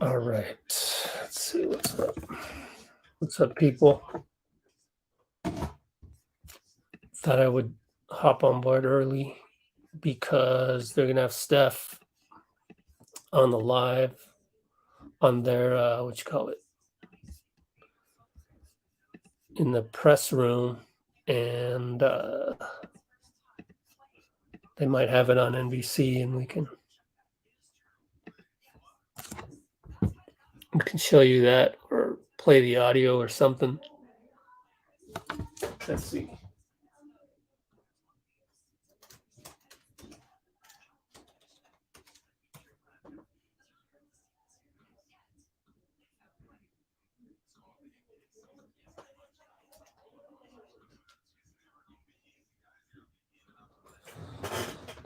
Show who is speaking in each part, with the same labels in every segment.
Speaker 1: All right. Let's see what's up. What's up, people? Thought I would hop on board early because they're gonna have Steph on the live on their what you call it, in the press room, and they might have it on NBC, and we can show you that or play the audio or something. Let's see.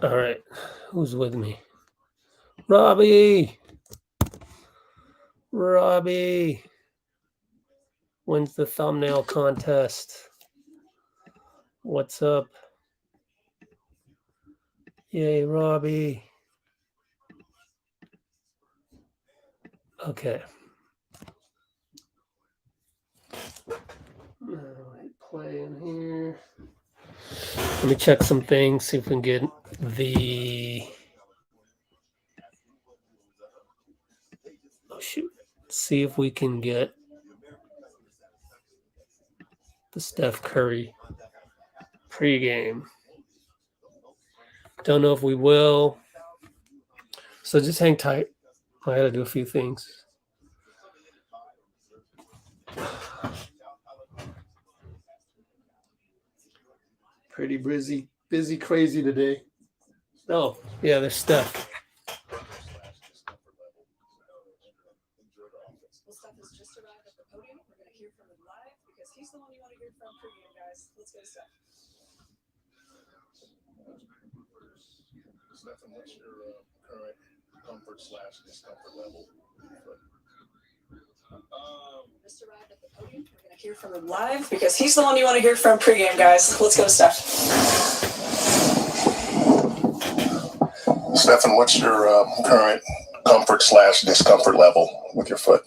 Speaker 1: All right, who's with me? Robbie. Wins the thumbnail contest. What's up? Yay, Robbie. Okay. Hit play in here. Let me check some things, see if we can get the... Oh, shoot. See if we can get the Steph Curry pregame. Don't know if we will. So just hang tight. I got to do a few things. Pretty busy, crazy today. Oh, yeah, there's Steph.
Speaker 2: Steph has just arrived at the podium. We're going to hear from him live because he's the one you want to hear from pregame, guys. Let's go, Steph.
Speaker 3: Stephen, what's your current comfort/discomfort level?
Speaker 2: Just arrived at the podium. We're going to hear from him live because he's the one you want to hear from pregame, guys. Let's go, Steph.
Speaker 3: Stephen, what's your current comfort/discomfort level with your foot?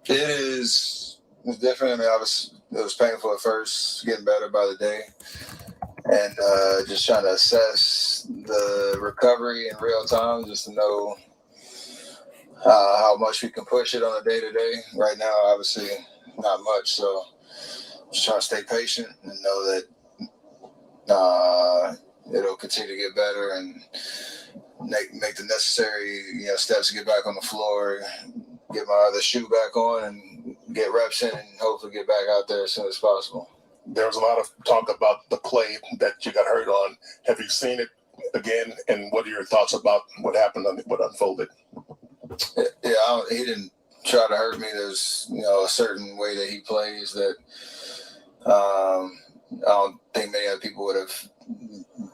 Speaker 4: It is different. I mean, it was painful at first, getting better by the day, and just trying to assess the recovery in real time, just to know how much we can push it on a day-to-day. Right now, obviously, not much, so just trying to stay patient and know that it'll continue to get better and make the necessary steps to get back on the floor, get my other shoe back on, and get reps in, and hopefully get back out there as soon as possible.
Speaker 3: There's a lot of talk about the play that you got hurt on. Have you seen it again, and what are your thoughts about what happened and what unfolded?
Speaker 4: Yeah, he didn't try to hurt me. There's a certain way that he plays that I don't think many other people would have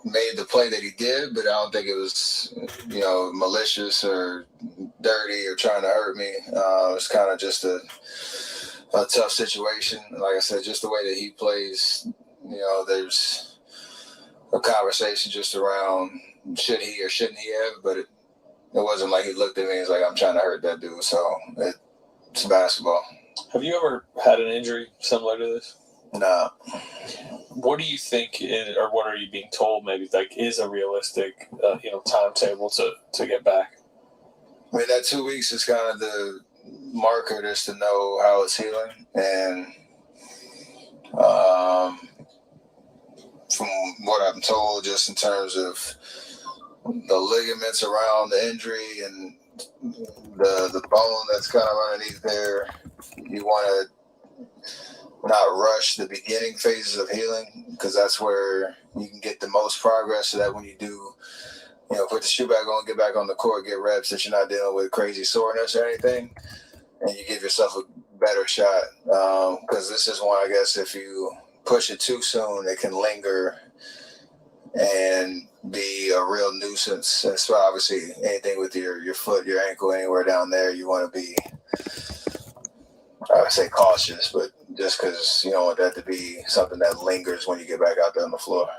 Speaker 4: made the play that he did, but I don't think it was malicious or dirty or trying to hurt me. It's kind of just a tough situation. Like I said, just the way that he plays, there's a conversation just around should he or shouldn't he have, but it wasn't like he looked at me and was like, I'm trying to hurt that dude. So it's basketball.
Speaker 5: Have you ever had an injury similar to this?
Speaker 4: No.
Speaker 5: What do you think or what are you being told maybe is a realistic timetable to get back?
Speaker 4: I mean, that 2 weeks is kind of the marker just to know how it's healing. And from what I'm told, just in terms of the ligaments around the injury and the bone that's kind of underneath there, you want to not rush the beginning phases of healing, because that's where you can get the most progress, so that when you do put the shoe back on, get back on the court, get reps, that you're not dealing with crazy soreness or anything, and you give yourself a better shot. Because this is one, I guess, if you push it too soon, it can linger and be a real nuisance. And so obviously anything with your foot, your ankle, anywhere down there, you want to be, I would say cautious, but just because you don't want that to be something that lingers when you get back out there on the floor.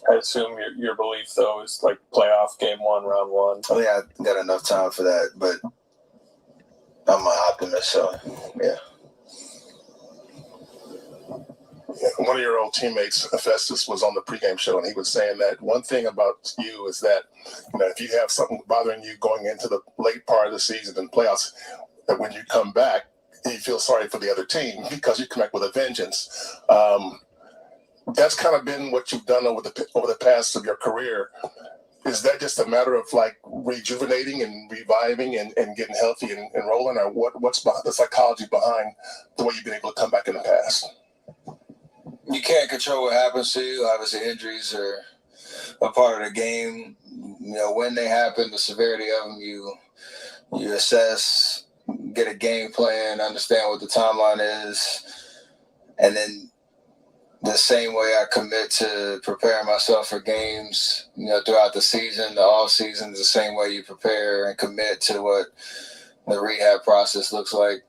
Speaker 5: I assume your belief though is like playoff game 1, round 1.
Speaker 4: I think I got enough time for that, but I'm an optimist, so yeah.
Speaker 3: One of your old teammates, Festus, was on the pregame show, and he was saying that one thing about you is that, if you have something bothering you going into the late part of the season and playoffs, that when you come back, you feel sorry for the other team because you come back with a vengeance. That's kind of been what you've done over the past of your career. Is that just a matter of like rejuvenating and reviving and getting healthy and rolling, or what's the psychology behind the way you've been able to come back in the past?
Speaker 4: You can't control what happens to you. Obviously, injuries are a part of the game. When they happen, the severity of them, you assess, get a game plan, understand what the timeline is, and then the same way I commit to preparing myself for games, throughout the season, the off season, the same way you prepare and commit to what the rehab process looks like.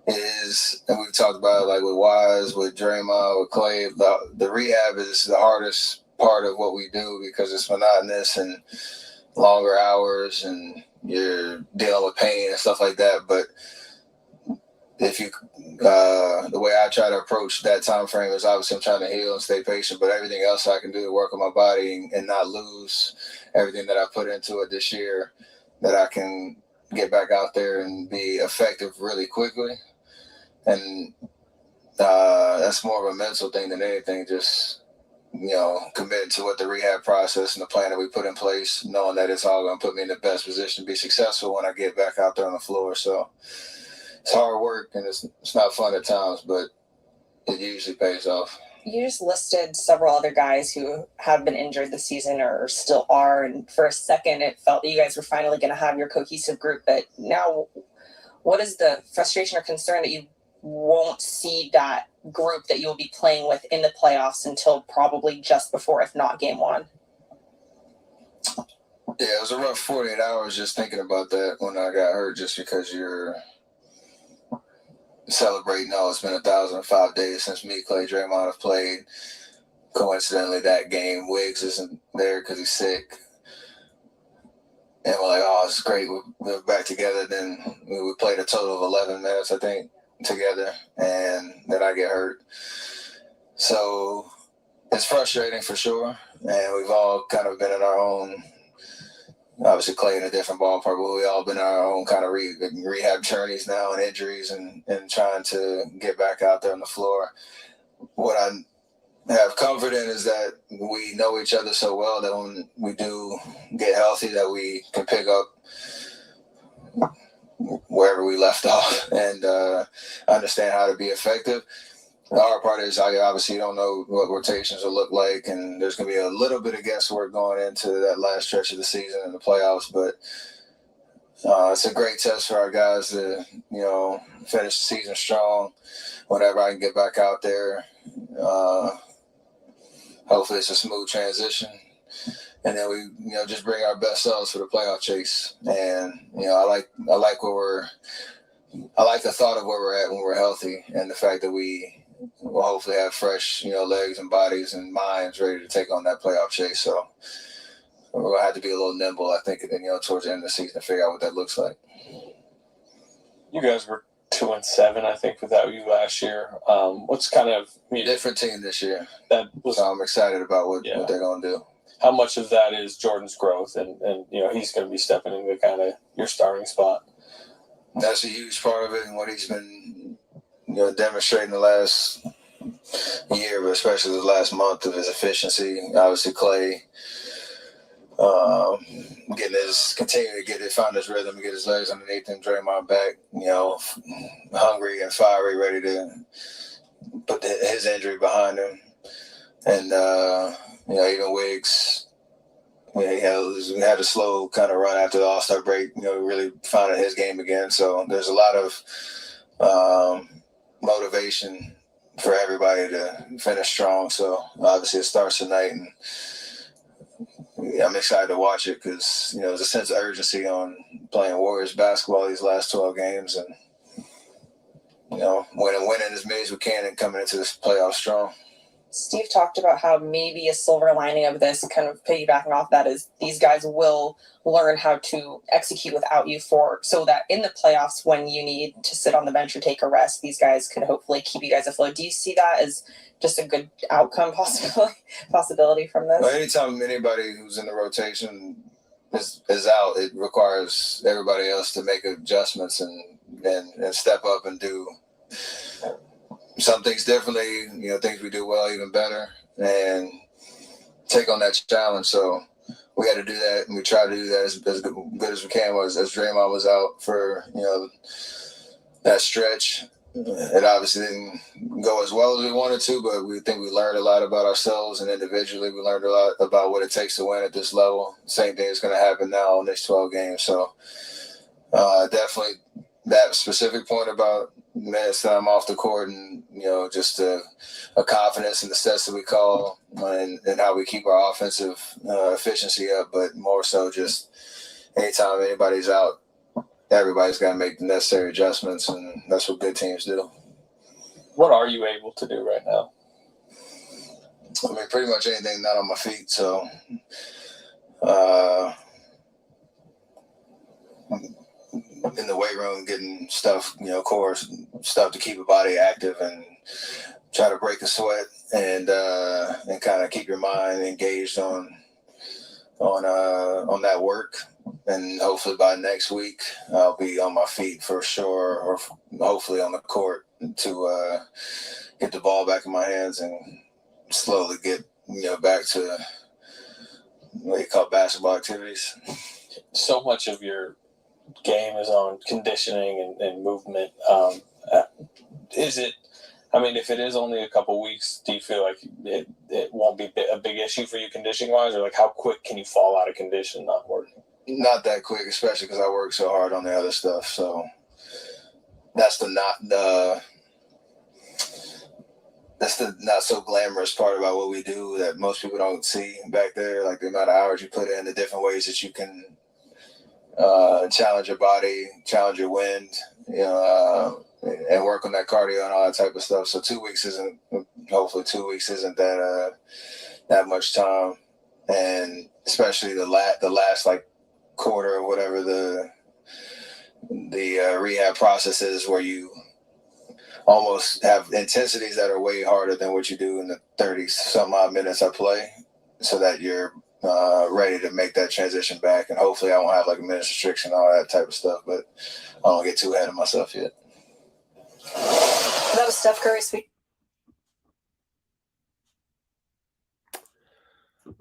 Speaker 4: Is, and we've talked about it like with Wise, with Draymond, with Clay, the rehab is the hardest part of what we do because it's monotonous and longer hours and you're dealing with pain and stuff like that. But if you, the way I try to approach that time frame is obviously I'm trying to heal and stay patient, but everything else I can do to work on my body and not lose everything that I put into it this year, that I can get back out there and be effective really quickly. And that's more of a mental thing than anything, just, committing to what the rehab process and the plan that we put in place, knowing that it's all going to put me in the best position to be successful when I get back out there on the floor. So it's hard work and it's not fun at times, but it usually pays off.
Speaker 6: You just listed several other guys who have been injured this season or still are. And for a second, it felt that you guys were finally going to have your cohesive group. But now, what is the frustration or concern that you won't see that group that you'll be playing with in the playoffs until probably just before, if not game 1?
Speaker 4: Yeah, it was a rough 48 hours just thinking about that when I got hurt, just because you're celebrating, it's been 1,005 days since me, Clay, Draymond have played. Coincidentally, that game, Wiggs isn't there because he's sick. And we're like, it's great, we're back together. Then we played a total of 11 minutes, I think, together, and then I get hurt. So it's frustrating for sure, and we've all kind of been in our own, obviously Clay in a different ballpark, but we all been in our own kind of rehab journeys now and injuries and trying to get back out there on the floor. What I have comfort in is that we know each other so well that when we do get healthy, that we can pick up wherever we left off and understand how to be effective. The hard part is I obviously don't know what rotations will look like, and there's going to be a little bit of guesswork going into that last stretch of the season and the playoffs, but it's a great test for our guys to, finish the season strong. Whenever I can get back out there, hopefully it's a smooth transition. And then we, just bring our best selves for the playoff chase. And, I like the thought of where we're at when we're healthy, and the fact that we will hopefully have fresh, legs and bodies and minds ready to take on that playoff chase. So we're going to have to be a little nimble, I think, towards the end of the season to figure out what that looks like.
Speaker 5: You guys were 2-7, I think, without you last year. What's kind of
Speaker 4: different team this year?
Speaker 5: So
Speaker 4: I'm excited about what they're going to do.
Speaker 5: How much of that is Jordan's growth, and he's going to be stepping into kind of your starting spot?
Speaker 4: That's a huge part of it, and what he's been, demonstrating the last year, but especially the last month, of his efficiency. Obviously, Clay continuing to find his rhythm, and get his legs underneath him. Draymond back, hungry and fiery, ready to put his injury behind him, and even Wiggs. He had a slow kind of run after the All-Star break, really finding his game again. So there's a lot of motivation for everybody to finish strong. So obviously it starts tonight, and I'm excited to watch it because there's a sense of urgency on playing Warriors basketball these last 12 games, and winning as many as we can and coming into this playoff strong.
Speaker 6: Steve talked about how maybe a silver lining of this, kind of piggybacking off that, is these guys will learn how to execute without you so that in the playoffs, when you need to sit on the bench or take a rest, these guys could hopefully keep you guys afloat. Do you see that as just a good outcome possibility from this?
Speaker 4: Well, anytime anybody who's in the rotation is out, it requires everybody else to make adjustments and step up and do some things differently, things we do well, even better, and take on that challenge. So we had to do that, and we tried to do that as good as we can. As Draymond was out for that stretch, it obviously didn't go as well as we wanted to, but we think we learned a lot about ourselves, and individually we learned a lot about what it takes to win at this level. Same thing is going to happen now in next 12 games. So definitely that specific point about minutes that I'm off the court, and just a confidence in the sets that we call and how we keep our offensive efficiency up, but more so just anytime anybody's out, everybody's got to make the necessary adjustments, and that's what good teams do.
Speaker 5: What are you able to do right now?
Speaker 4: I mean, pretty much anything not on my feet. So in the weight room, getting stuff, core stuff to keep your body active and try to break a sweat and kind of keep your mind engaged on that work. And hopefully by next week, I'll be on my feet for sure, or hopefully on the court to get the ball back in my hands and slowly get back to what you call basketball activities.
Speaker 5: So much of your game is on conditioning and movement. Is it? I mean, if it is only a couple weeks, do you feel like it won't be a big issue for you conditioning wise, or like how quick can you fall out of condition not working?
Speaker 4: Not that quick, especially because I work so hard on the other stuff. So that's the not so glamorous part about what we do that most people don't see back there, like the amount of hours you put in, the different ways that you can challenge your body, challenge your wind, and work on that cardio and all that type of stuff. So 2 weeks hopefully 2 weeks isn't that much time, and especially the last like quarter or whatever the rehab process is, where you almost have intensities that are way harder than what you do in the 30 some odd minutes I play, so that you're ready to make that transition back. And hopefully I won't have like a minutes restriction, all that type of stuff, but I don't get too ahead of myself yet.
Speaker 2: That was Steph Curry speaking.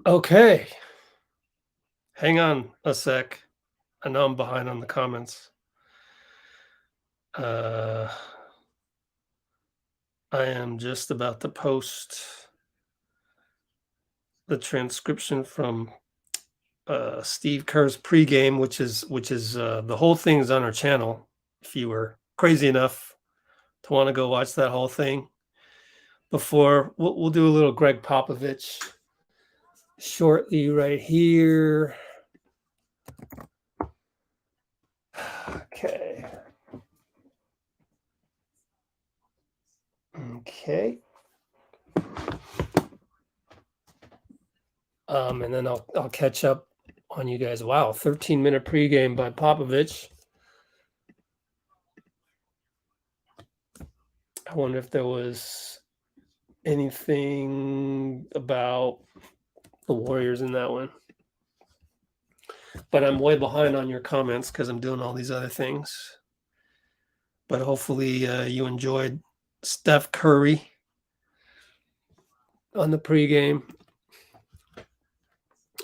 Speaker 1: Okay. Hang on a sec. I know I'm behind on the comments. I am just about to post the transcription from Steve Kerr's pregame, which is the whole thing is on our channel. If you were crazy enough to want to go watch that whole thing, before we'll do a little Greg Popovich shortly right here. Okay. And then I'll catch up on you guys. Wow, 13-minute pregame by Popovich. I wonder if there was anything about the Warriors in that one. But I'm way behind on your comments because I'm doing all these other things. But hopefully you enjoyed Steph Curry on the pregame.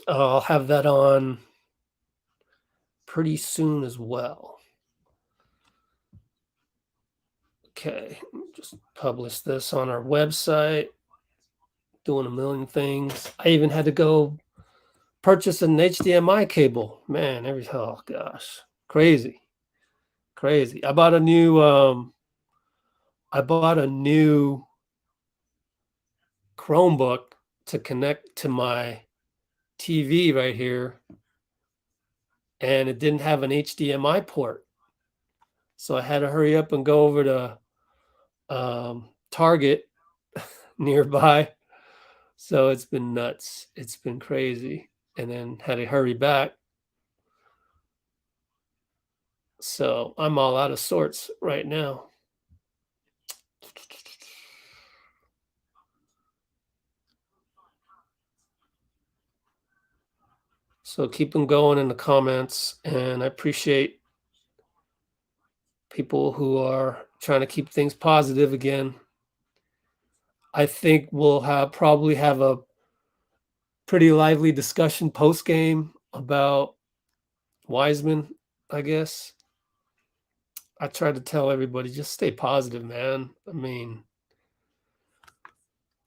Speaker 1: I'll have that on pretty soon as well. Okay, just publish this on our website. Doing a million things. I even had to go purchase an HDMI cable. Man, oh gosh, crazy. I bought a new Chromebook to connect to my TV right here, and it didn't have an HDMI port. So I had to hurry up and go over to Target nearby. So it's been nuts. It's been crazy. And then had to hurry back. So I'm all out of sorts right now. So keep them going in the comments. And I appreciate people who are trying to keep things positive again. I think we'll probably have a pretty lively discussion post game about Wiseman, I guess. I try to tell everybody just stay positive, man. I mean,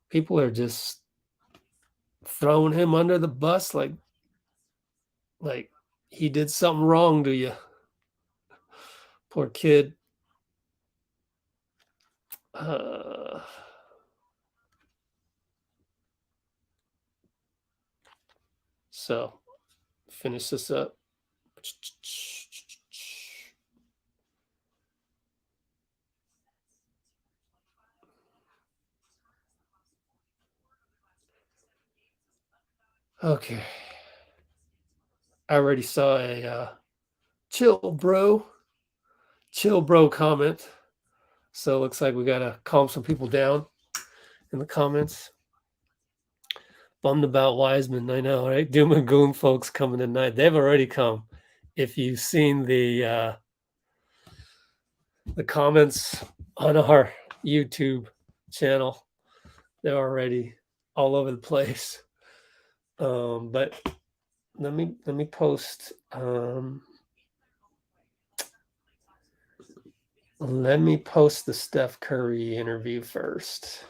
Speaker 1: people are just throwing him under the bus like he did something wrong to you. Poor kid. So finish this up. Okay. I already saw a chill bro comment. So it looks like we got to calm some people down in the comments. Bummed about Wiseman, I know, right? Doom and Gloom folks coming tonight. They've already come. If you've seen the comments on our YouTube channel, they're already all over the place. But let me post. Let me post the Steph Curry interview first.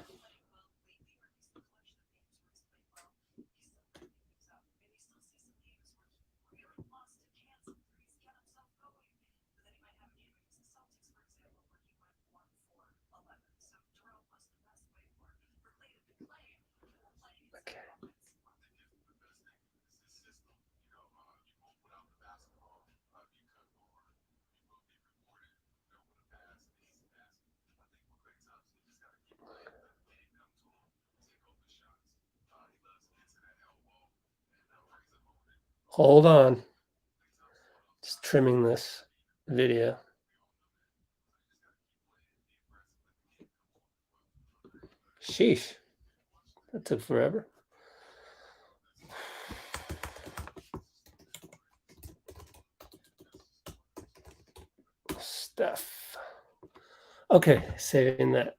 Speaker 1: Okay. Hold on. Just trimming this video. Sheesh. That took forever. Stuff. Okay, saving that.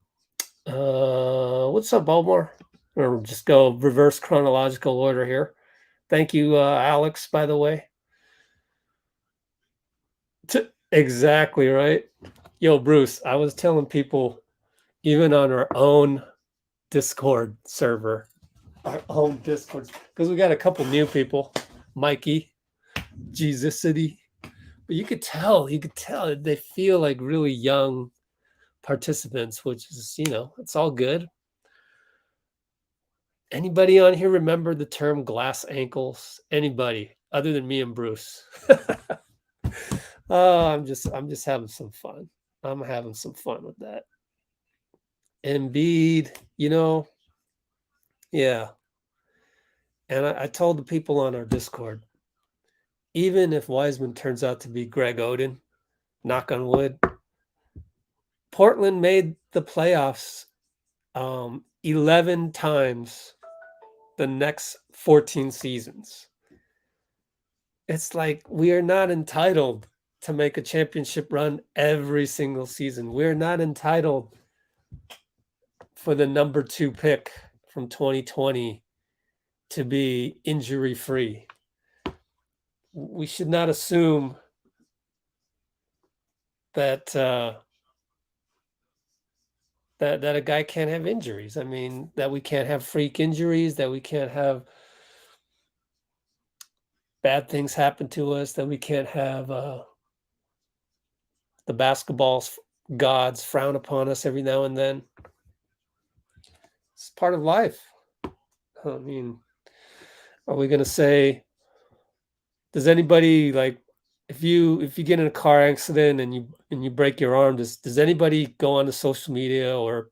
Speaker 1: What's up, Baltimore? Or just go reverse chronological order here. Thank you, Alex, by the way. Exactly right. Yo, Bruce, I was telling people, even on our own Discord server, because we got a couple new people, Mikey, Jesusity, but you could tell they feel like really young participants, which is, it's all good. Anybody on here remember the term glass ankles? Anybody other than me and Bruce? Oh, I'm just having some fun. I'm having some fun with that. Embiid, yeah. And I told the people on our Discord, even if Wiseman turns out to be Greg Oden, knock on wood, Portland made the playoffs 11 times the next 14 seasons. It's like we are not entitled to make a championship run every single season. We're not entitled for the number 2 pick from 2020 to be injury free. We should not assume that that a guy can't have injuries. I mean, that we can't have freak injuries, that we can't have bad things happen to us, that we can't have the basketball gods frown upon us every now and then. It's part of life. I mean, Are we going to say, does anybody like, if you get in a car accident and you break your arm, does anybody go onto social media or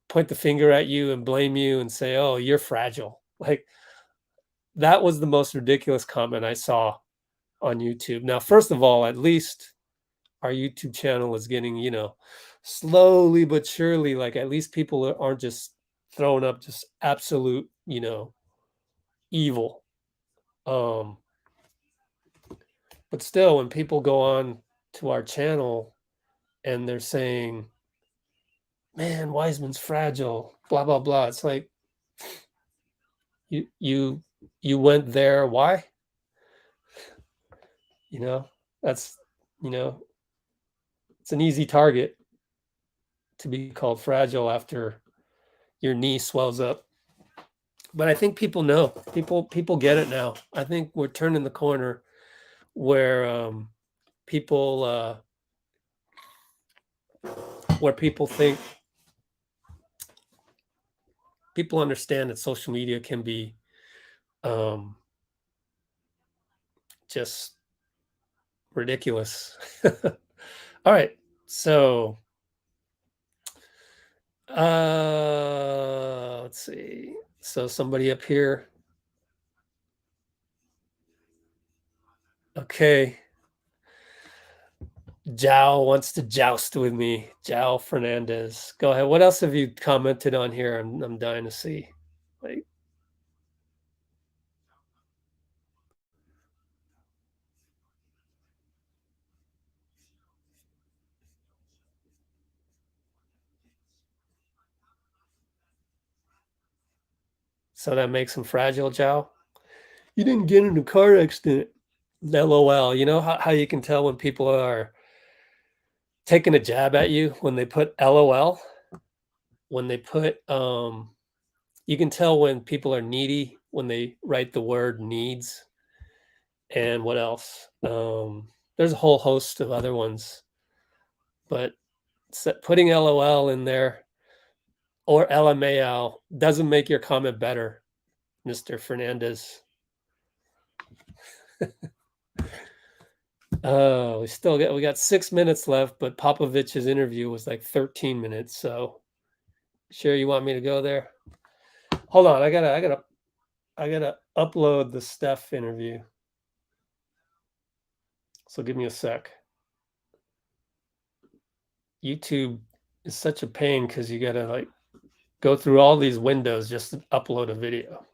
Speaker 1: point the finger at you and blame you and say, "Oh, you're fragile"? Like, that was the most ridiculous comment I saw on YouTube. Now, first of all, at least our YouTube channel is getting, slowly but surely, like, at least people aren't just throwing up just absolute, evil. But still, when people go on to our channel and they're saying, "Man, Wiseman's fragile," blah blah blah, it's like, you went there. Why? That's, it's an easy target to be called fragile after your knee swells up. But I think people know. People get it now. I think we're turning the corner where people think, people understand that social media can be just ridiculous. All right, so let's see. So somebody up here. Okay. Jao wants to joust with me. Jao Fernandez. Go ahead. What else have you commented on here? I'm dying to see. Like, so that makes him fragile, Jao? You didn't get in a car accident. LOL. You know how you can tell when people are taking a jab at you when they put LOL? When they put you can tell when people are needy when they write the word needs. And what else? There's a whole host of other ones, but putting LOL in there or LMAO doesn't make your comment better, Mr. Fernandez. We got 6 minutes left, but Popovich's interview was like 13 minutes. So sure you want me to go there? Hold on, I gotta upload the Steph interview. So give me a sec. YouTube is such a pain because you gotta like go through all these windows just to upload a video.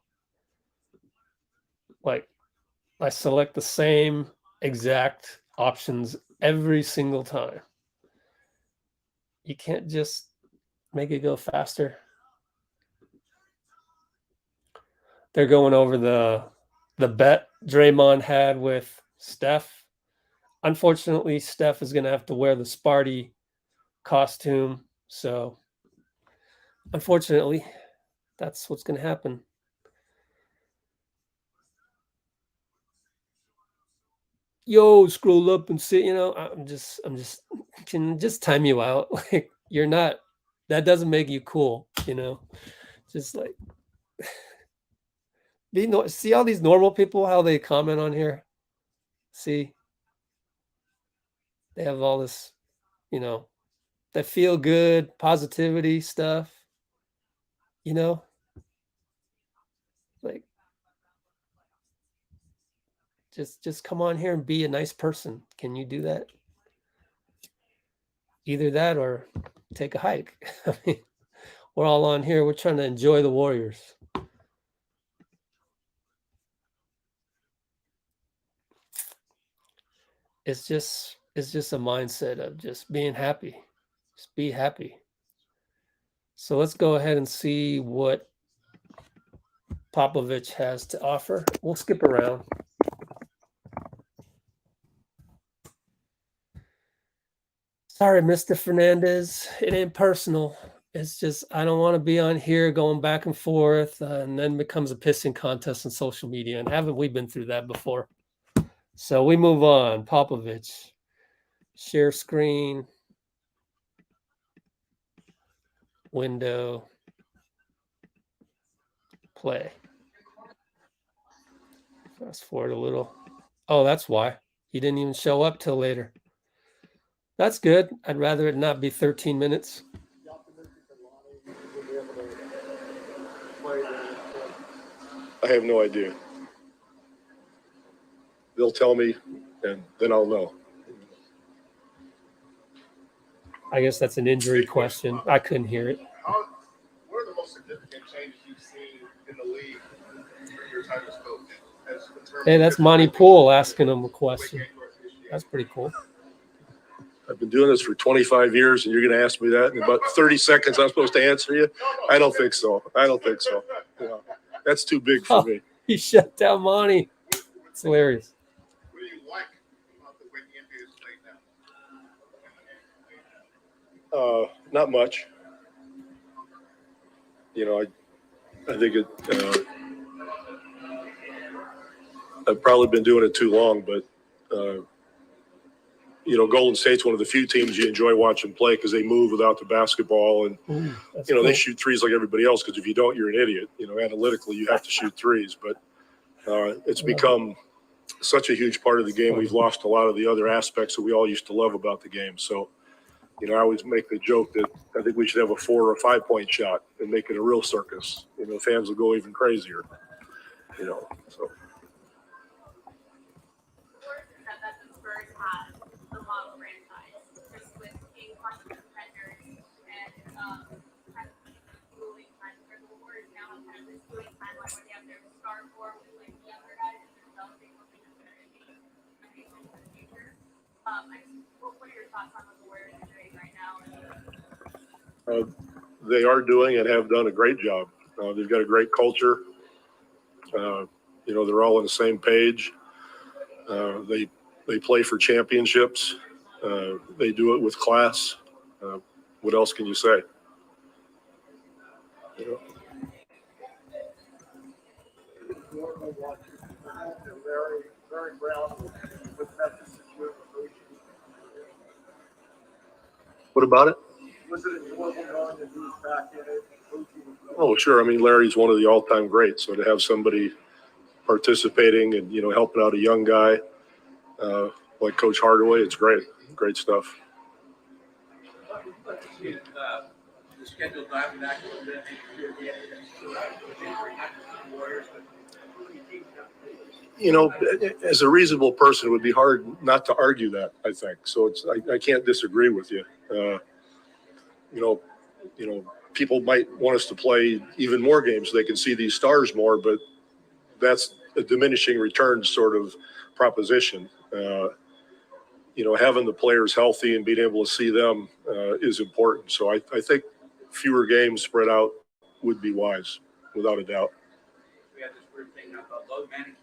Speaker 1: Like, I select the same exact options every single time. You can't just make it go faster. They're going over the bet Draymond had with Steph. Unfortunately, Steph is going to have to wear the Sparty costume. So, unfortunately, that's what's going to happen. Yo, scroll up and see, I'm just can just time you out. Like, you're not, that doesn't make you cool, just like see all these normal people, how they comment on here. See, they have all this, that feel good positivity stuff, like, just come on here and be a nice person. Can you do that? Either that or take a hike. I mean, we're all on here, we're trying to enjoy the Warriors. It's just a mindset of just being happy. Just be happy. So let's go ahead and see what Popovich has to offer. We'll skip around. Sorry, Mr. Fernandez. It ain't personal. It's just I don't want to be on here going back and forth and then becomes a pissing contest on social media. And haven't we been through that before? So we move on. Popovich. Share screen. Window. Play. Fast forward a little. Oh, that's why. He didn't even show up till later. That's good. I'd rather it not be 13 minutes.
Speaker 7: I have no idea. They'll tell me, and then I'll know.
Speaker 1: I guess that's an injury question. I couldn't hear it.
Speaker 3: What are the most significant changes you've seen in the league during your time as coach?
Speaker 1: Hey, that's Monty Poole asking him a question. That's pretty cool.
Speaker 7: I've been doing this for 25 years, and you're going to ask me that in about 30 seconds. I'm supposed to answer you? I don't think so. You know, that's too big for me.
Speaker 1: He shut down Monty. It's hilarious.
Speaker 3: What do you like about the way the NBA is played now?
Speaker 7: Not much. You know, I think it. I've probably been doing it too long, but you know, Golden State's one of the few teams you enjoy watching play because they move without the basketball, and you know, they shoot threes like everybody else. Because if you don't, you're an idiot. You know, analytically, you have to shoot threes, but it's become such a huge part of the game. We've lost a lot of the other aspects that we all used to love about the game. So, you know, I always make the joke that I think we should have a 4 or 5 point shot and make it a real circus. You know, fans will go even crazier. You know, so.
Speaker 8: That the Spurs have the model franchise, just with being constant contenders and kind of moving time for the Warriors now have kind of this moving timeline where they have their star core with like the younger guys and they're developing something that's going to be amazing for the future. What are your thoughts on what the Warriors are doing right now?
Speaker 7: They are doing and have done a great job. They've got a great culture. You know, they're all on the same page. They play for championships. They do it with class. What else can you say? You know? What about it?
Speaker 9: Was it enjoyable knowing that he was back in it?
Speaker 7: Oh, sure. I mean, Larry's one of the all-time greats. So to have somebody participating and, you know, helping out a young guy like Coach Hardaway, it's great. Great stuff.
Speaker 9: The schedule diving back a little bit.
Speaker 7: You know, as a reasonable person, it would be hard not to argue that, I think. So it's I can't disagree with you. You know, people might want us to play even more games so they can see these stars more, but that's a diminishing returns sort of proposition. You know, having the players healthy and being able to see them is important. So I think fewer games spread out would be wise, without a doubt.
Speaker 9: We had this weird thing about load management.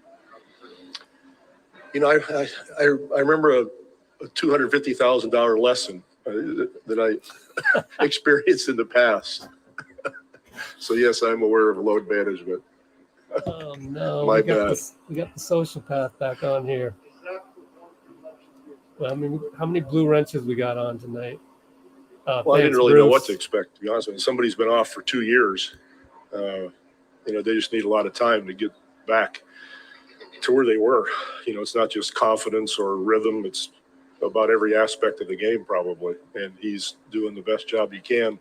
Speaker 7: You know, I remember a $250,000 lesson that I experienced in the past. So yes, I'm aware of load management.
Speaker 1: Oh no,
Speaker 7: My
Speaker 1: we got
Speaker 7: bad.
Speaker 1: we got the sociopath back on here. Well, I mean, how many blue wrenches we got on tonight?
Speaker 7: Well, I didn't really know what to expect, to be honest with you. Somebody's been off for 2 years. You know, they just need a lot of time to get back to where they were. You know, it's not just confidence or rhythm. It's about every aspect of the game, probably. And he's doing the best job he can,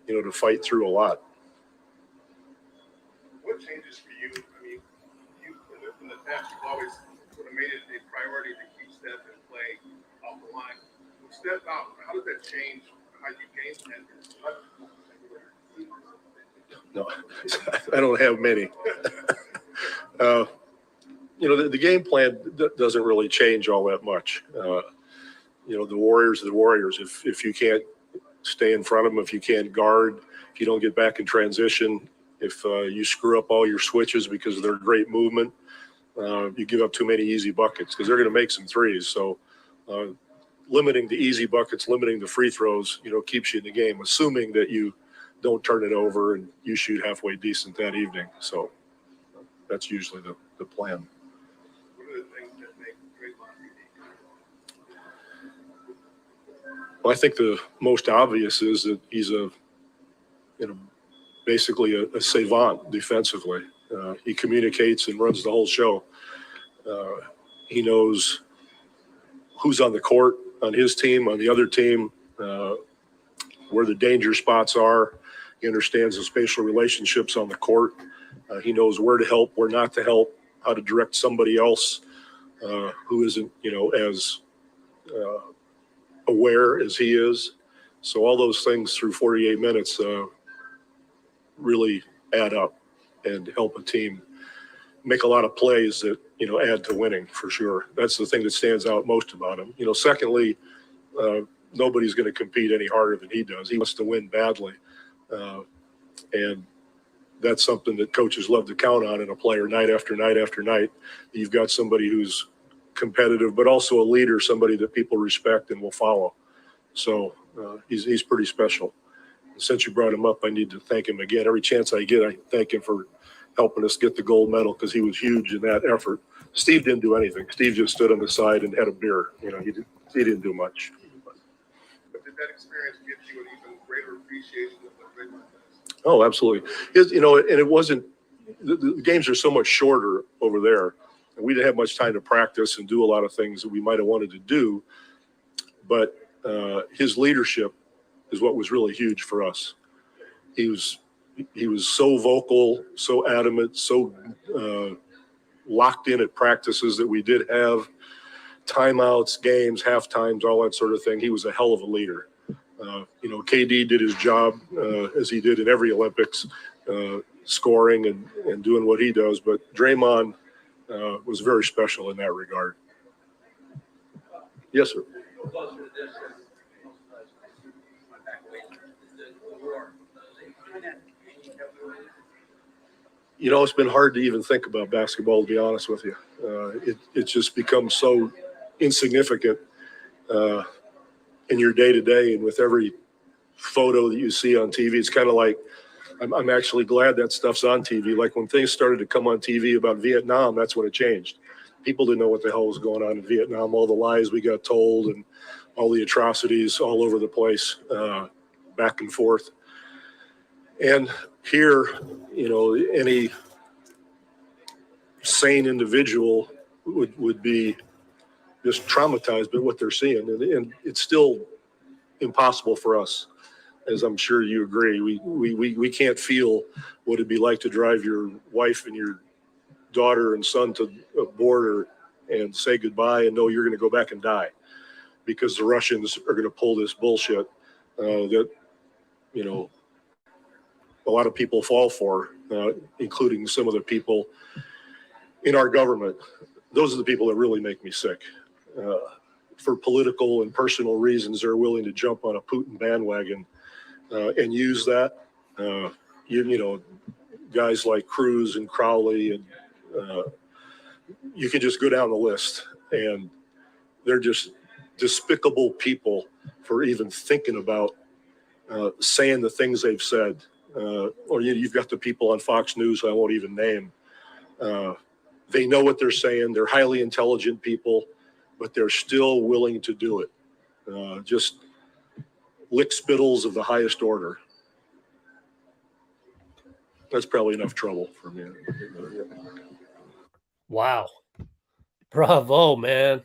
Speaker 7: you know, to fight through a lot.
Speaker 3: What changes for you? I mean, you in the past, you've always sort of made it a priority to keep Steph and play off the line. With Steph out, how does that change how you game plan?
Speaker 7: No, I don't have many. You know, the game plan doesn't really change all that much. You know, the Warriors are the Warriors. If you can't stay in front of them, if you can't guard, if you don't get back in transition, if you screw up all your switches because of their great movement, you give up too many easy buckets because they're going to make some threes. So limiting the easy buckets, limiting the free throws, you know, keeps you in the game, assuming that you don't turn it over and you shoot halfway decent that evening. So that's usually the plan.
Speaker 3: What are the things that make Draymond unique?
Speaker 7: Well, I think the most obvious is that he's basically a savant defensively. He communicates and runs the whole show. He knows who's on the court, on his team, on the other team, where the danger spots are. He understands the spatial relationships on the court. He knows where to help, where not to help, how to direct somebody else who isn't, as aware as he is. So all those things through 48 minutes really add up and help a team make a lot of plays that, add to winning for sure. That's the thing that stands out most about him. Secondly, nobody's going to compete any harder than he does. He wants to win badly. And that's something that coaches love to count on in a player night after night after night. You've got somebody who's competitive, but also a leader, somebody that people respect and will follow. So he's pretty special. Since you brought him up, I need to thank him again. Every chance I get, I thank him for helping us get the gold medal because he was huge in that effort. Steve didn't do anything. Steve just stood on the side and had a beer. He didn't do much.
Speaker 3: But did that experience give you an even greater appreciation of what Draymond does?
Speaker 7: Oh, absolutely. And it wasn't, the games are so much shorter over there. And we didn't have much time to practice and do a lot of things that we might have wanted to do. But his leadership is what was really huge for us. He was so vocal, so adamant, so locked in at practices that we did have, timeouts, games, half times, all that sort of thing. He was a hell of a leader. KD did his job as he did in every Olympics, scoring and doing what he does. But Draymond was very special in that regard. Yes, sir. It's been hard to even think about basketball, to be honest with you. It's just become so insignificant in your day-to-day, and with every photo that you see on TV, it's kind of like I'm actually glad that stuff's on TV. Like when things started to come on TV about Vietnam, that's when it changed. People didn't know what the hell was going on in Vietnam, all the lies we got told and all the atrocities all over the place, back and forth. And here, any sane individual would be just traumatized by what they're seeing. And it's still impossible for us, as I'm sure you agree. We can't feel what it'd be like to drive your wife and your daughter and son to a border and say goodbye and know you're going to go back and die because the Russians are going to pull this bullshit that, a lot of people fall for, including some of the people in our government. Those are the people that really make me sick. For political and personal reasons, they're willing to jump on a Putin bandwagon and use that. Guys like Cruz and Crowley, and you can just go down the list, and they're just despicable people for even thinking about saying the things they've said. Or you've got the people on Fox News who I won't even name. They know what they're saying. They're highly intelligent people, but they're still willing to do it. Just lick spittles of the highest order. That's probably enough trouble for me.
Speaker 1: Wow. Bravo, man.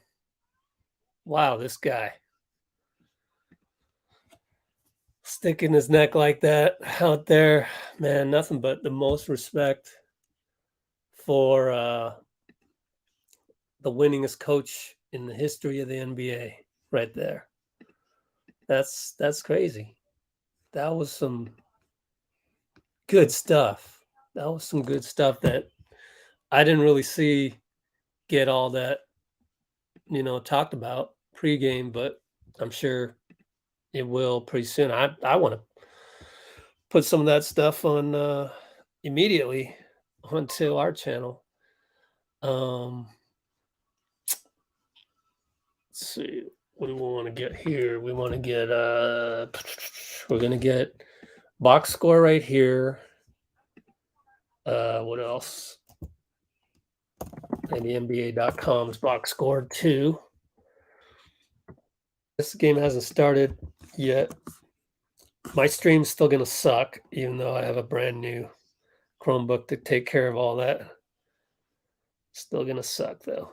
Speaker 1: Wow, this guy. Sticking his neck like that out there, man, nothing but the most respect for the winningest coach in the history of the NBA right there. That's crazy. That was some good stuff. That was some good stuff that I didn't really see get all that, talked about pregame, but I'm sure it will pretty soon. I want to put some of that stuff on immediately onto our channel. Let's see what do we want to get here. We want to get we're gonna get box score right here. What else? And the NBA.com's box score 2. This game hasn't started yet. My stream's still gonna suck, even though I have a brand new Chromebook to take care of all that Still gonna suck though.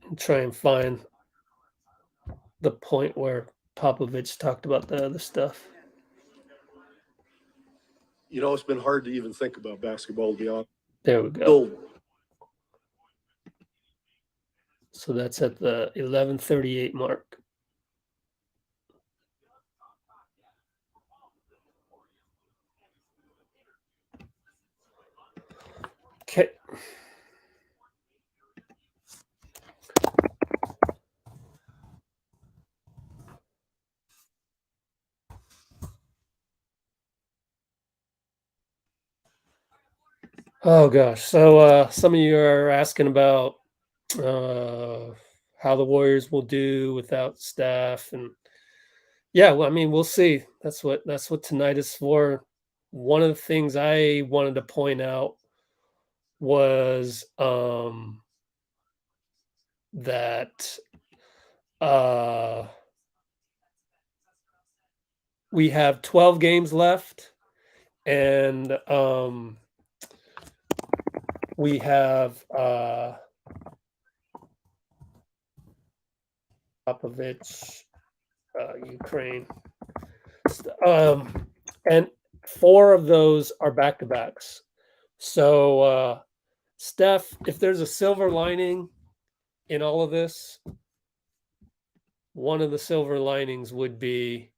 Speaker 1: And try and find the point where Popovich talked about the other stuff.
Speaker 7: You know, it's been hard to even think about basketball, to be honest.
Speaker 1: There we go.
Speaker 7: Still,
Speaker 1: So that's at the 11:38 mark. Okay. Oh gosh. So some of you are asking about how the Warriors will do without Steph, and yeah, well, I mean, we'll see. That's what tonight is for. One of the things I wanted to point out was that we have 12 games left, and we have Popovich, Ukraine, and 4 of those are back-to-backs. So Steph, if there's a silver lining in all of this, one of the silver linings would be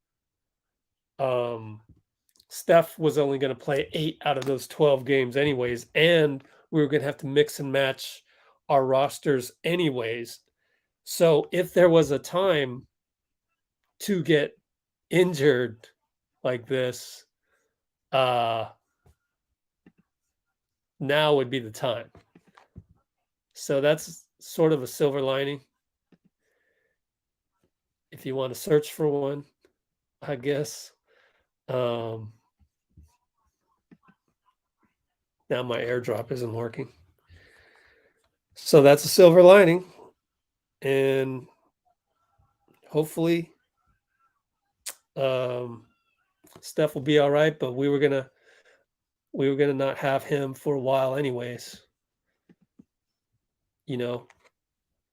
Speaker 1: Steph was only going to play 8 out of those 12 games anyways, and we were going to have to mix and match our rosters anyways. So if there was a time to get injured like this, now would be the time. So that's sort of a silver lining, if you want to search for one, I guess. Now my airdrop isn't working. So that's a silver lining. And hopefully Steph will be all right, but we were gonna not have him for a while anyways. You know,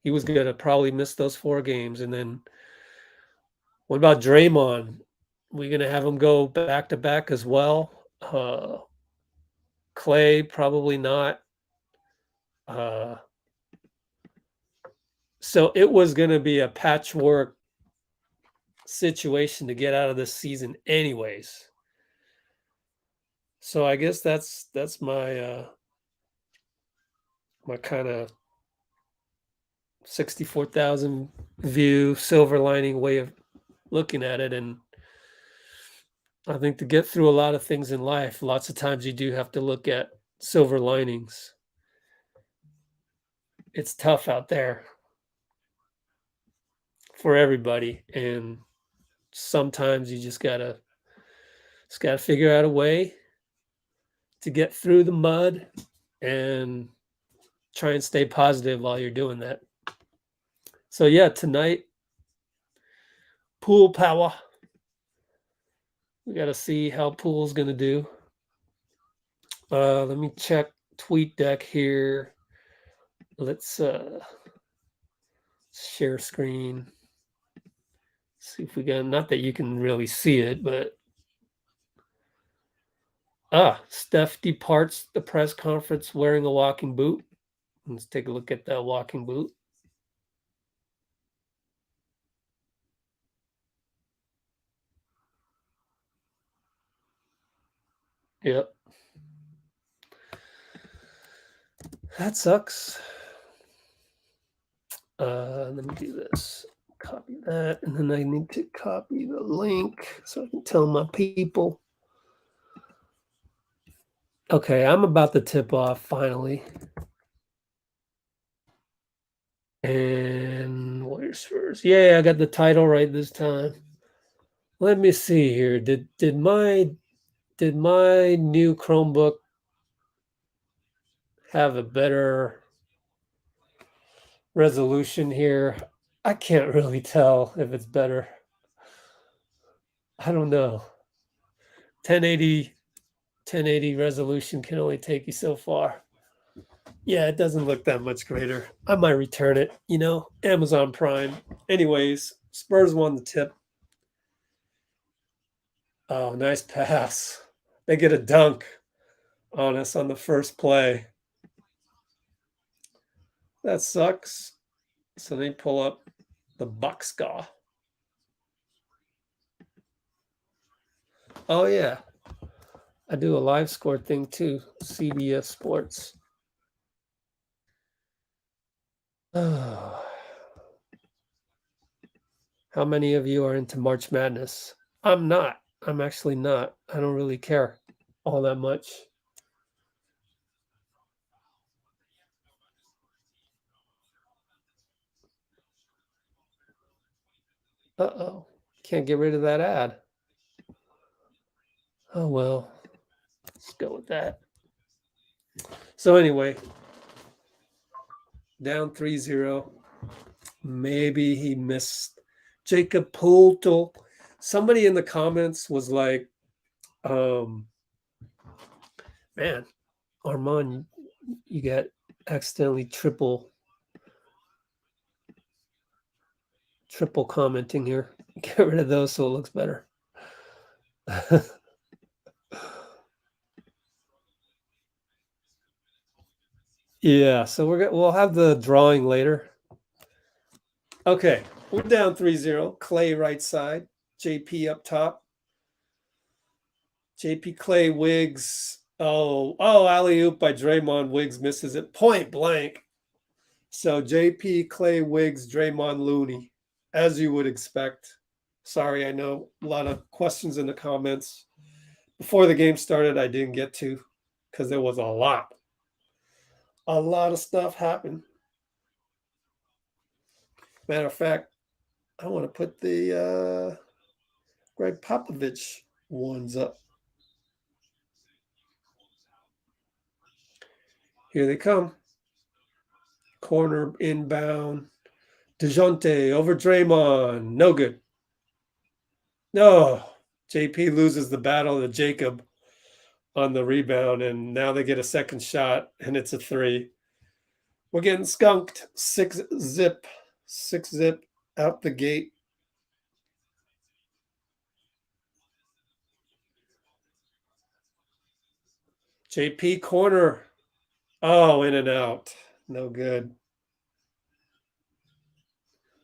Speaker 1: he was gonna probably miss those 4 games. And then what about Draymond? We're gonna have him go back to back as well. Clay, probably not. So it was going to be a patchwork situation to get out of this season anyways. So I guess that's my my kind of 64,000 view silver lining way of looking at it. And I think to get through a lot of things in life, lots of times you do have to look at silver linings. It's tough out there for everybody, and sometimes you just gotta figure out a way to get through the mud and try and stay positive while you're doing that. So yeah, tonight, Pool Power. We got to see how Pool's going to do. Let me check TweetDeck here. Let's share screen. See if we got, not that you can really see it, but Steph departs the press conference wearing a walking boot. Let's take a look at that walking boot. Yep. That sucks. Let me do this. Copy that, and then I need to copy the link so I can tell my people. Okay, I'm about to tip off finally. And Warriors Spurs. Yeah, I got the title right this time. Let me see here. Did my new Chromebook have a better resolution here? I can't really tell if it's better. I don't know. 1080 1080 resolution can only take you so far. Yeah, it doesn't look that much greater. I might return it, Amazon Prime. Anyways, Spurs won the tip. Oh, nice pass. They get a dunk on us on the first play. That sucks. So they pull up the Buckska. Oh, yeah. I do a live score thing too. CBS Sports. Oh. How many of you are into March Madness? I'm not. I'm actually not. I don't really care all that much. Uh-oh. Can't get rid of that ad. Oh, well. Let's go with that. So anyway, down 3-0. Maybe he missed Jacob Poeltl. Somebody in the comments was like, man, Armand, you got accidentally triple commenting here. Get rid of those so it looks better. Yeah, so we'll have the drawing later. Okay, we're down 3-0. Clay right side, JP up top. JP Clay Wiggs. Oh, alley-oop by Draymond. Wiggs misses it point blank. So JP Clay Wiggs, Draymond Looney, as you would expect. Sorry, I know a lot of questions in the comments. Before the game started, I didn't get to because there was a lot of stuff happened. Matter of fact, I want to put the Greg Popovich ones up. Here they come. Corner inbound. DeJounte over Draymond. No good. No. JP loses the battle to Jacob on the rebound, and now they get a second shot, and it's a 3. We're getting skunked. 6 zip out the gate. JP corner. Oh, in and out. No good.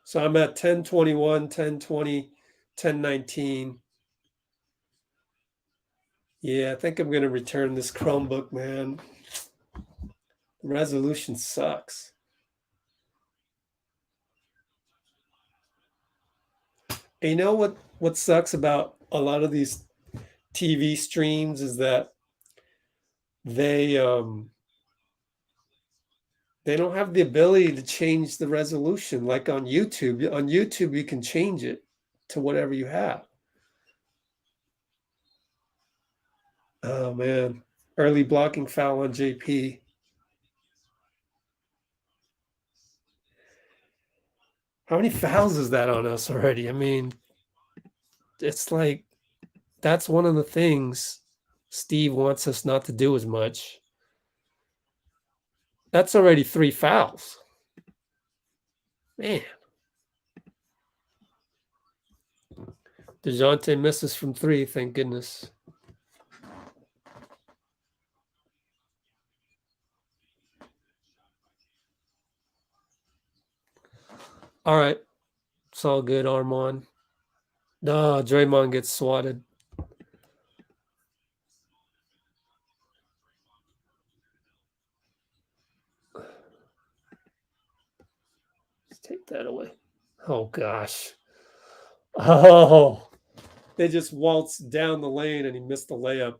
Speaker 1: So I'm at 10-21, 10-20, 10-19. Yeah, I think I'm going to return this Chromebook, man. The resolution sucks. And you know what sucks about a lot of these TV streams is that they don't have the ability to change the resolution like on YouTube. On YouTube, you can change it to whatever you have. Oh, man. Early blocking foul on JP. How many fouls is that on us already? I mean, it's like that's one of the things Steve wants us not to do as much. That's already 3 fouls. Man. DeJounte misses from 3, thank goodness. All right. It's all good, Armand. No, Draymond gets swatted. Let's take that away. Oh, gosh. Oh, they just waltzed down the lane and he missed the layup.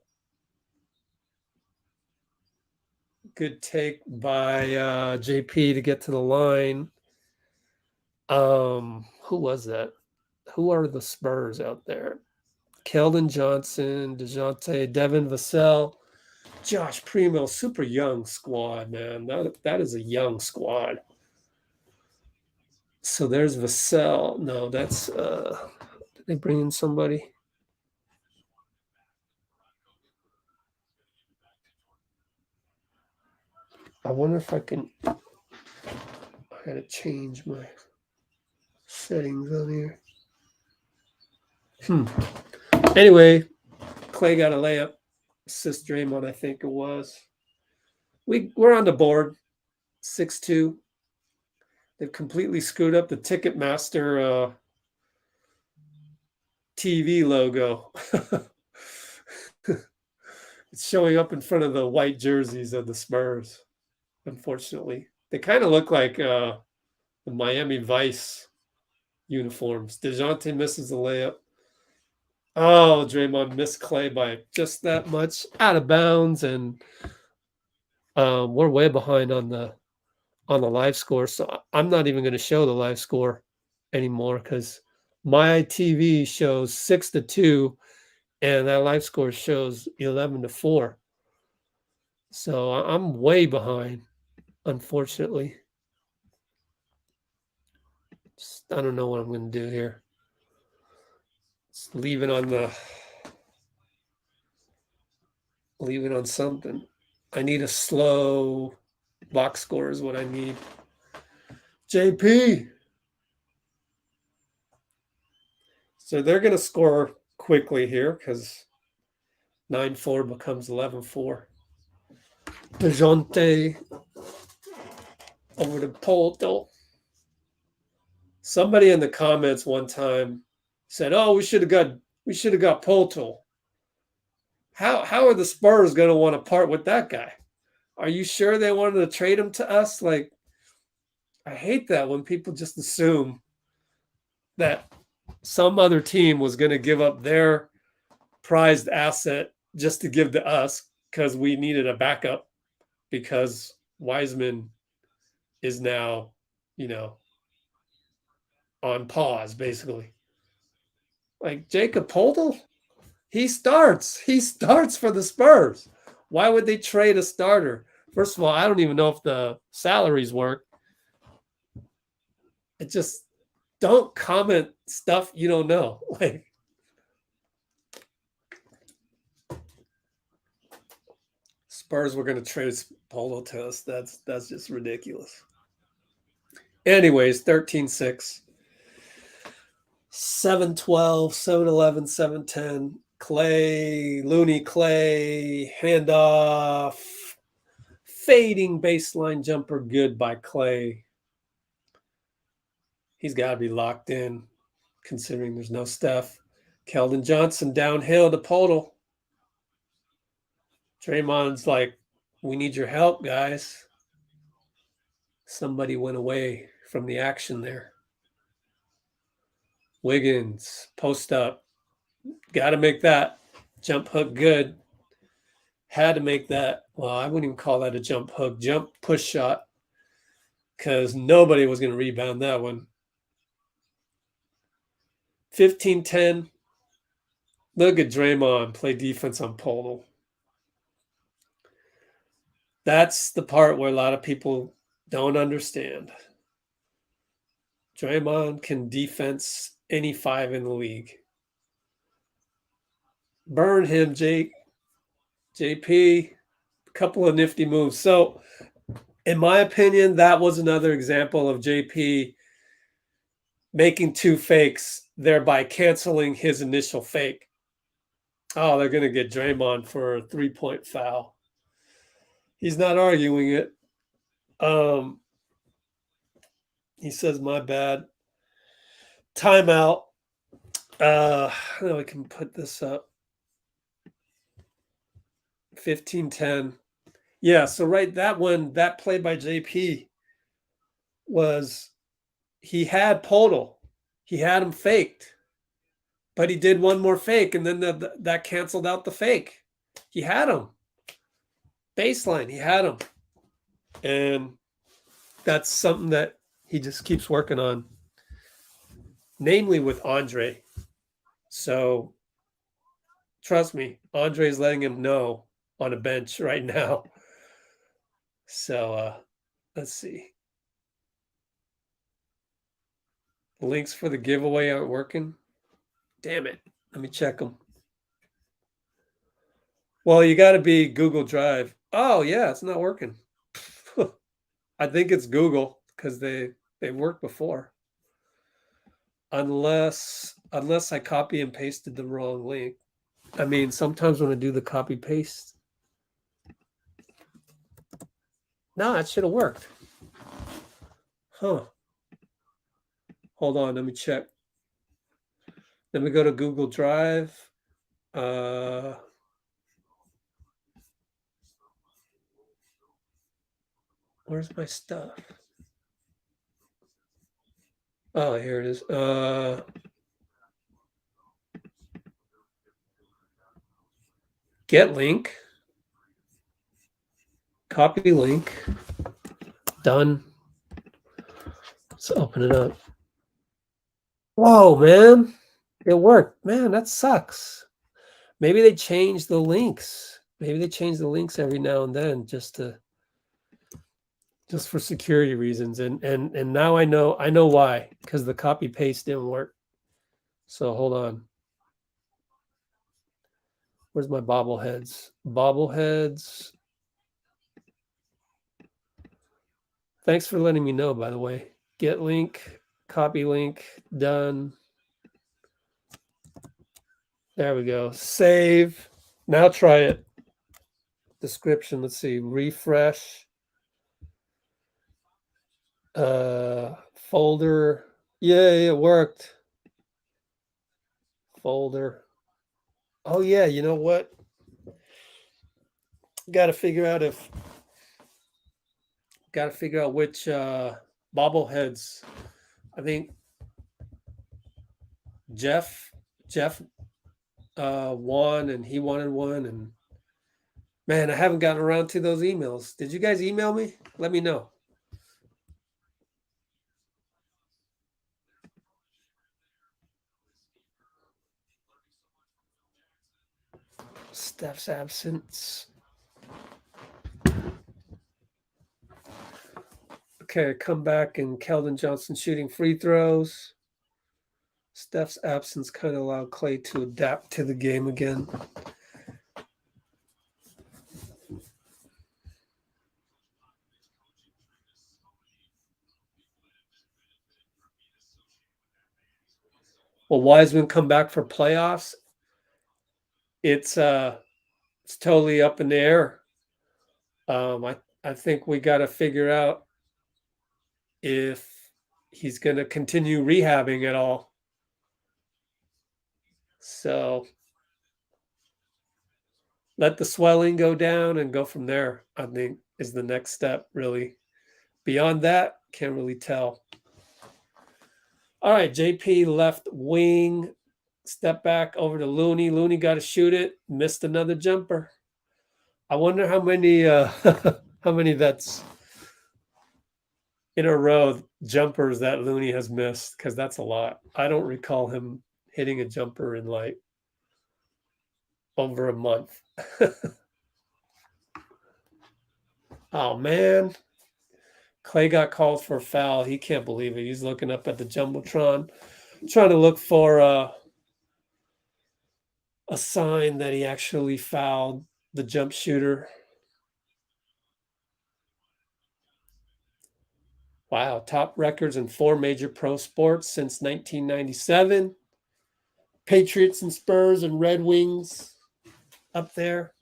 Speaker 1: Good take by JP to get to the line. Who was that? Who are the Spurs out there? Keldon Johnson, DeJounte, Devin Vassell, Josh Primo. Super young squad, man. That is a young squad. So there's Vassell. No, that's did they bring in somebody? I wonder if I can. I gotta change my settings on here. Anyway, Clay got a layup. Assist Draymond, I think it was. We're on the board, 6-2. They've completely screwed up the Ticketmaster TV logo. It's showing up in front of the white jerseys of the Spurs, unfortunately. They kind of look like the Miami Vice uniforms. DeJounte misses the layup. Oh, Draymond missed Clay by just that much, out of bounds, and we're way behind on the live score. So I'm not even going to show the live score anymore because my TV shows 6-2, and that live score shows 11-4. So I'm way behind, unfortunately. I don't know what I'm going to do here. Just leave it on something. I need a slow box score is what I need. JP. So they're going to score quickly here because 9-4 becomes 11-4. DeJounte over to Polto. Somebody in the comments one time said, "Oh, we should have got Polto." How are the Spurs going to want to part with that guy? Are you sure they wanted to trade him to us? Like, I hate that when people just assume that some other team was going to give up their prized asset just to give to us because we needed a backup because Wiseman is now, on pause, basically. Like Jacob Poeltl, he starts for the Spurs. Why would they trade a starter? First of all, I don't even know if the salaries work. It just don't comment stuff you don't know. Like, Spurs were going to trade Poeltl to us. That's just ridiculous. Anyways, 13-6. 7-12, 7-11, 7-10. Clay, Looney Clay, handoff. Fading baseline jumper, good by Clay. He's got to be locked in, considering there's no Steph. Keldon Johnson downhill to Poeltl. Draymond's like, we need your help, guys. Somebody went away from the action there. Wiggins, post up. Got to make that. Jump hook, good. Had to make that. Well, I wouldn't even call that a jump hook. Jump push shot. Because nobody was going to rebound that one. 15-10. Look at Draymond play defense on Poeltl. That's the part where a lot of people don't understand. Draymond can defense any five in the league. Burn him, Jake. JP. A couple of nifty moves. So, in my opinion, that was another example of JP making two fakes, thereby canceling his initial fake. Oh, they're going to get Draymond for a 3-point foul. He's not arguing it. He says, my bad. Timeout. Now we can put this up. 15-10. Yeah, so that play by JP was he had Poeltl. He had him faked. But he did one more fake, and then that canceled out the fake. He had him. Baseline, he had him. And that's something that he just keeps working on, namely with Andre. So, trust me, Andre's letting him know on a bench right now. So, let's see. The links for the giveaway aren't working. Damn it. Let me check them. Well, you got to be Google Drive. Oh, yeah, it's not working. I think it's Google because they worked before. Unless I copy and pasted the wrong link. I mean, sometimes when I do the copy paste, no, that should have worked. Huh. Hold on, let me check. Let me go to Google Drive. Where's my stuff? Oh, here it is. Get link. Copy link. Done. Let's open it up. Whoa, man. It worked. Man, that sucks. Maybe they change the links. Maybe they change the links every now and then just for security reasons. And now I know why, because the copy paste didn't work. So hold on. Where's my bobbleheads? Bobbleheads. Thanks for letting me know, by the way. Get link, copy link, done. There we go. Save. Now try it. Description. Let's see. Refresh. Folder. Yay, it worked. Folder. Oh yeah, you know what? Got to figure out which bobbleheads. I think Jeff won, and he wanted one, and man, I haven't gotten around to those emails. Did you guys email me? Let me know. Steph's absence. Okay, come back, and Keldon Johnson shooting free throws. Steph's absence kind of allowed Clay to adapt to the game again. Will Wiseman come back for playoffs? It's totally up in the air. I think we got to figure out if he's going to continue rehabbing at all. So let the swelling go down and go from there, I think, is the next step, really. Beyond that, can't really tell. All right, JP left wing, step back over to Looney. Looney got to shoot it, missed another jumper. I wonder how many how many that's in a row jumpers that Looney has missed, because that's a lot. I don't recall him hitting a jumper in like over a month. Oh man. Clay got called for a foul. He can't believe it. He's looking up at the Jumbotron, trying to look for a sign that he actually fouled the jump shooter. Wow, top records in 4 major pro sports since 1997. Patriots and Spurs and Red Wings up there.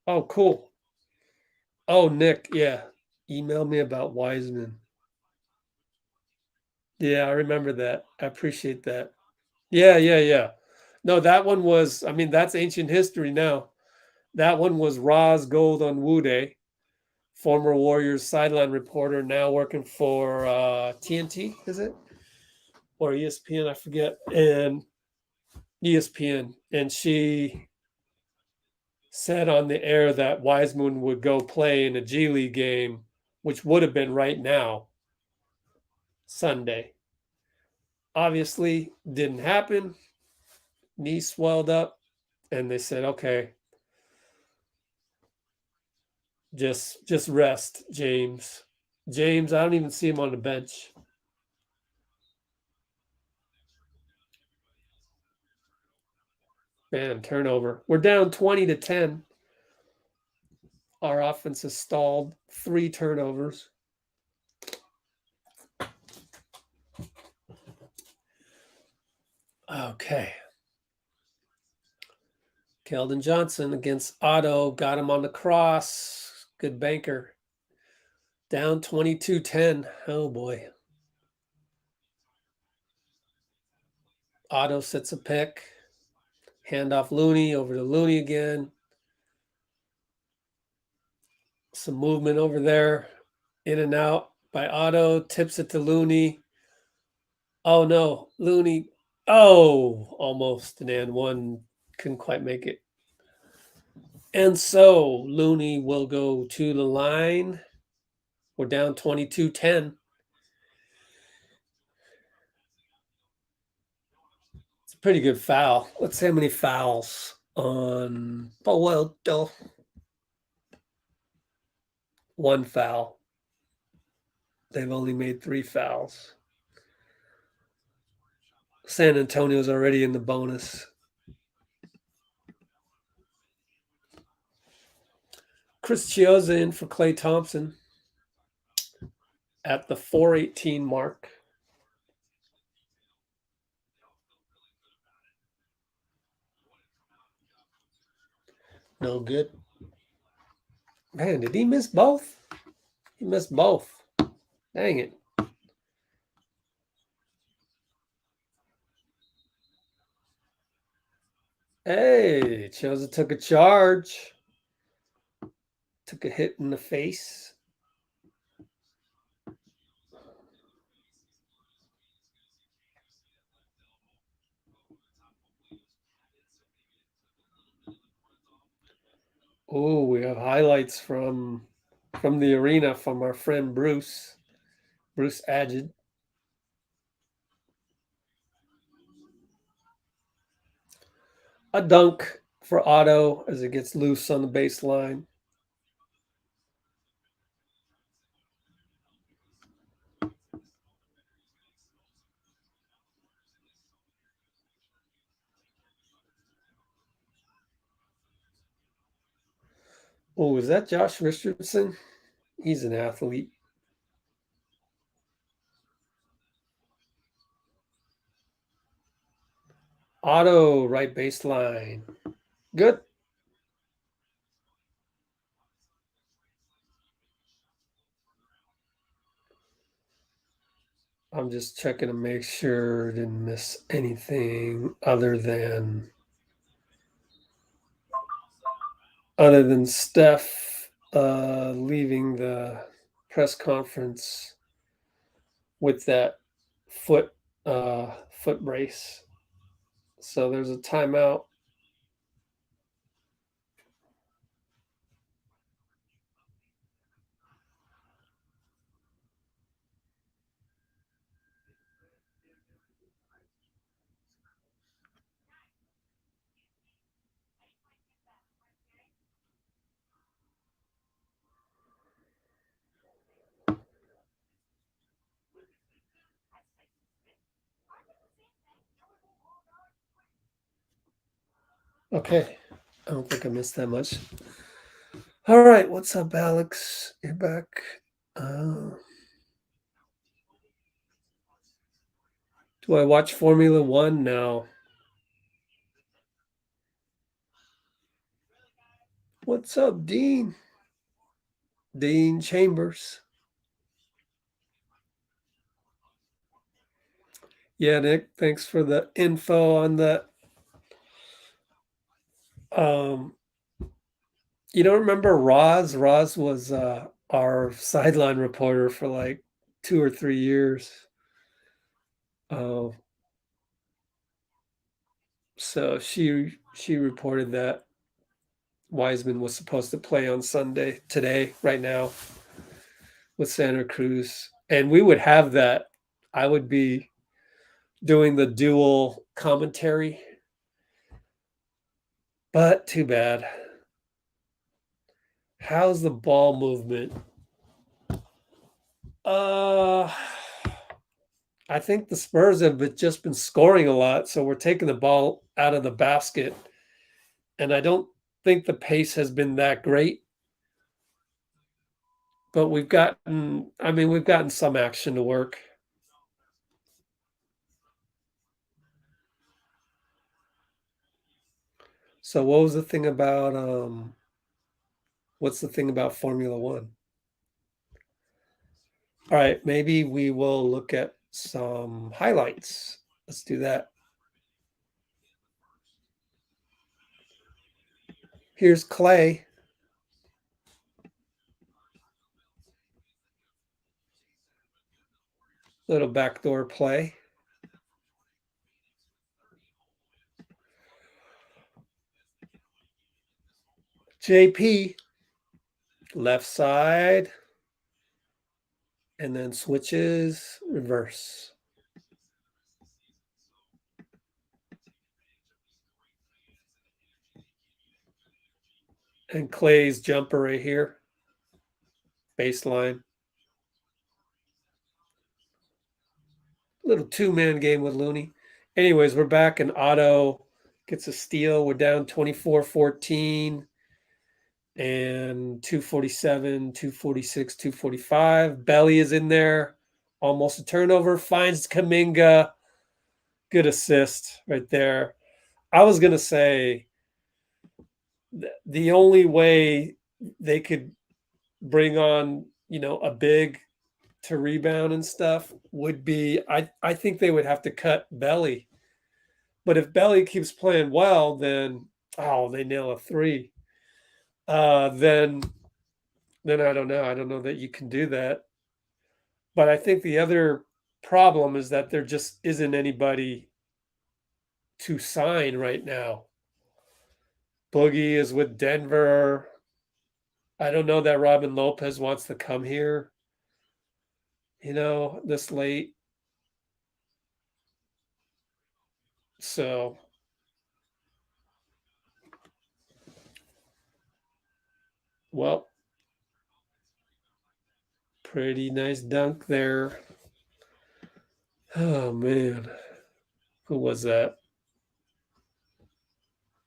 Speaker 1: Oh, cool. Oh, Nick, yeah. Email me about Wiseman. Yeah, I remember that. I appreciate that. Yeah. No, that one was, I mean, that's ancient history now. That one was Roz Gold on Wude, former Warriors sideline reporter, now working for TNT, is it? Or ESPN, I forget. And ESPN. And she said on the air that Wiseman would go play in a G League game, which would have been right now, Sunday. Obviously, didn't happen. Knee swelled up, and they said, okay, just rest, James. James, I don't even see him on the bench. Man, turnover. We're down 20-10. Our offense has stalled 3 turnovers. Okay. Keldon Johnson against Otto. Got him on the cross. Good banker. Down 22-10. Oh, boy. Otto sets a pick. Hand off Looney. Over to Looney again. Some movement over there. In and out by Otto. Tips it to Looney. Oh, no. Looney. Oh, almost an and one. Couldn't quite make it. And so Looney will go to the line. We're down 22-10. It's a pretty good foul. Let's see how many fouls on Powell. 1 foul. They've only made 3 fouls. San Antonio's already in the bonus. Chris Chiozza in for Klay Thompson at the 4:18 mark. No good. Man, did he miss both? He missed both. Dang it. Hey, Chiozza took a charge. Took a hit in the face. Oh, we have highlights from the arena from our friend Bruce Agid. A dunk for Otto as it gets loose on the baseline. Oh, is that Josh Richardson? He's an athlete. Otto, right baseline. Good. I'm just checking to make sure I didn't miss anything other than Steph leaving the press conference with that foot brace. So there's a timeout. Okay. I don't think I missed that much. All right. What's up, Alex? You're back. Do I watch Formula One now? What's up, Dean? Dean Chambers. Yeah, Nick, thanks for the info on that. You don't remember Roz? Roz was our sideline reporter for like 2 or 3 years. So she reported that Wiseman was supposed to play on Sunday today, right now, with Santa Cruz. And we would have that. I would be doing the dual commentary. But too bad. How's the ball movement? I think the Spurs have just been scoring a lot, so we're taking the ball out of the basket. And I don't think the pace has been that great. but we've gotten some action to work. So what was the thing about what's the thing about Formula One? All right, maybe we will look at some highlights. Let's do that. Here's Clay. Little backdoor play. JP, left side, and then switches, reverse. And Clay's jumper right here, baseline. Little two-man game with Looney. Anyways, we're back, and Otto gets a steal. We're down 24-14. And 247, 246, 245. Belly is in there. Almost a turnover. Finds Kaminga. Good assist right there. I was going to say the only way they could bring on, a big to rebound and stuff would be, I think they would have to cut Belly. But if Belly keeps playing well, then, they nail a three. Then I don't know. I don't know that you can do that. But I think the other problem is that there just isn't anybody to sign right now. Boogie is with Denver. I don't know that Robin Lopez wants to come here, this late. So, well, pretty nice dunk there. Oh, man. Who was that?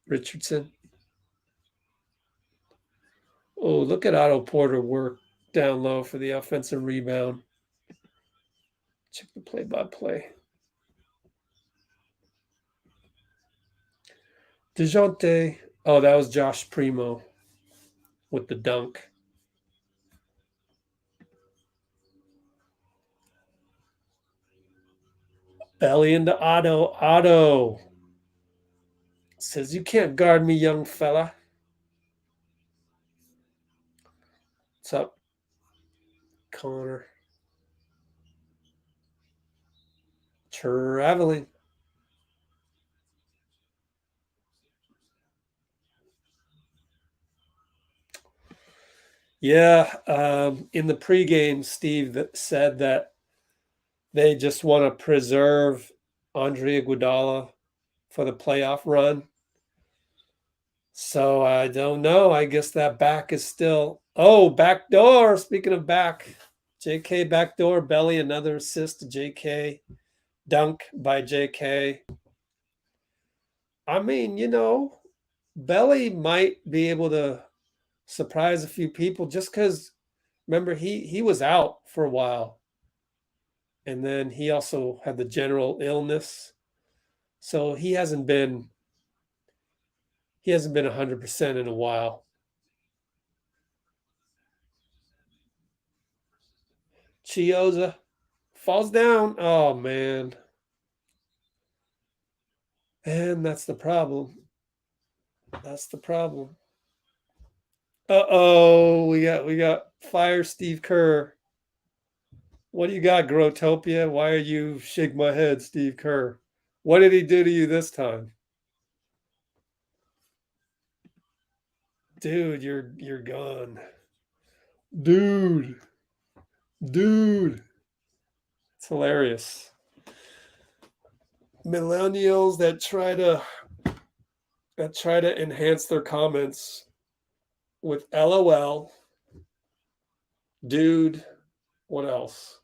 Speaker 1: Richardson? Oh, look at Otto Porter work down low for the offensive rebound. Check the play-by-play. DeJounte. Oh, that was Josh Primo with the dunk. Belly into Otto. Otto says, "You can't guard me, young fella." What's up, Connor? Traveling. Yeah, in the pregame, Steve said that they just want to preserve Andre Iguodala for the playoff run. So I don't know. I guess that back is still. Oh, back door. Speaking of back, JK backdoor, Belly, another assist to JK. Dunk by JK. I mean, Belly might be able to surprise a few people just because, remember, he was out for a while. And then he also had the general illness. So he hasn't been 100% in a while. Chioza falls down. Oh, man. And that's the problem. That's the problem. Uh-oh, we got fire Steve Kerr. What do you got, Growtopia? Why are you shake my head, Steve Kerr? What did he do to you this time? Dude, you're gone. Dude. It's hilarious. Millennials that try to enhance their comments with LOL. Dude, what else?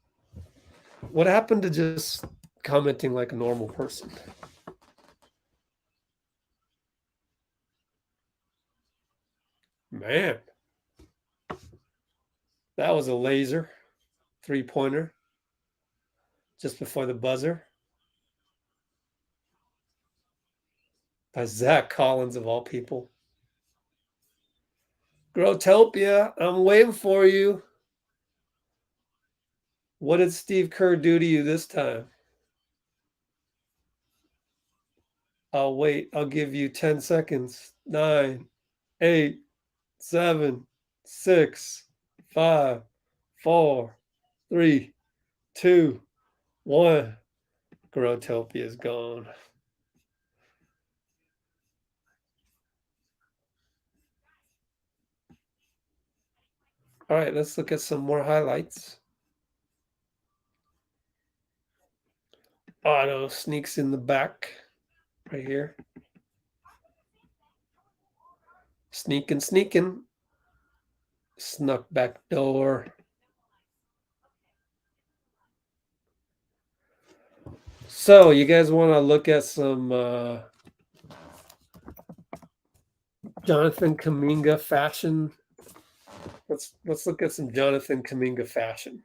Speaker 1: What happened to just commenting like a normal person? Man. That was a laser 3-pointer just before the buzzer by Zach Collins, of all people. Growtopia, I'm waiting for you. What did Steve Kerr do to you this time? I'll wait. I'll give you 10 seconds. 9, 8, 7, 6, 5, 4, 3, 2, 1. Growtopia is gone. All right, let's look at some more highlights. Otto sneaks in the back right here. Sneaking. Snuck back door. So you guys want to look at some Jonathan Kuminga fashion? Let's look at some Jonathan Kuminga fashion.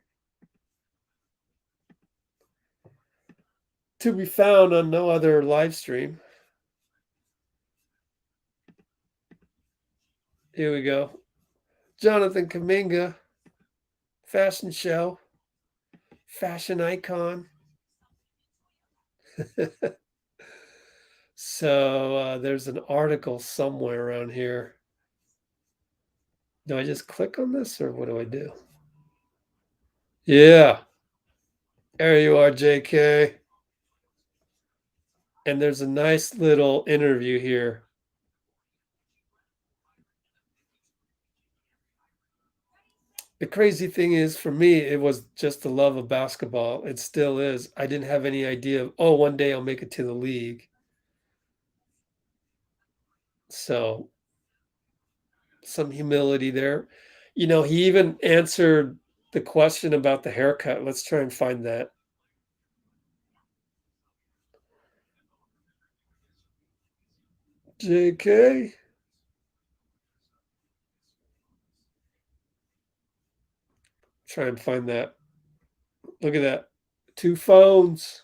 Speaker 1: To be found on no other live stream. Here we go. Jonathan Kuminga, fashion show, fashion icon. So there's an article somewhere around here. Do I just click on this or what do I do? Yeah. There you are, JK. And there's a nice little interview here. The crazy thing is, for me, it was just the love of basketball. It still is. I didn't have any idea of, oh, one day I'll make it to the league. So some humility there. You know, he even answered the question about the haircut. Let's try and find that. JK. Try and find that. Look at that. 2 phones.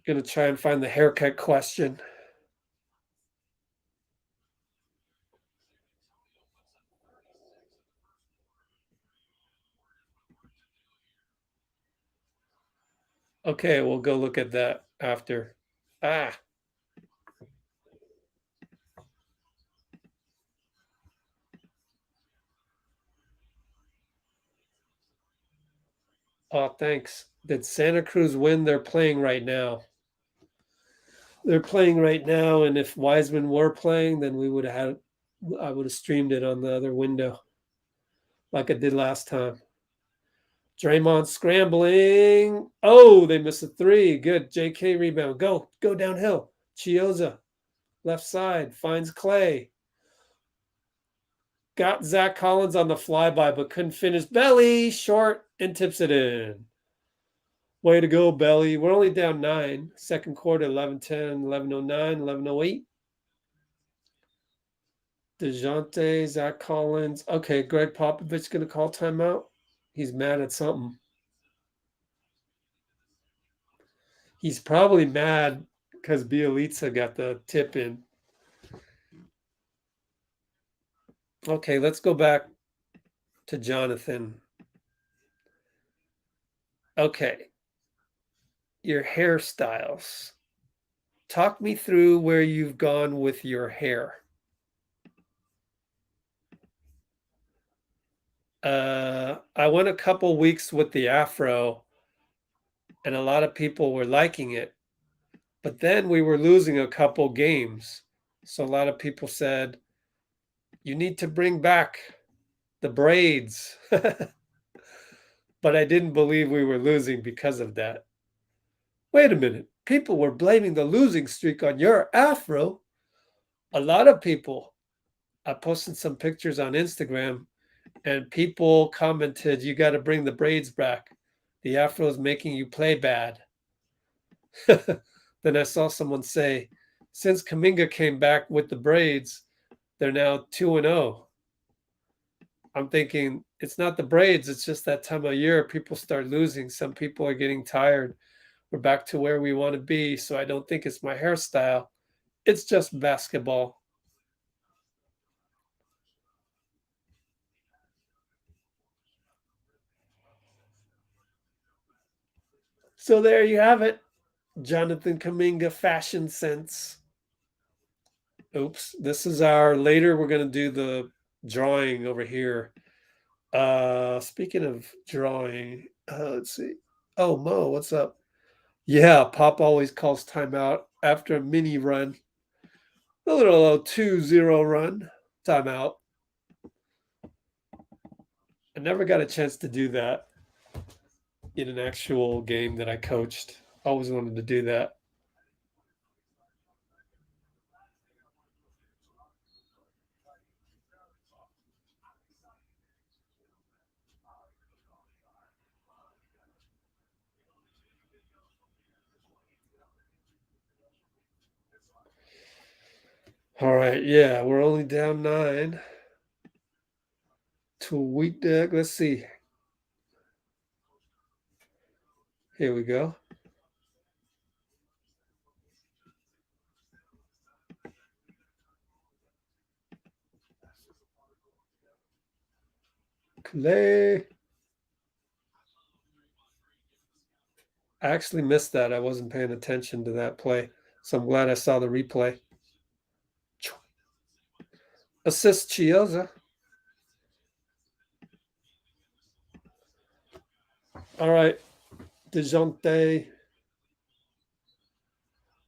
Speaker 1: Gonna try and find the haircut question. Okay, we'll go look at that after. Ah. Oh, thanks. Did Santa Cruz win? They're playing right now. They're playing right now, and if Wiseman were playing, then I would have streamed it on the other window like I did last time. Draymond scrambling. Oh, they missed a 3. Good. JK rebound. Go downhill. Chioza, left side, finds Clay. Got Zach Collins on the flyby, but couldn't finish. Belly, short, and tips it in. Way to go, Belly. We're only down 9. Second quarter, 11:10, 11:09, 11:08. DeJounte, Zach Collins. Okay, Greg Popovich going to call timeout. He's mad at something. He's probably mad because Bielitsa got the tip in. Okay, let's go back to Jonathan. Okay. Your hairstyles. Talk me through where you've gone with your hair. I went a couple weeks with the afro, and a lot of people were liking it. But then we were losing a couple games. So a lot of people said, you need to bring back the braids. But I didn't believe we were losing because of that. Wait a minute. People were blaming the losing streak on your afro. A lot of people. I posted some pictures on Instagram, and people commented, you got to bring the braids back. The afro is making you play bad. Then I saw someone say, since Kuminga came back with the braids, they're now 2-0. I'm thinking it's not the braids, it's just that time of year people start losing. Some people are getting tired. We're back to where we want to be. So I don't think it's my hairstyle. It's just basketball. So there you have it. Jonathan Kuminga fashion sense. Oops. This is our later. We're going to do the drawing over here. Speaking of drawing, let's see. Oh, Mo, what's up? Yeah, Pop always calls timeout after a mini run. A little 2-0 run. Timeout. I never got a chance to do that in an actual game that I coached. Always wanted to do that. All right, yeah, we're only down 9 to a weak deck. Let's see. Here we go. Clay. I actually missed that. I wasn't paying attention to that play. So I'm glad I saw the replay. Assist Chiozza. All right. DeJounte.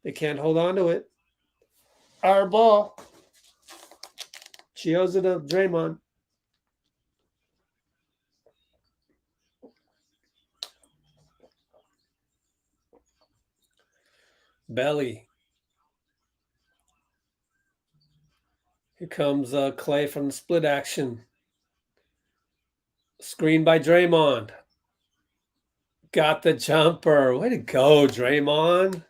Speaker 1: They can't hold on to it. Our ball. Chiozza to Draymond. Belly. Here comes Clay from the split action. Screen by Draymond. Got the jumper. Way to go, Draymond.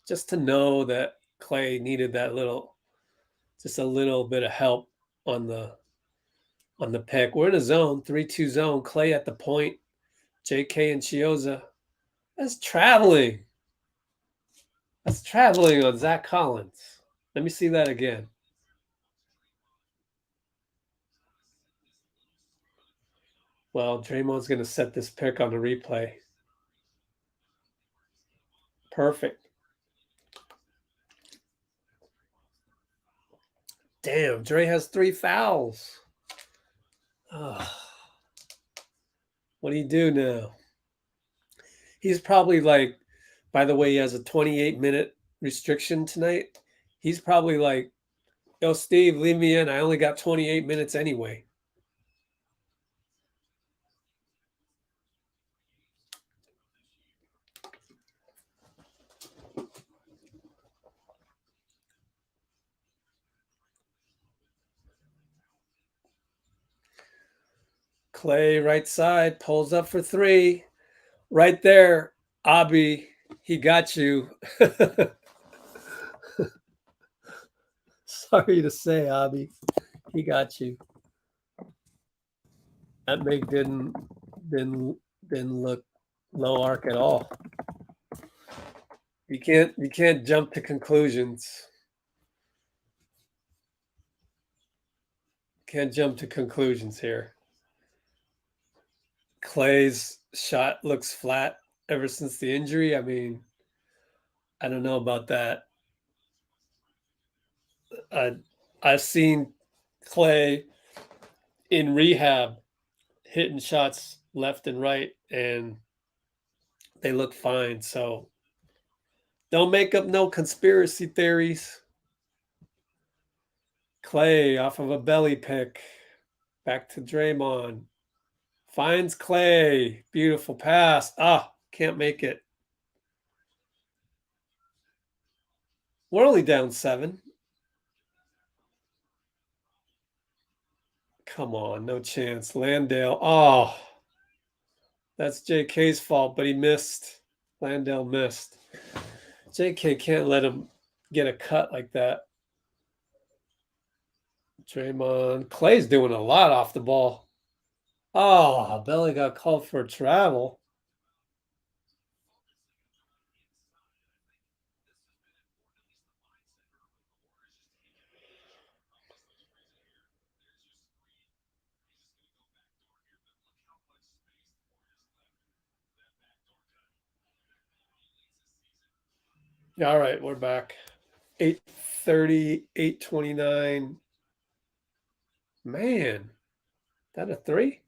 Speaker 1: Just to know that Clay needed that just a little bit of help on the pick. We're in a zone, 3-2 zone. Clay at the point. JK and Chiozza. That's traveling. That's traveling on Zach Collins. Let me see that again. Well, Draymond's going to set this pick on the replay. Perfect. Damn, Dre has 3 fouls. Oh. What do you do now? He's probably like, by the way, he has a 28-minute restriction tonight. He's probably like, yo, Steve, leave me in. I only got 28 minutes anyway. Clay, right side, pulls up for 3. Right there, Abi, he got you. Sorry to say, Abi, he got you. That make didn't look low arc at all. You can't jump to conclusions. Can't jump to conclusions here. Clay's shot looks flat ever since the injury. I mean, I don't know about that. I've seen Clay in rehab hitting shots left and right, and they look fine. So don't make up no conspiracy theories. Clay off of a belly pick. Back to Draymond. Finds Clay. Beautiful pass. Can't make it. We're only down 7. Come on, no chance. Landale. Oh, that's JK's fault, but he missed. Landale missed. JK can't let him get a cut like that. Draymond. Clay's doing a lot off the ball. Oh, Belly got called for travel. All right, we're back. 8:30, 8:29. Man, that a three?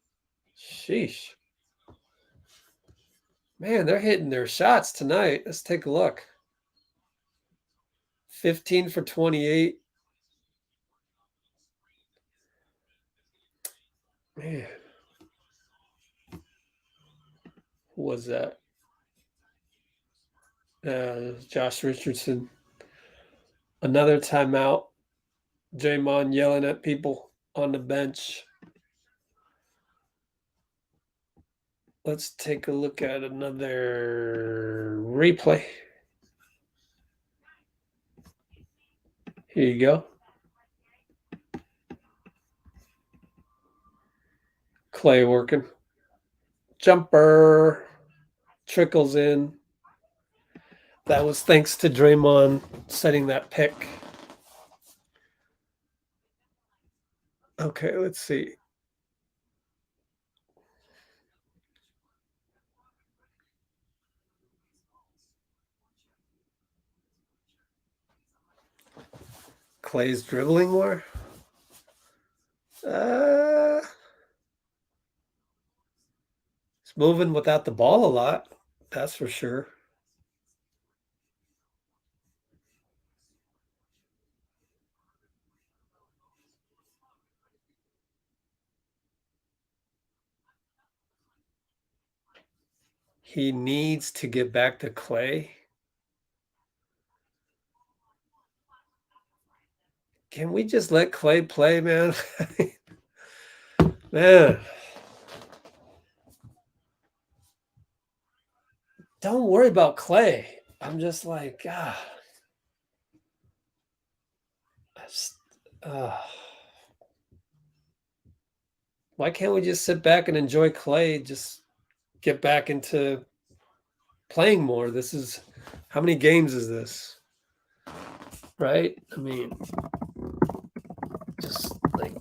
Speaker 1: Sheesh. Man, they're hitting their shots tonight. Let's take a look. 15 for 28. Man. Who was that? Josh Richardson. Another timeout. Draymond yelling at people on the bench. Let's take a look at another replay. Here you go. Clay working. Jumper. Trickles in. That was thanks to Draymond setting that pick. Okay, let's see. Clay's dribbling more. He's moving without the ball a lot. That's for sure. He needs to get back to Clay. Can we just let Clay play, man? Man. Don't worry about Clay. I'm just like, why can't we just sit back and enjoy Clay? Just get back into playing more. This is, how many games is this? Right? I mean, just like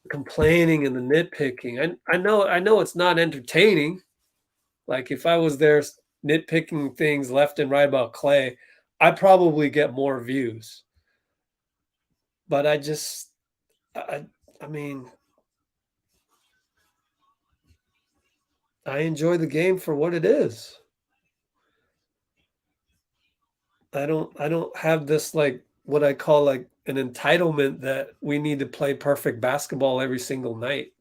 Speaker 1: complaining and the nitpicking. I know it's not entertaining. Like if I was there nitpicking things left and right about Clay, I probably get more views. But I mean, I enjoy the game for what it is. I don't have this like what I call like an entitlement that we need to play perfect basketball every single night.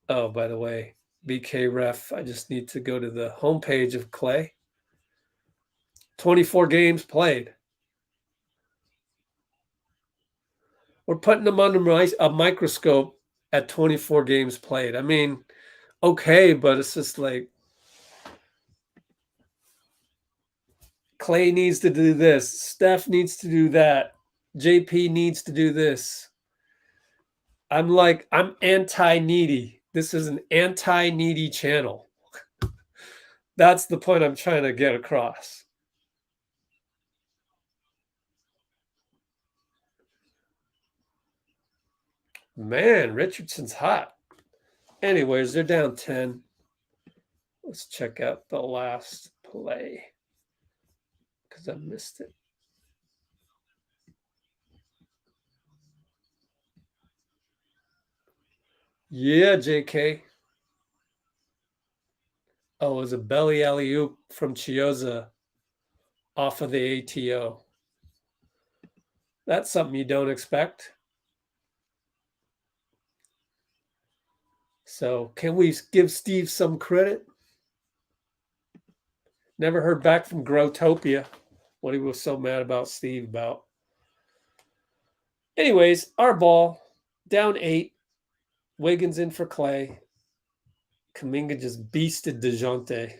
Speaker 1: Oh, by the way, BK Ref, I just need to go to the homepage of Clay. 24 games played. We're putting them under a microscope at 24 games played. I mean, okay, but it's just like Clay needs to do this. Steph needs to do that. JP needs to do this. I'm anti-needy. This is an anti-needy channel. That's the point I'm trying to get across. Man, Richardson's hot. Anyways, they're down 10. Let's check out the last play because I missed it. Yeah, JK. Oh, it was a belly alley-oop from Chiozza off of the ATO. That's something you don't expect. So can we give Steve some credit? Never heard back from Growtopia, what he was so mad about Steve about. Anyways, our ball, down 8. Wiggins in for Clay. Kuminga just beasted DeJounte.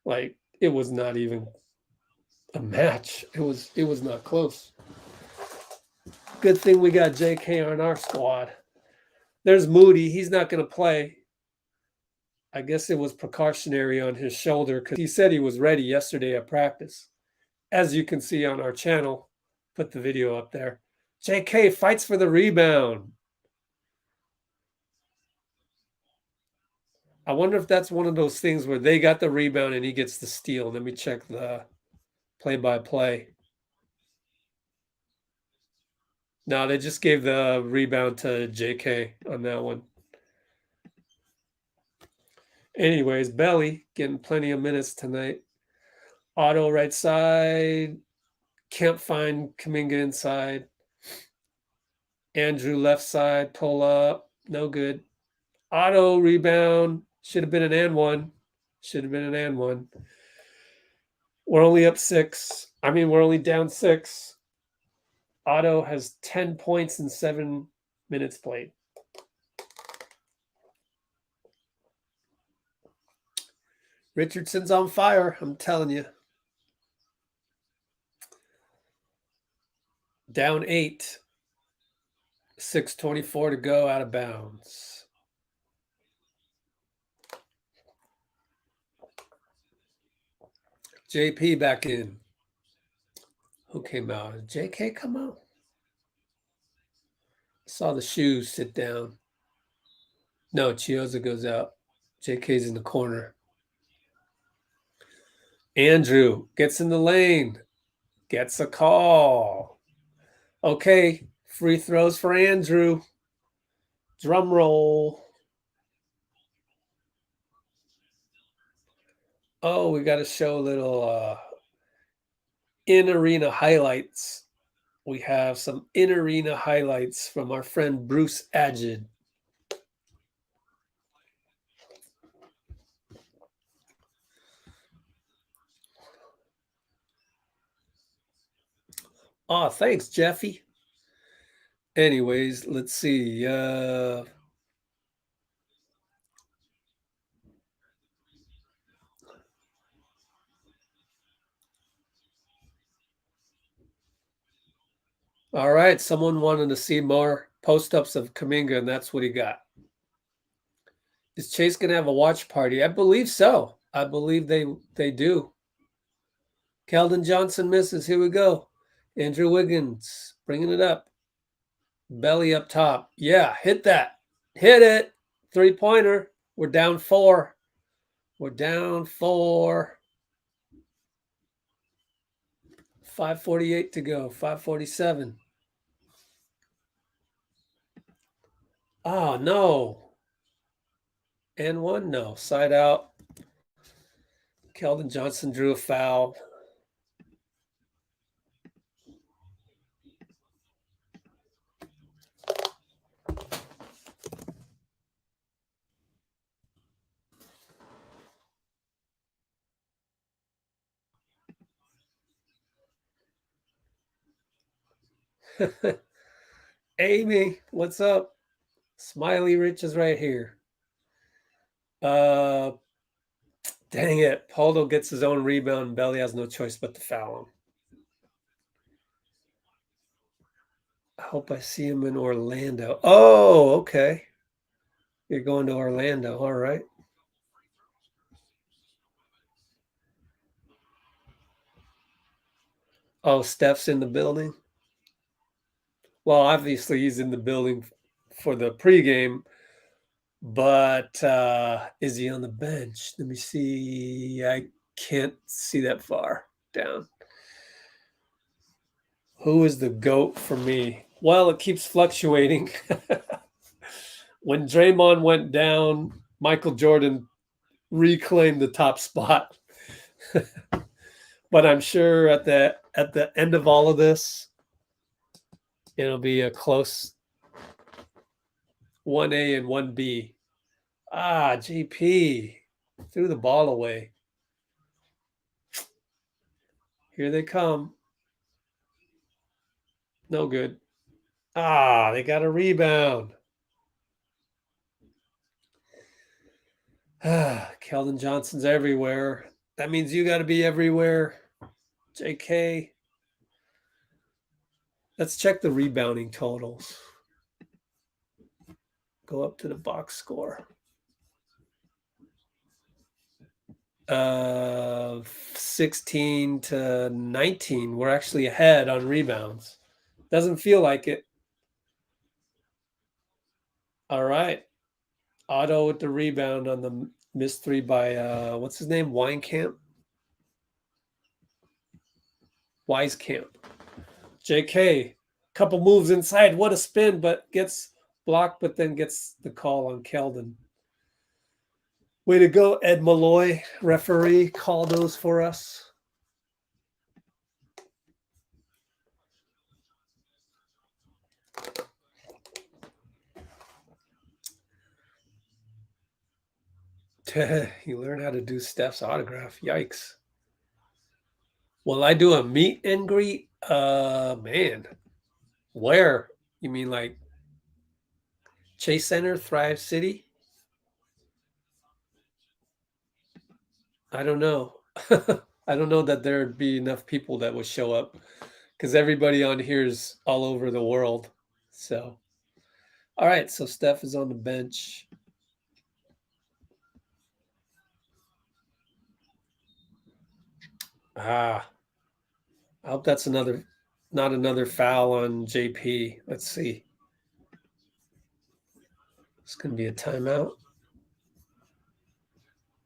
Speaker 1: Like, it was not even. a match. It was not close. Good thing we got JK on our squad. There's Moody. He's not going to play. I guess it was precautionary on his shoulder because he said he was ready yesterday at practice. As you can see on our channel, put the video up there. JK fights for the rebound. I wonder if that's one of those things where they got the rebound and he gets the steal. Let me check the play-by-play. No, they just gave the rebound to JK on that one. Anyways, Belly getting plenty of minutes tonight. Otto right side. Can't find Kuminga inside. Andrew left side. Pull up. No good. Otto rebound. Should have been an and one. Should have been an and one. We're only up 6. I mean, we're only down 6. Otto has 10 points in 7 minutes played. Richardson's on fire, I'm telling you. Down 8. 6:24 to go, out of bounds. JP back in. Who came out? Did JK come out? Saw the shoes sit down. No, Chioza goes out. JK's in the corner. Andrew gets in the lane. Gets a call. Okay, free throws for Andrew. Drum roll. Oh, we got to show a little in-arena highlights. We have some in-arena highlights from our friend Bruce Adjid. Oh, thanks, Jeffy. Anyways, let's see. All right, someone wanted to see more post-ups of Kuminga, and that's what he got. Is Chase going to have a watch party? I believe so. I believe they do. Keldon Johnson misses. Here we go. Andrew Wiggins bringing it up. Belly up top. Yeah, hit that. Hit it. 3-pointer. We're down 4. We're down 4. 5:48 to go. 5:47. Oh, no. And 1, no. Side out. Keldon Johnson drew a foul. Amy, what's up? Smiley Rich is right here. Dang it. Poldo gets his own rebound and Belly has no choice but to foul him. I hope I see him in Orlando. Oh, okay. You're going to Orlando. All right. Oh, Steph's in the building? Well, obviously he's in the building for the pregame, but is he on the bench? Let me see. I can't see that far down. Who is the GOAT for me? Well, it keeps fluctuating. When Draymond went down, Michael Jordan reclaimed the top spot. But I'm sure at the end of all of this, it'll be a close 1A and 1B. Ah, GP threw the ball away. Here they come. No good. Ah, they got a rebound. Ah, Keldon Johnson's everywhere. That means you got to be everywhere. JK. Let's check the rebounding totals. Go up to the box score. 16 to 19. We're actually ahead on rebounds. Doesn't feel like it. All right. Otto with the rebound on the missed three by what's his name? Wisekamp. JK, couple moves inside. What a spin, but gets blocked, but then gets the call on Keldon. Way to go, Ed Malloy, referee. Call those for us. You learn how to do Steph's autograph. Yikes. Will I do a meet and greet? Man. Where? You mean like Chase Center, Thrive City? I don't know. I don't know that there'd be enough people that would show up because everybody on here is all over the world. So, all right. So Steph is on the bench. I hope that's not another foul on JP. Let's see. It's going to be a timeout.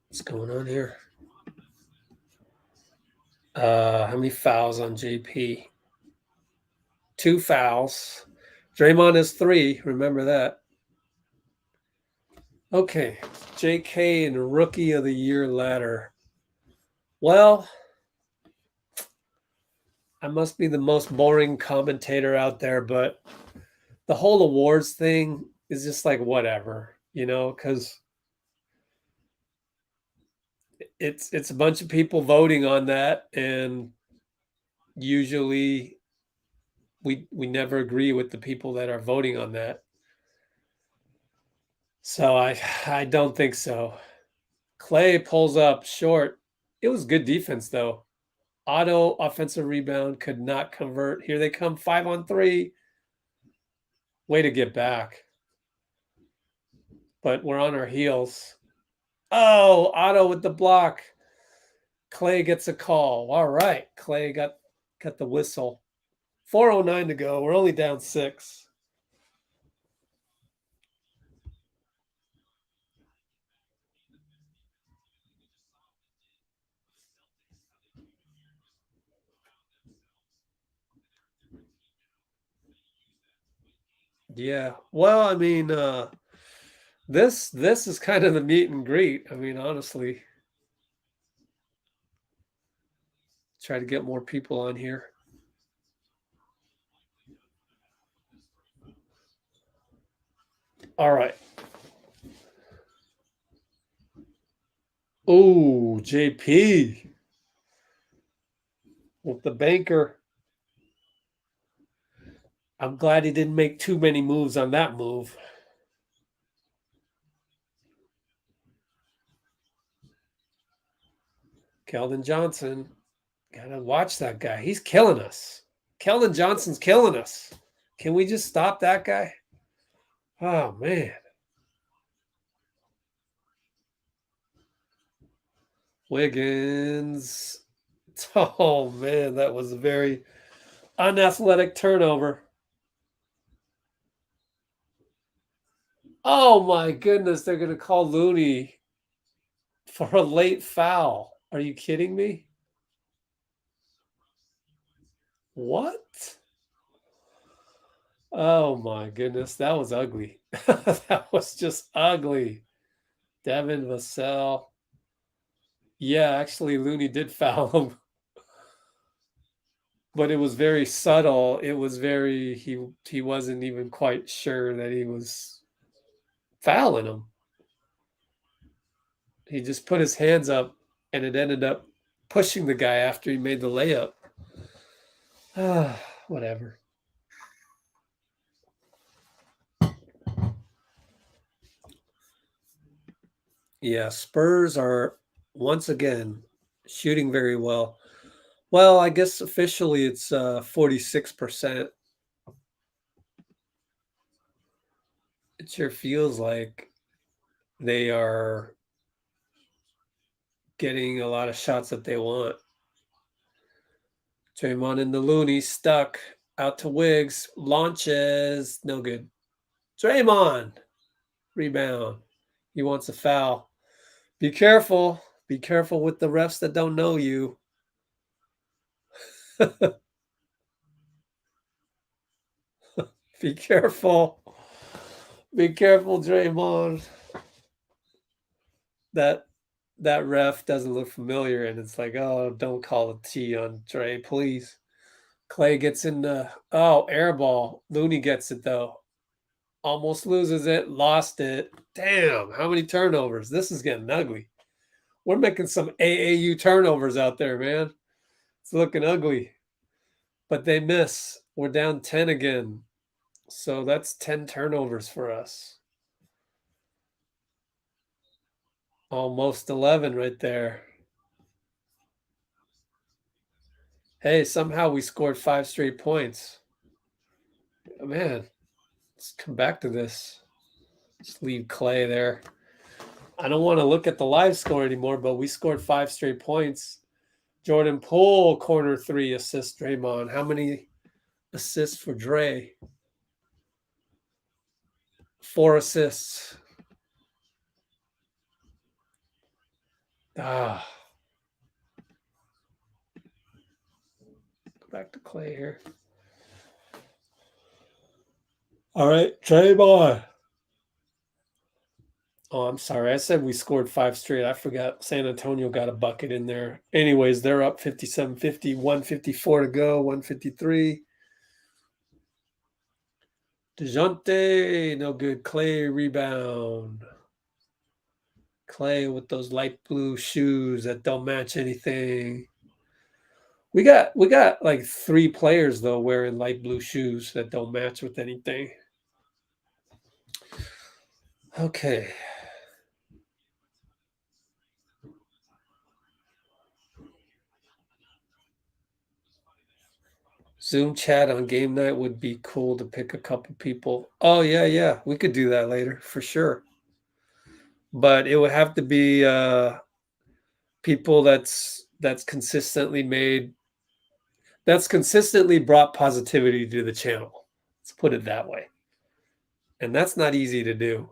Speaker 1: What's going on here? How many fouls on JP? 2 fouls. Draymond has 3. Remember that. Okay. JK and Rookie of the Year ladder. Well, I must be the most boring commentator out there, but the whole awards thing is just like whatever, because it's a bunch of people voting on that, and usually we never agree with the people that are voting on that. So I don't think so. Clay pulls up short. It was good defense though. Otto offensive rebound, could not convert. Here they come, 5-on-3. Way to get back. But we're on our heels. Oh, Otto with the block. Clay gets a call. All right. Clay got the whistle. 4:09 to go. We're only down 6. Yeah. Well, I mean, this is kind of the meet and greet. I mean, honestly. Try to get more people on here. All right. Oh, JP with the banker. I'm glad he didn't make too many moves on that move. Keldon Johnson. Gotta watch that guy. He's killing us. Keldon Johnson's killing us. Can we just stop that guy? Oh, man. Wiggins. Oh, man. That was a very unathletic turnover. Oh, my goodness. They're going to call Looney for a late foul. Are you kidding me? What? Oh my goodness, that was ugly. That was just ugly. Devin Vassell. Yeah, actually Looney did foul him. But it was very subtle. It was very he wasn't even quite sure that he was fouling him. He just put his hands up and it ended up pushing the guy after he made the layup. Whatever. Yeah, Spurs are once again shooting very well. Well, I guess officially it's 46%. It sure feels like they are getting a lot of shots that they want. Draymond in the loony, stuck out to Wiggs, launches, no good. Draymond, rebound. He wants a foul. Be careful. Be careful with the refs that don't know you. Be careful. Be careful, Draymond. That ref doesn't look familiar, and it's like, oh, don't call a T on Dre, please. Clay gets in the air ball. Looney gets it though. Almost loses it, lost it. Damn, how many turnovers? This is getting ugly. We're making some AAU turnovers out there, man. It's looking ugly. But they miss. We're down 10 again. So that's 10 turnovers for us. Almost 11 right there. Hey, somehow we scored 5 straight points. Oh, man, let's come back to this. Just leave Clay there. I don't want to look at the live score anymore, but we scored 5 straight points. Jordan Poole, corner 3, assist Draymond. How many assists for Dre? 4 assists. Go back to Clay here. All right, Draymond. Oh, I'm sorry. I said we scored 5 straight. I forgot San Antonio got a bucket in there. Anyways, they're up 57-50, 154 to go, 153. DeJounte, no good. Clay rebound. Clay with those light blue shoes that don't match anything. We got like 3 players though wearing light blue shoes that don't match with anything. Okay. Zoom chat on game night would be cool to pick a couple people. Oh yeah. We could do that later for sure. But it would have to be people that's consistently brought positivity to the channel. Let's put it that way. And that's not easy to do.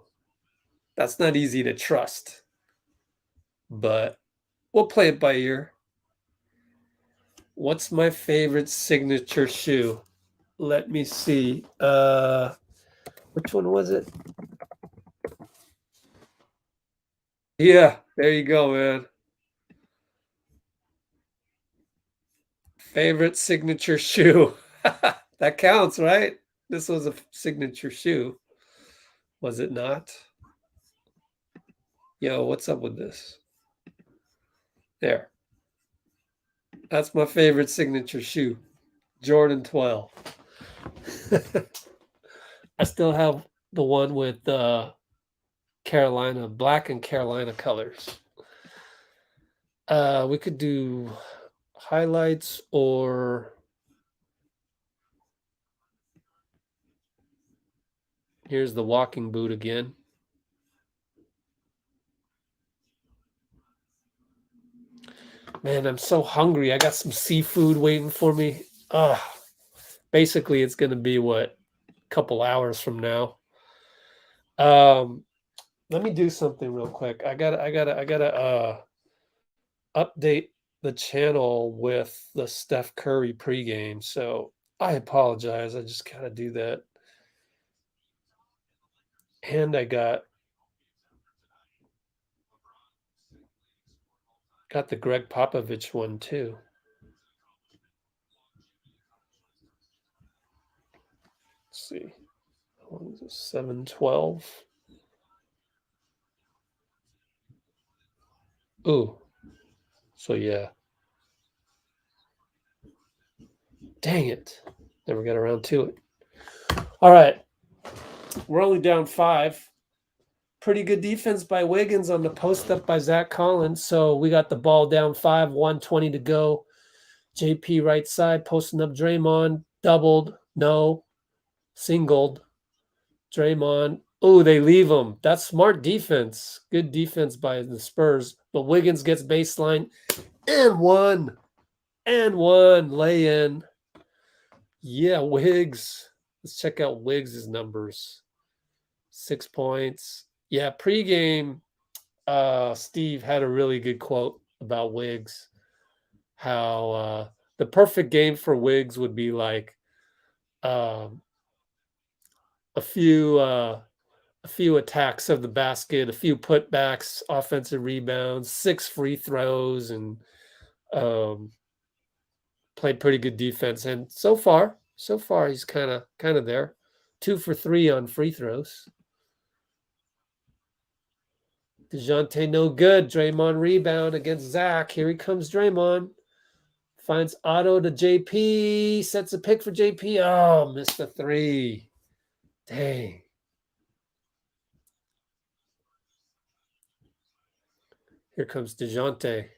Speaker 1: That's not easy to trust. But we'll play it by ear. What's my favorite signature shoe? Let me see. Which one was it? Yeah, there you go, man. Favorite signature shoe. That counts, right? This was a signature shoe. Was it not? Yo, what's up with this? There. That's my favorite signature shoe. Jordan 12. I still have the one with Carolina, black and Carolina colors. We could do highlights or here's the walking boot again. Man, I'm so hungry. I got some seafood waiting for me. Basically, it's going to be a couple hours from now. Let me do something real quick. I gotta update the channel with the Steph Curry pregame. So I apologize. I just gotta do that. And I got the Greg Popovich one too. Let's see. What is it? 712. Ooh. So yeah. Dang it. Never got around to it. All right. We're only down 5. Pretty good defense by Wiggins on the post up by Zach Collins. So we got the ball down 5, 120 to go. JP right side, posting up Draymond, doubled, no, singled. Draymond. Oh, they leave him. That's smart defense. Good defense by the Spurs. But Wiggins gets baseline and one. And one. Lay in. Yeah, Wiggs. Let's check out Wiggs' numbers. 6 points. Yeah, pregame, Steve had a really good quote about Wiggs. How the perfect game for Wiggs would be like um, a few attacks of the basket, a few putbacks, offensive rebounds, 6 free throws, and played pretty good defense. And so far he's kind of there. 2 for 3 on free throws. DeJounte no good. Draymond rebound against Zach. Here he comes, Draymond. Finds Otto to JP. Sets a pick for JP. Oh, missed the 3. Dang. Here comes DeJounte.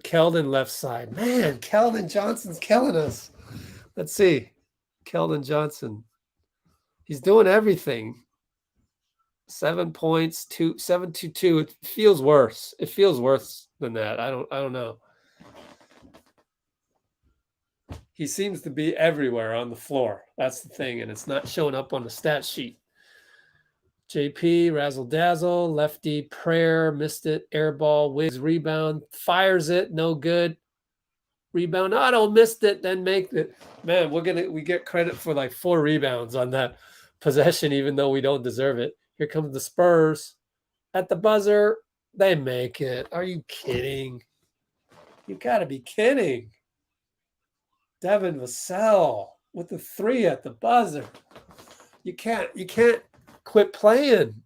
Speaker 1: Keldon left side. Man, Keldon Johnson's killing us. Let's see. Keldon Johnson. He's doing everything. 7 points, 7-2. It feels worse. It feels worse than that. I don't know. He seems to be everywhere on the floor. That's the thing, and it's not showing up on the stat sheet. JP, razzle dazzle, lefty prayer, missed it, air ball, Wiggs rebound, fires it, no good. Rebound, Otto missed it, then make it. Man, we get credit for like 4 rebounds on that possession, even though we don't deserve it. Here comes the Spurs at the buzzer. They make it. Are you kidding? You gotta be kidding. Devin Vassell with the 3 at the buzzer. You can't quit playing.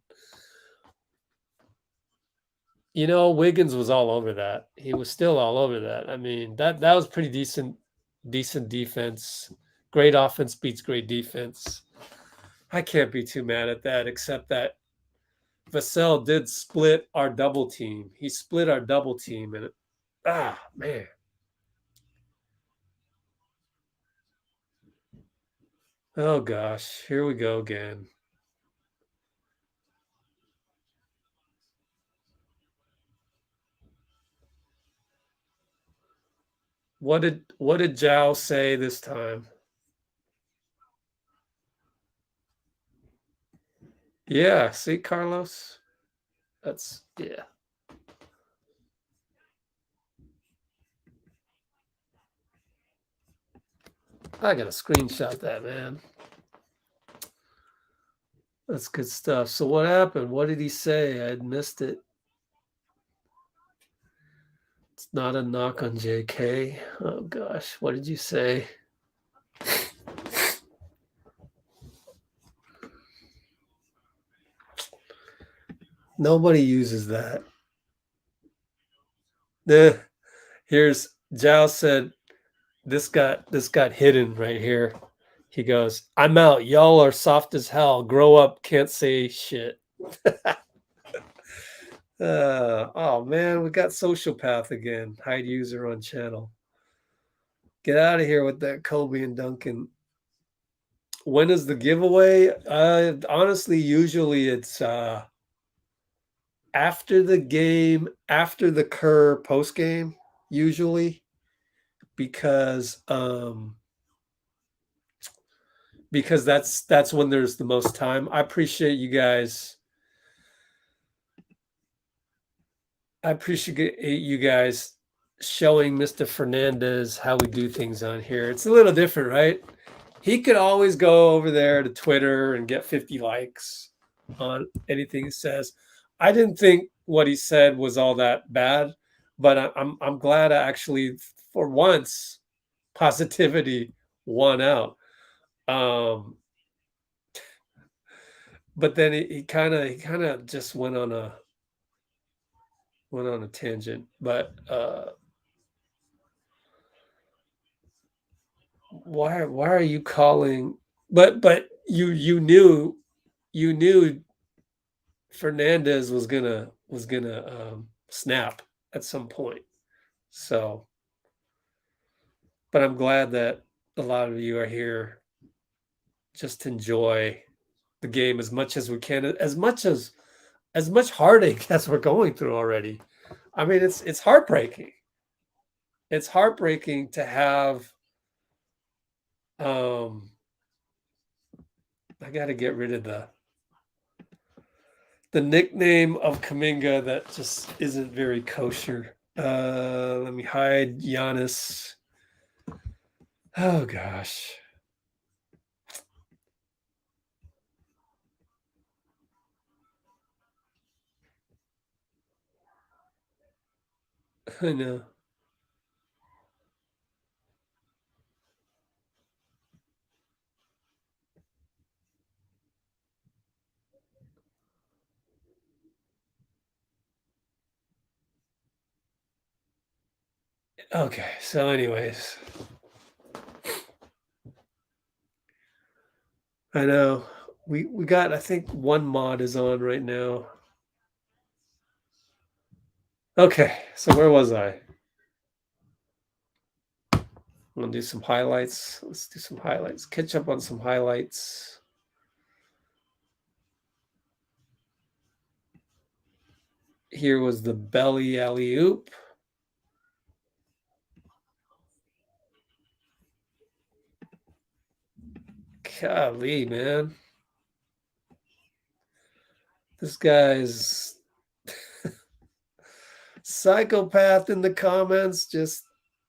Speaker 1: You know, Wiggins was all over that. He was still all over that. I mean, that was pretty decent defense. Great offense beats great defense. I can't be too mad at that, except that Vassell did split our double team. He split our double team, and man. Oh gosh, here we go again. What did Zhao say this time? Yeah, see, Carlos? That's, yeah. I gotta screenshot that, man. That's good stuff. So what happened? What did he say? I had missed it. It's not a knock on JK. Oh gosh, what did you say? Nobody uses that. Here's Zhao said this got hidden right here. He goes, "I'm out. Y'all are soft as hell. Grow up. Can't say shit." Oh man, we got sociopath again. Hide user on channel. Get out of here with that Kobe and Duncan. When is the giveaway? Honestly, usually it's after the game, after the Kerr post game, usually, because that's when there's the most time. I appreciate you guys. I appreciate you guys showing Mr. Fernandez how we do things on here. It's a little different, right? He could always go over there to Twitter and get 50 likes on anything he says. I didn't think what he said was all that bad, but I'm glad I actually, for once, positivity won out. But then he kind of just went on a tangent. But why are you calling? But you knew Fernandez was gonna snap at some point. So But I'm glad that a lot of you are here just to enjoy the game as much as we can, as much heartache as we're going through already. I mean, it's heartbreaking. It's heartbreaking to have I got to get rid of the nickname of Kaminga that just isn't very kosher. Let me hide Giannis. Oh gosh. I know. Okay, so anyways. I know. We got, I think one mod is on right now. Okay, so where was I? I'm gonna do some highlights. Let's do some highlights. Catch up on some highlights. Here was the belly alley-oop. Golly, man. This guy's psychopath in the comments, just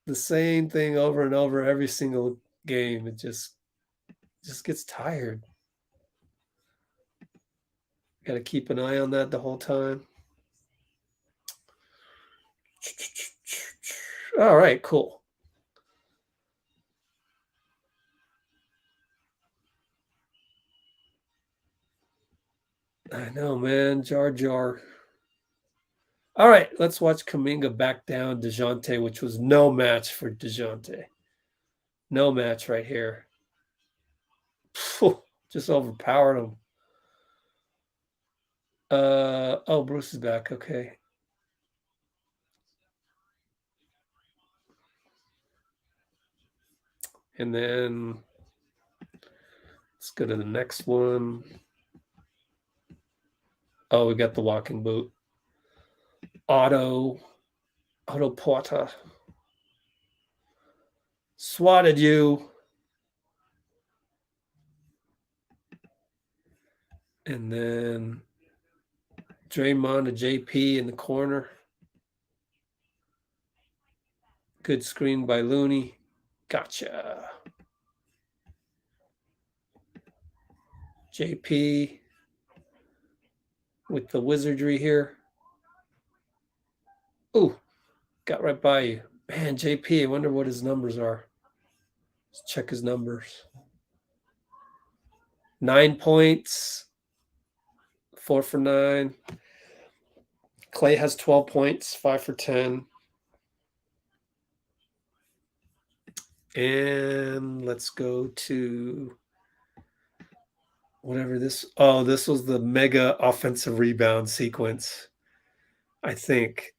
Speaker 1: the same thing over and over every single game. It just gets tired. Got to keep an eye on that the whole time. All right, cool. I know, man. Jar Jar. All right, let's watch Kaminga back down DeJounte, which was no match for DeJounte. No match right here. Just overpowered him. Oh, Bruce is back. Okay. And then let's go to the next one. Oh, we got the walking boot. Otto Porter. Swatted you. And then Draymond to JP in the corner. Good screen by Looney. Gotcha. JP with the wizardry here. Ooh, got right by you. Man, JP, I wonder what his numbers are. Let's check his numbers. 9 points. 4 for 9. Clay has 12 points, 5 for 10. And let's go to whatever this. Oh, this was the mega offensive rebound sequence. I think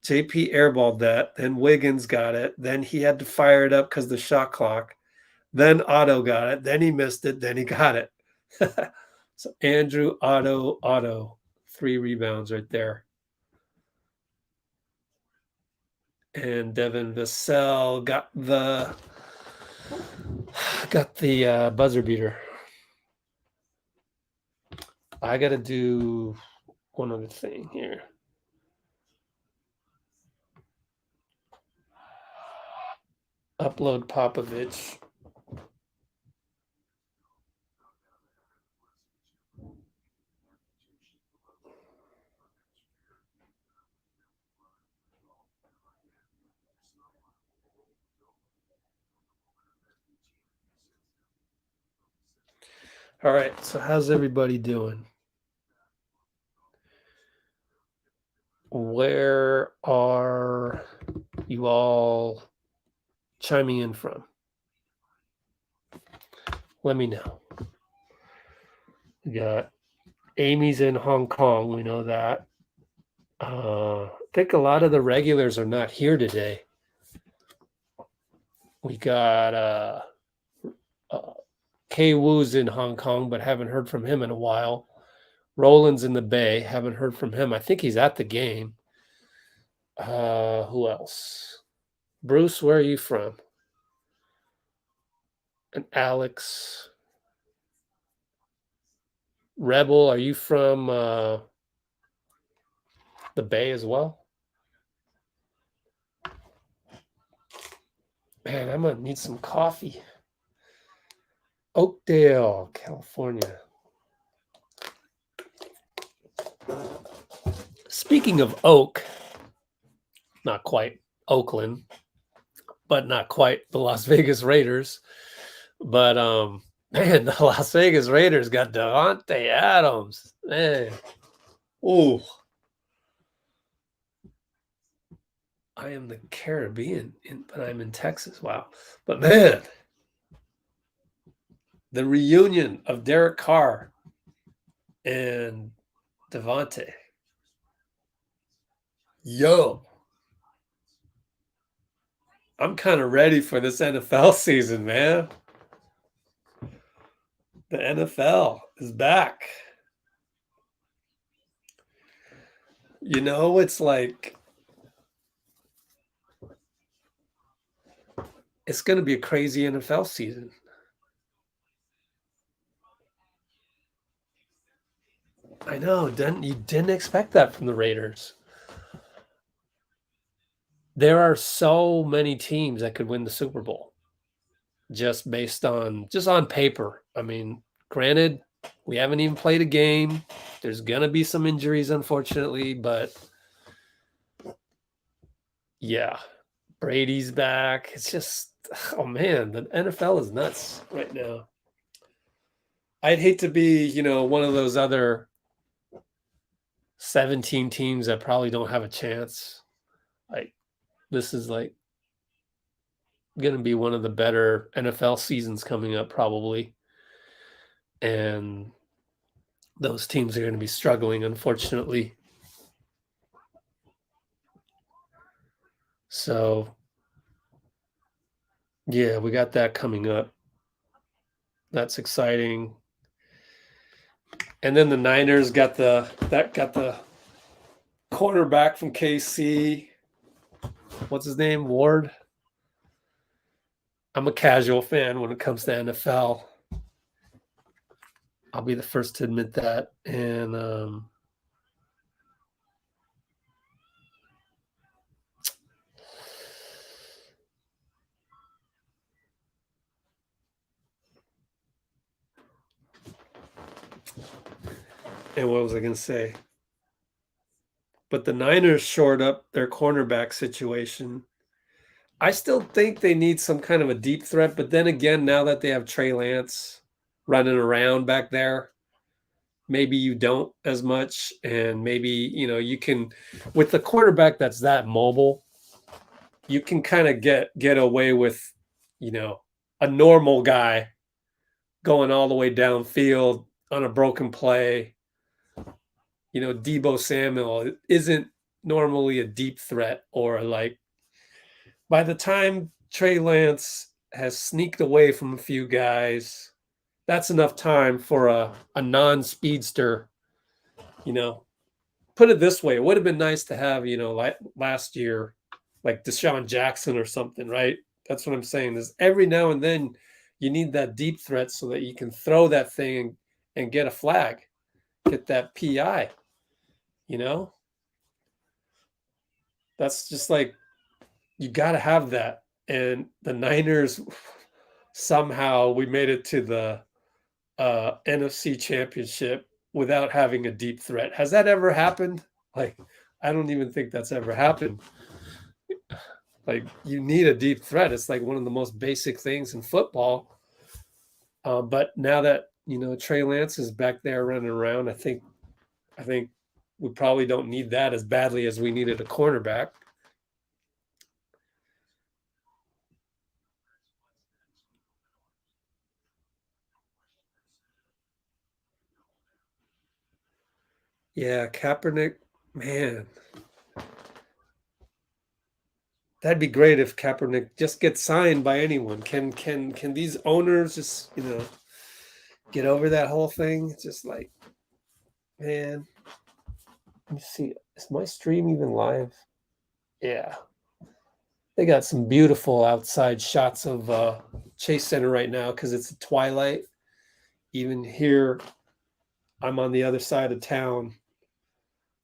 Speaker 1: JP airballed that. Then Wiggins got it. Then he had to fire it up because the shot clock. Then Otto got it. Then he missed it. Then he got it. So Andrew, Otto. 3 rebounds right there. And Devin Vassell got the buzzer beater. I got to do one other thing here. Upload Popovich. All right, so how's everybody doing? Where are you all chiming in from? Let me know. We got Amy's in Hong Kong. We know that. I think a lot of the regulars are not here today. We got K Woo's in Hong Kong, but haven't heard from him in a while. Roland's in the Bay, haven't heard from him. I think he's at the game. Who else? Bruce, where are you from? And Alex. Rebel, are you from the Bay as well? Man, I'm gonna need some coffee. Oakdale, California. Speaking of Oak, not quite Oakland, but not quite the Las Vegas Raiders. But man, the Las Vegas Raiders got Devontae Adams. Man. Ooh. I am the Caribbean, but I'm in Texas. Wow. But man, the reunion of Derek Carr and Devontae. Yo. I'm kind of ready for this NFL season, man. The NFL is back. You know, it's like it's going to be a crazy NFL season. I know, you didn't expect that from the Raiders. There are so many teams that could win the Super Bowl just on paper. I mean, granted, we haven't even played a game. There's going to be some injuries, unfortunately, but yeah, Brady's back. It's just, oh man, the NFL is nuts right now. I'd hate to be, one of those other 17 teams that probably don't have a chance. Like, this is like going to be one of the better NFL seasons coming up, probably. And those teams are going to be struggling, unfortunately. So, yeah, we got that coming up. That's exciting. And then the Niners got the quarterback from KC. What's his name? Ward. I'm a casual fan when it comes to NFL. I'll be the first to admit that. And what was I going to say? But the Niners shored up their cornerback situation. I still think they need some kind of a deep threat, but then again, now that they have Trey Lance running around back there, maybe you don't as much. And maybe, you can, with the quarterback that's that mobile, you can kind of get away with, a normal guy going all the way downfield on a broken play. Debo Samuel isn't normally a deep threat, or like by the time Trey Lance has sneaked away from a few guys, that's enough time for a non-speedster. Put it this way, it would have been nice to have, like last year, like Deshaun Jackson or something, right? That's what I'm saying, is every now and then you need that deep threat so that you can throw that thing and get a flag, get that PI, That's just like, you got to have that. And the Niners, somehow we made it to the NFC Championship without having a deep threat. Has that ever happened? Like, I don't even think that's ever happened. Like, you need a deep threat. It's like one of the most basic things in football. But now that, Trey Lance is back there running around, I think we probably don't need that as badly as we needed a cornerback. Yeah, Kaepernick, man. that'd be great if Kaepernick just gets signed by anyone. Can these owners just, get over that whole thing? It's just like, man, let me see. Is my stream even live? Yeah. They got some beautiful outside shots of Chase Center right now because it's twilight. Even here, I'm on the other side of town.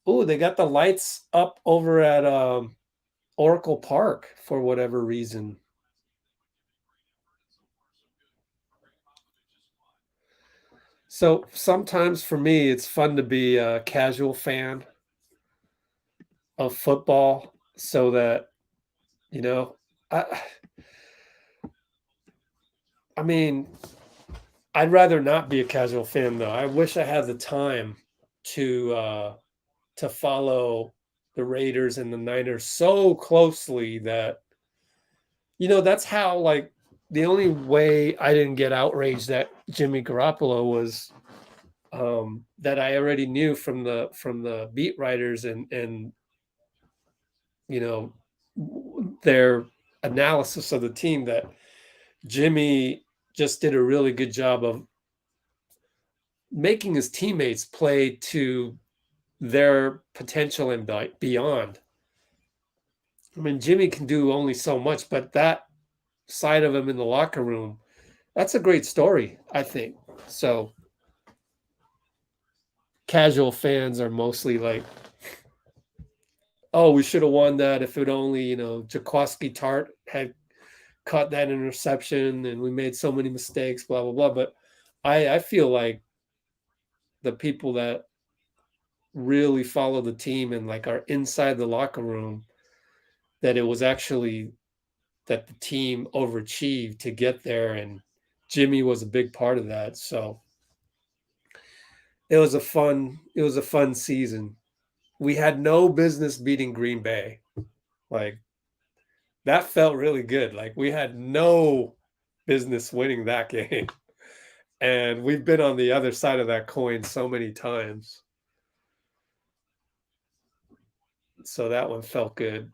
Speaker 1: Oh, they got the lights up over at Oracle Park for whatever reason. So sometimes for me, it's fun to be a casual fan of football so that, I, I mean, I'd rather not be a casual fan though. I wish I had the time to follow the Raiders and the Niners so closely that that's how, like, the only way I didn't get outraged at Jimmy Garoppolo was that I already knew from the beat writers and their analysis of the team that Jimmy just did a really good job of making his teammates play to their potential and beyond. I mean, Jimmy can do only so much, but that side of him in the locker room, that's a great story, I think. So casual fans are mostly like, oh, we should have won that if it only, Jaquoski Tart had caught that interception and we made so many mistakes, blah, blah, blah. But I feel like the people that really follow the team and like are inside the locker room, that it was actually that the team overachieved to get there, and Jimmy was a big part of that. So it was a fun season. We had no business beating Green Bay. Like, that felt really good. Like, we had no business winning that game. And we've been on the other side of that coin so many times. So that one felt good.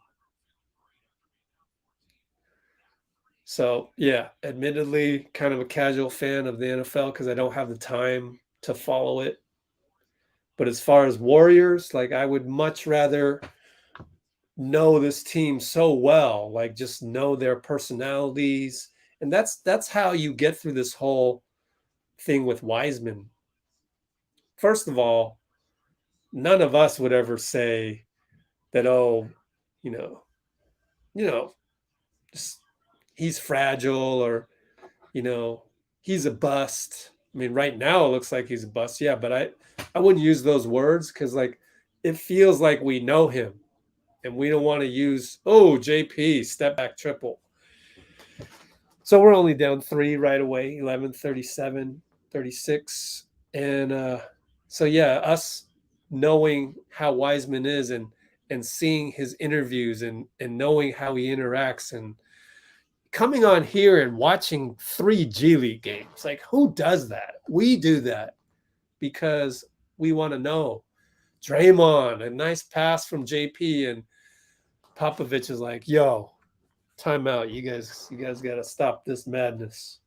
Speaker 1: So, yeah, admittedly, kind of a casual fan of the NFL because I don't have the time to follow it. But as far as Warriors, like, I would much rather know this team so well, like just know their personalities. And that's how you get through this whole thing with Wiseman. First of all, none of us would ever say that, oh, you know, you know, just, he's fragile, or, he's a bust. I mean, right now it looks like he's a bust. Yeah, but I wouldn't use those words because, like, it feels like we know him and we don't want to use, oh, JP, step back triple. So we're only down 3 right away, 11, 37, 36. And so, yeah, us knowing how Wiseman is and seeing his interviews and knowing how he interacts and coming on here and watching 3 G League games. Like, who does that? We do that because we want to know. Draymond, a nice pass from JP, and Popovich is like, yo, timeout. You guys got to stop this madness.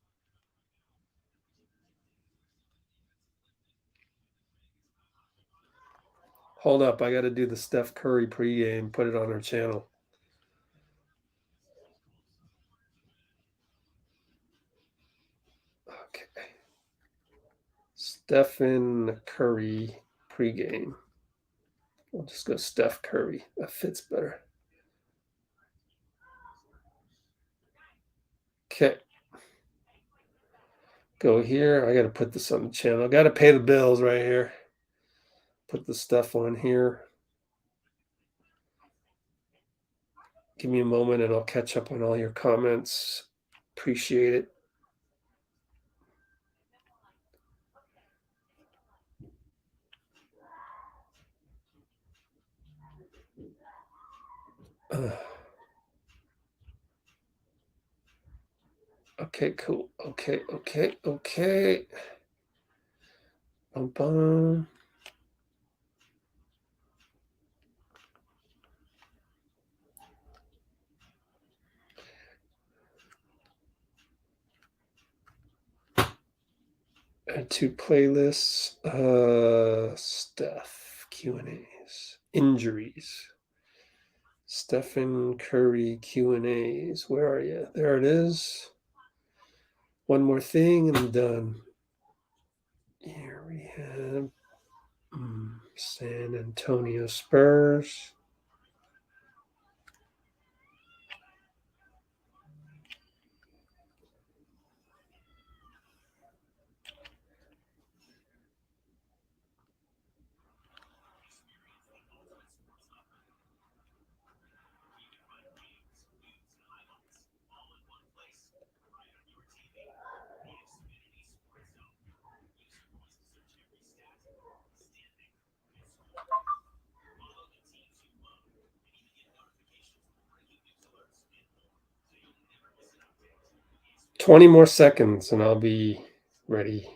Speaker 1: Hold up. I got to do the Steph Curry pregame, put it on our channel. Okay. Stephen Curry pregame. We'll just go Steph Curry. That fits better. Okay. Go here. I got to put this on the channel. I got to pay the bills right here. Put the stuff on here. Give me a moment and I'll catch up on all your comments. Appreciate it. Okay, cool. Okay. Bum, bum. Add to playlists. Stuff. Q&As. Injuries. Stephen Curry Q&As. Where are you? There it is. One more thing and I'm done. Here we have San Antonio Spurs. "20 more seconds and I'll be ready."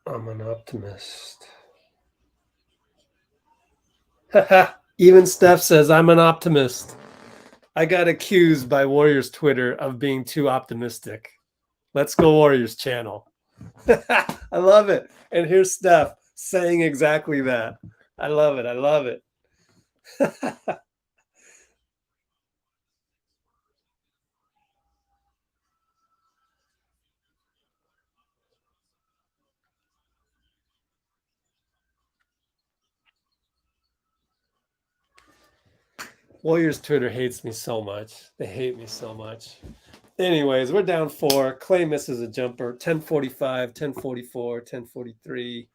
Speaker 1: I'm an optimist. Even Steph says I'm an optimist. I got accused by Warriors Twitter of being too optimistic. Let's go Warriors channel. I love it. And here's Steph saying exactly that. I love it. I love it. Warriors Twitter hates me so much. They hate me so much. Anyways, we're down 4. Clay misses a jumper. 10:45, 10:44, 10:43.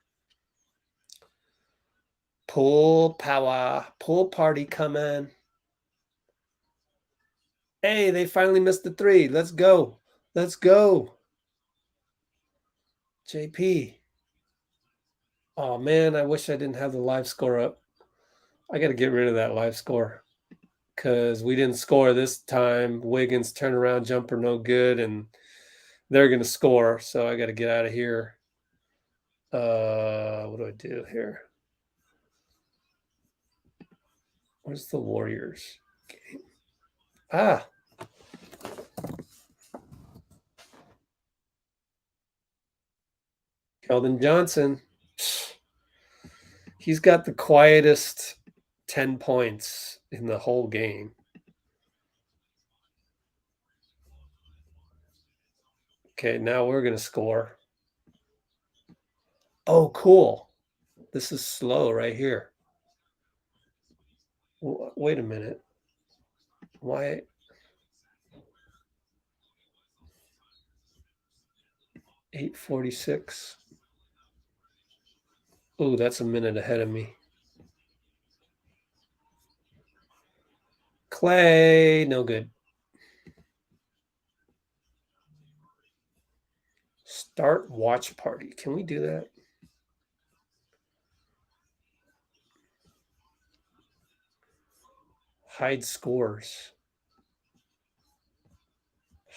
Speaker 1: Pool power. Pool party coming. Hey, they finally missed the 3. Let's go. Let's go. JP. Oh, man, I wish I didn't have the live score up. I got to get rid of that live score because we didn't score this time. Wiggins turnaround jumper, no good, and they're going to score, so I got to get out of here. What do I do here? Where's the Warriors game? Ah. Keldon Johnson. He's got the quietest 10 points in the whole game. Okay, now we're going to score. Oh, cool. This is slow right here. Wait a minute. Why? $8:46. Oh, that's a minute ahead of me. Clay, no good. Start watch party. Can we do that? Hide scores.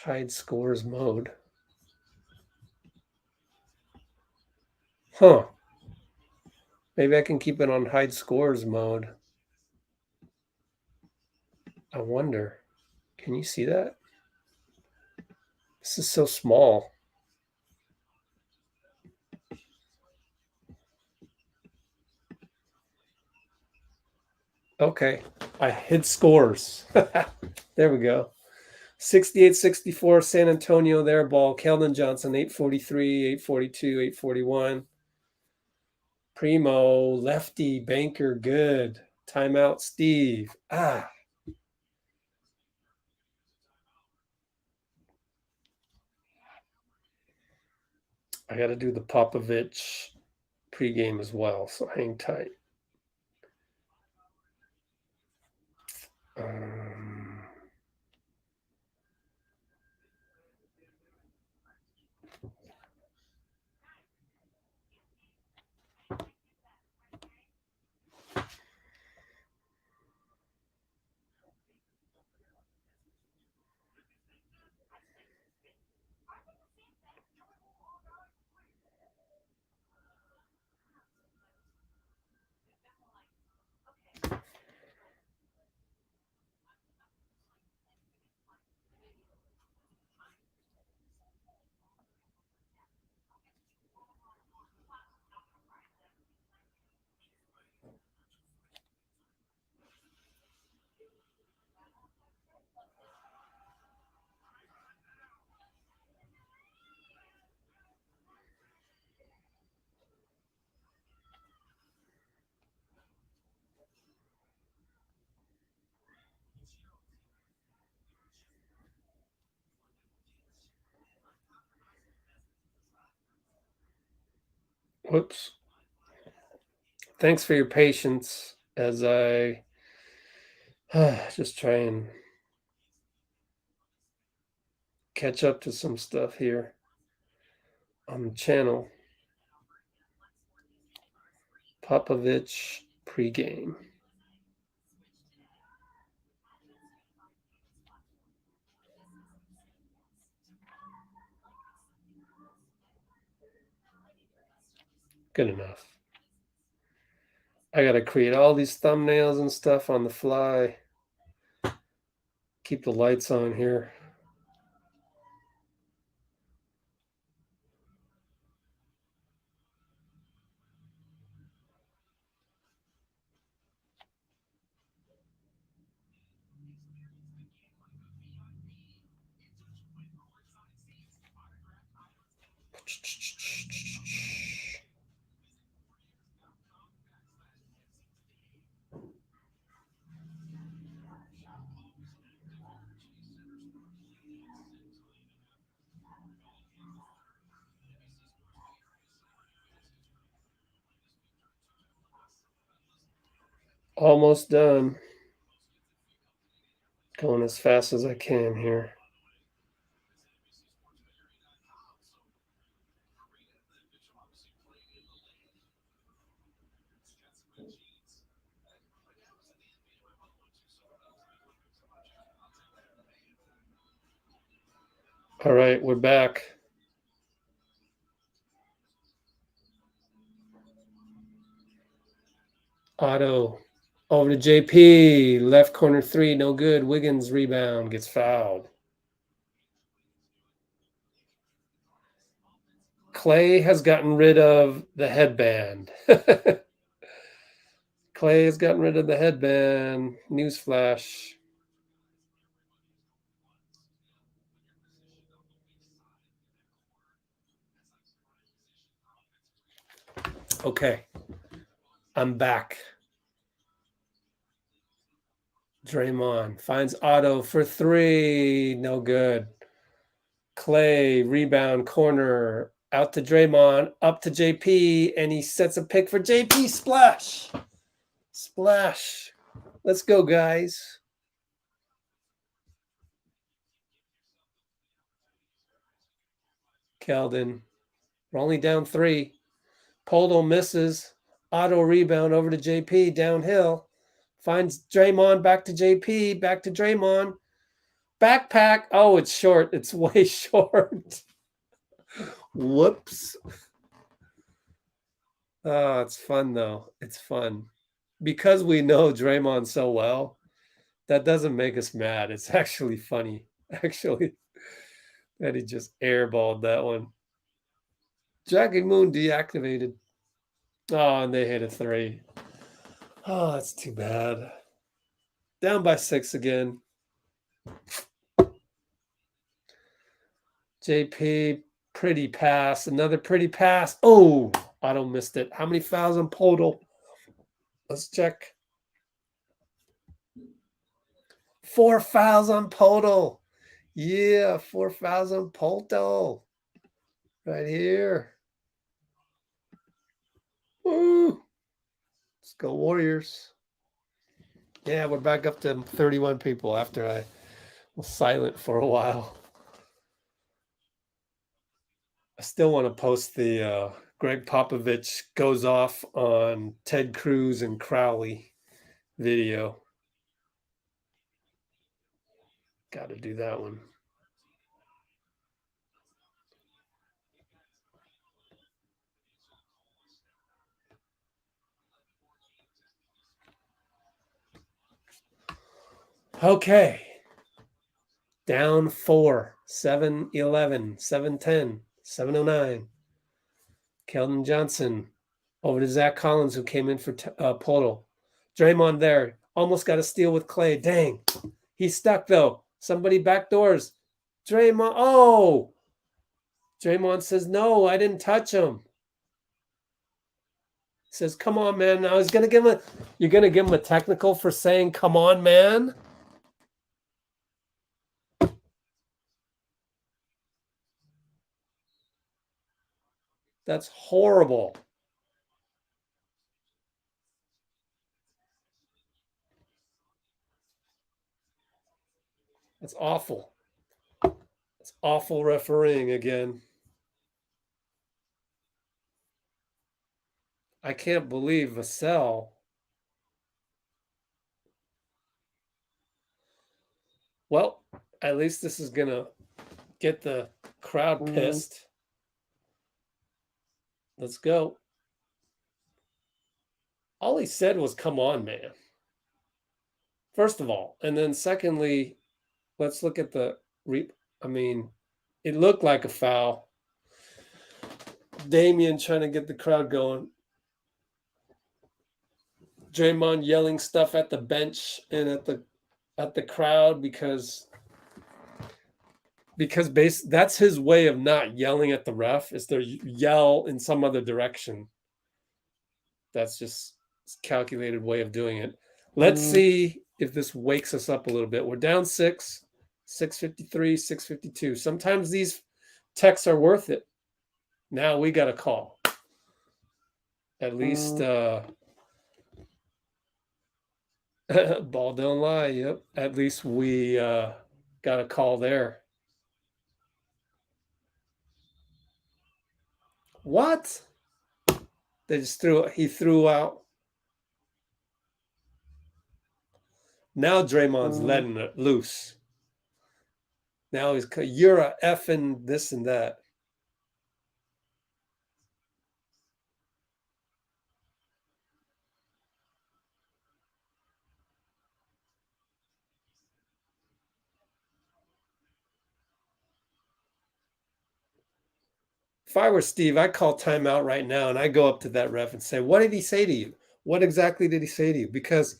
Speaker 1: Hide scores mode. Huh. Maybe I can keep it on hide scores mode. I wonder. Can you see that? This is so small. Okay. I hid scores. There we go. 68-64 San Antonio, their ball. Keldon Johnson, 8:43, 8:42, 8:41. Primo, lefty, banker, good. Timeout, Steve. Ah. I got to do the Popovich pregame as well, so hang tight. Whoops. Thanks for your patience as I just try and catch up to some stuff here on the channel. Popovich pregame. Good enough. I got to create all these thumbnails and stuff on the fly. Keep the lights on here. Almost done. Going as fast as I can here. All right, we're back. Otto over to JP. Left corner 3, no good. Wiggins rebound, gets fouled. Clay has gotten rid of the headband. Clay has gotten rid of the headband. Newsflash. Okay, I'm back. Draymond finds Otto for 3. No good. Clay, rebound, corner. Out to Draymond. Up to JP. And he sets a pick for JP. Splash. Splash. Let's go, guys. Keldon. We're only down 3. Poldo misses. Otto rebound over to JP. Downhill. Finds Draymond. Back to JP. Back to Draymond. Backpack. Oh, it's short. It's way short. Whoops. Oh, it's fun, though. It's fun. Because we know Draymond so well, that doesn't make us mad. It's actually funny, actually, that he just airballed that one. Jackie Moon deactivated. Oh, and they hit a 3. Oh, that's too bad. Down by 6 again. JP, pretty pass. Another pretty pass. Oh, Otto missed it. How many fouls on Podol? Let's check. 4 fouls on Podol. Yeah, 4 fouls on Podol. Right here. Woo! Let's go Warriors. Yeah, we're back up to 31 people after I was silent for a while. I still want to post the Greg Popovich goes off on Ted Cruz and Crowley video. Got to do that one. Okay. Down 4, 7-11, 7-10, 7-09. Keldon Johnson over to Zach Collins, who came in for Podol. Draymond there. Almost got a steal with Clay. Dang. He's stuck, though. Somebody backdoors. Draymond. Oh! Draymond says, no, I didn't touch him. Says, come on, man. I was going to give him you're going to give him a technical for saying, come on, man? That's horrible. It's awful. It's awful refereeing again. I can't believe Vassell. Well, at least this is going to get the crowd pissed. Let's go. All he said was, come on, man. First of all. And then secondly, let's look at the I mean, it looked like a foul. Damian trying to get the crowd going. Draymond yelling stuff at the bench and at the crowd because that's his way of not yelling at the ref, is to yell in some other direction. That's just a calculated way of doing it. Let's see if this wakes us up a little bit. We're down 6, 6:53, 6:52. Sometimes these texts are worth it. Now we got a call. At least ball don't lie. Yep. At least we got a call there. What? They just he threw out. Now Draymond's letting it loose. Now you're a effing this and that. If I were Steve, I'd call timeout right now and I go up to that ref and say, what did he say to you? What exactly did he say to you? Because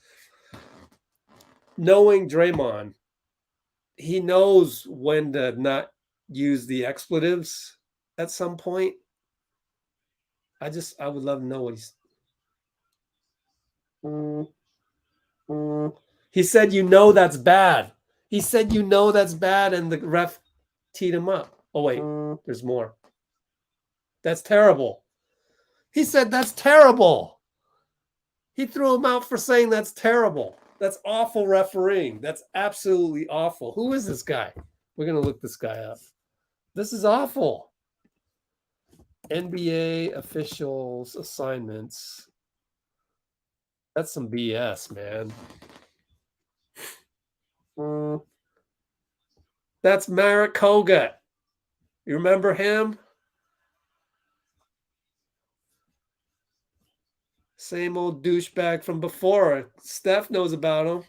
Speaker 1: knowing Draymond, he knows when to not use the expletives at some point. I would love to know what he said, that's bad. He said, that's bad. And the ref teed him up. Oh, wait, there's more. That's terrible. He said, that's terrible. He threw him out for saying that's terrible. That's awful refereeing. That's absolutely awful. Who is this guy? We're going to look this guy up. This is awful. NBA officials assignments. That's some BS, man. That's Marek Kogut. You remember him? Same old douchebag from before. Steph knows about him.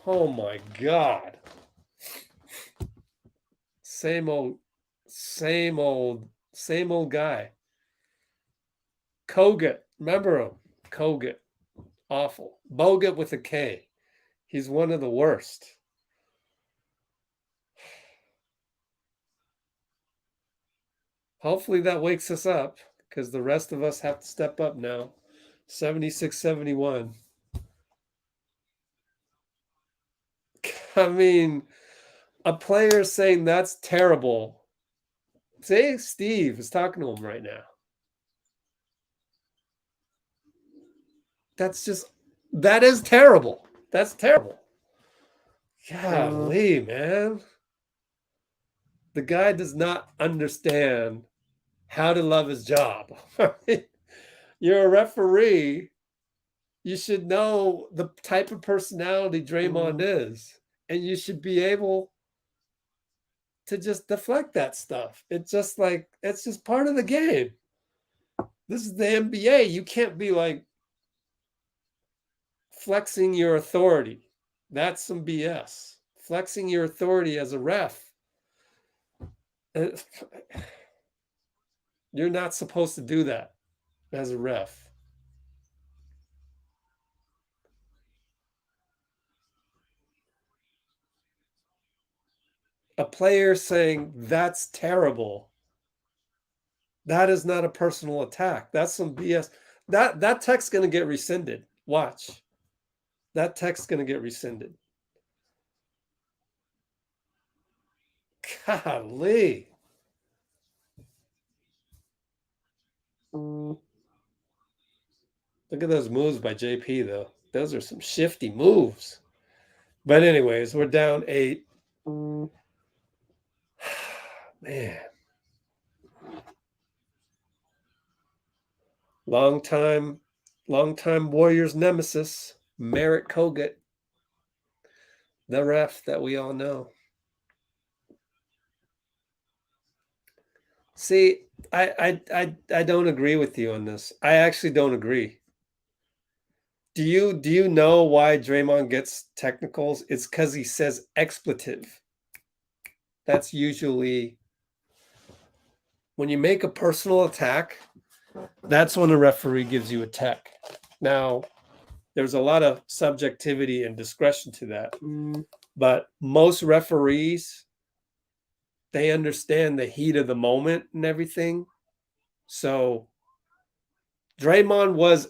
Speaker 1: Oh my God. Same old guy. Kogut. Remember him? Kogut. Awful. Bogut with a K. He's one of the worst. Hopefully that wakes us up, because the rest of us have to step up now. 76-71. I mean, a player saying that's terrible. Say Steve is talking to him right now. That is terrible. That's terrible. Golly, man. The guy does not understand how to love his job. You're a referee. You should know the type of personality Draymond is. And you should be able to just deflect that stuff. It's just part of the game. This is the NBA. You can't be like flexing your authority. That's some BS. Flexing your authority as a ref. You're not supposed to do that as a ref. A player saying that's terrible. That is not a personal attack. That's some BS. That text's going to get rescinded. Watch. That text's going to get rescinded. Golly. Look at those moves by JP, though. Those are some shifty moves. But anyways, we're down 8. Man. Long time Warriors nemesis, Merritt Kogut, the ref that we all know. See, I don't agree with you on this. I actually don't agree. Do you know why Draymond gets technicals? It's because he says expletive. That's usually when you make a personal attack, that's when the referee gives you a tech. Now, there's a lot of subjectivity and discretion to that. But most referees, they understand the heat of the moment and everything. So Draymond was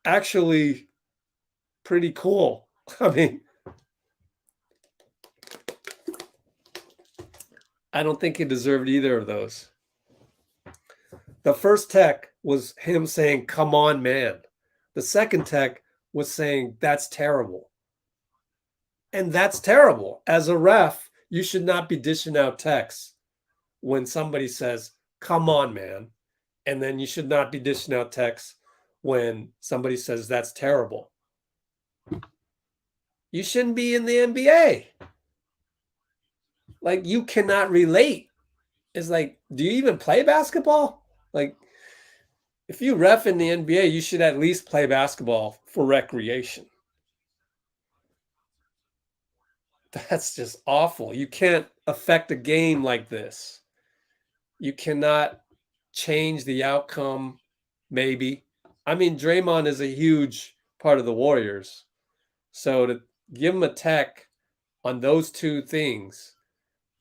Speaker 1: actually pretty cool. I mean, I don't think he deserved either of those. The first tech was him saying, "Come on, man." The second tech was saying, "That's terrible." And that's terrible. As a ref, you should not be dishing out techs when somebody says, "Come on, man." And then you should not be dishing out techs when somebody says, "That's terrible." You shouldn't be in the NBA. Like, you cannot relate. It's like, do you even play basketball? Like, if you ref in the NBA, you should at least play basketball for recreation. That's just awful. You can't affect a game like this. You cannot change the outcome, maybe. I mean, Draymond is a huge part of the Warriors. So to give him a tech on those two things,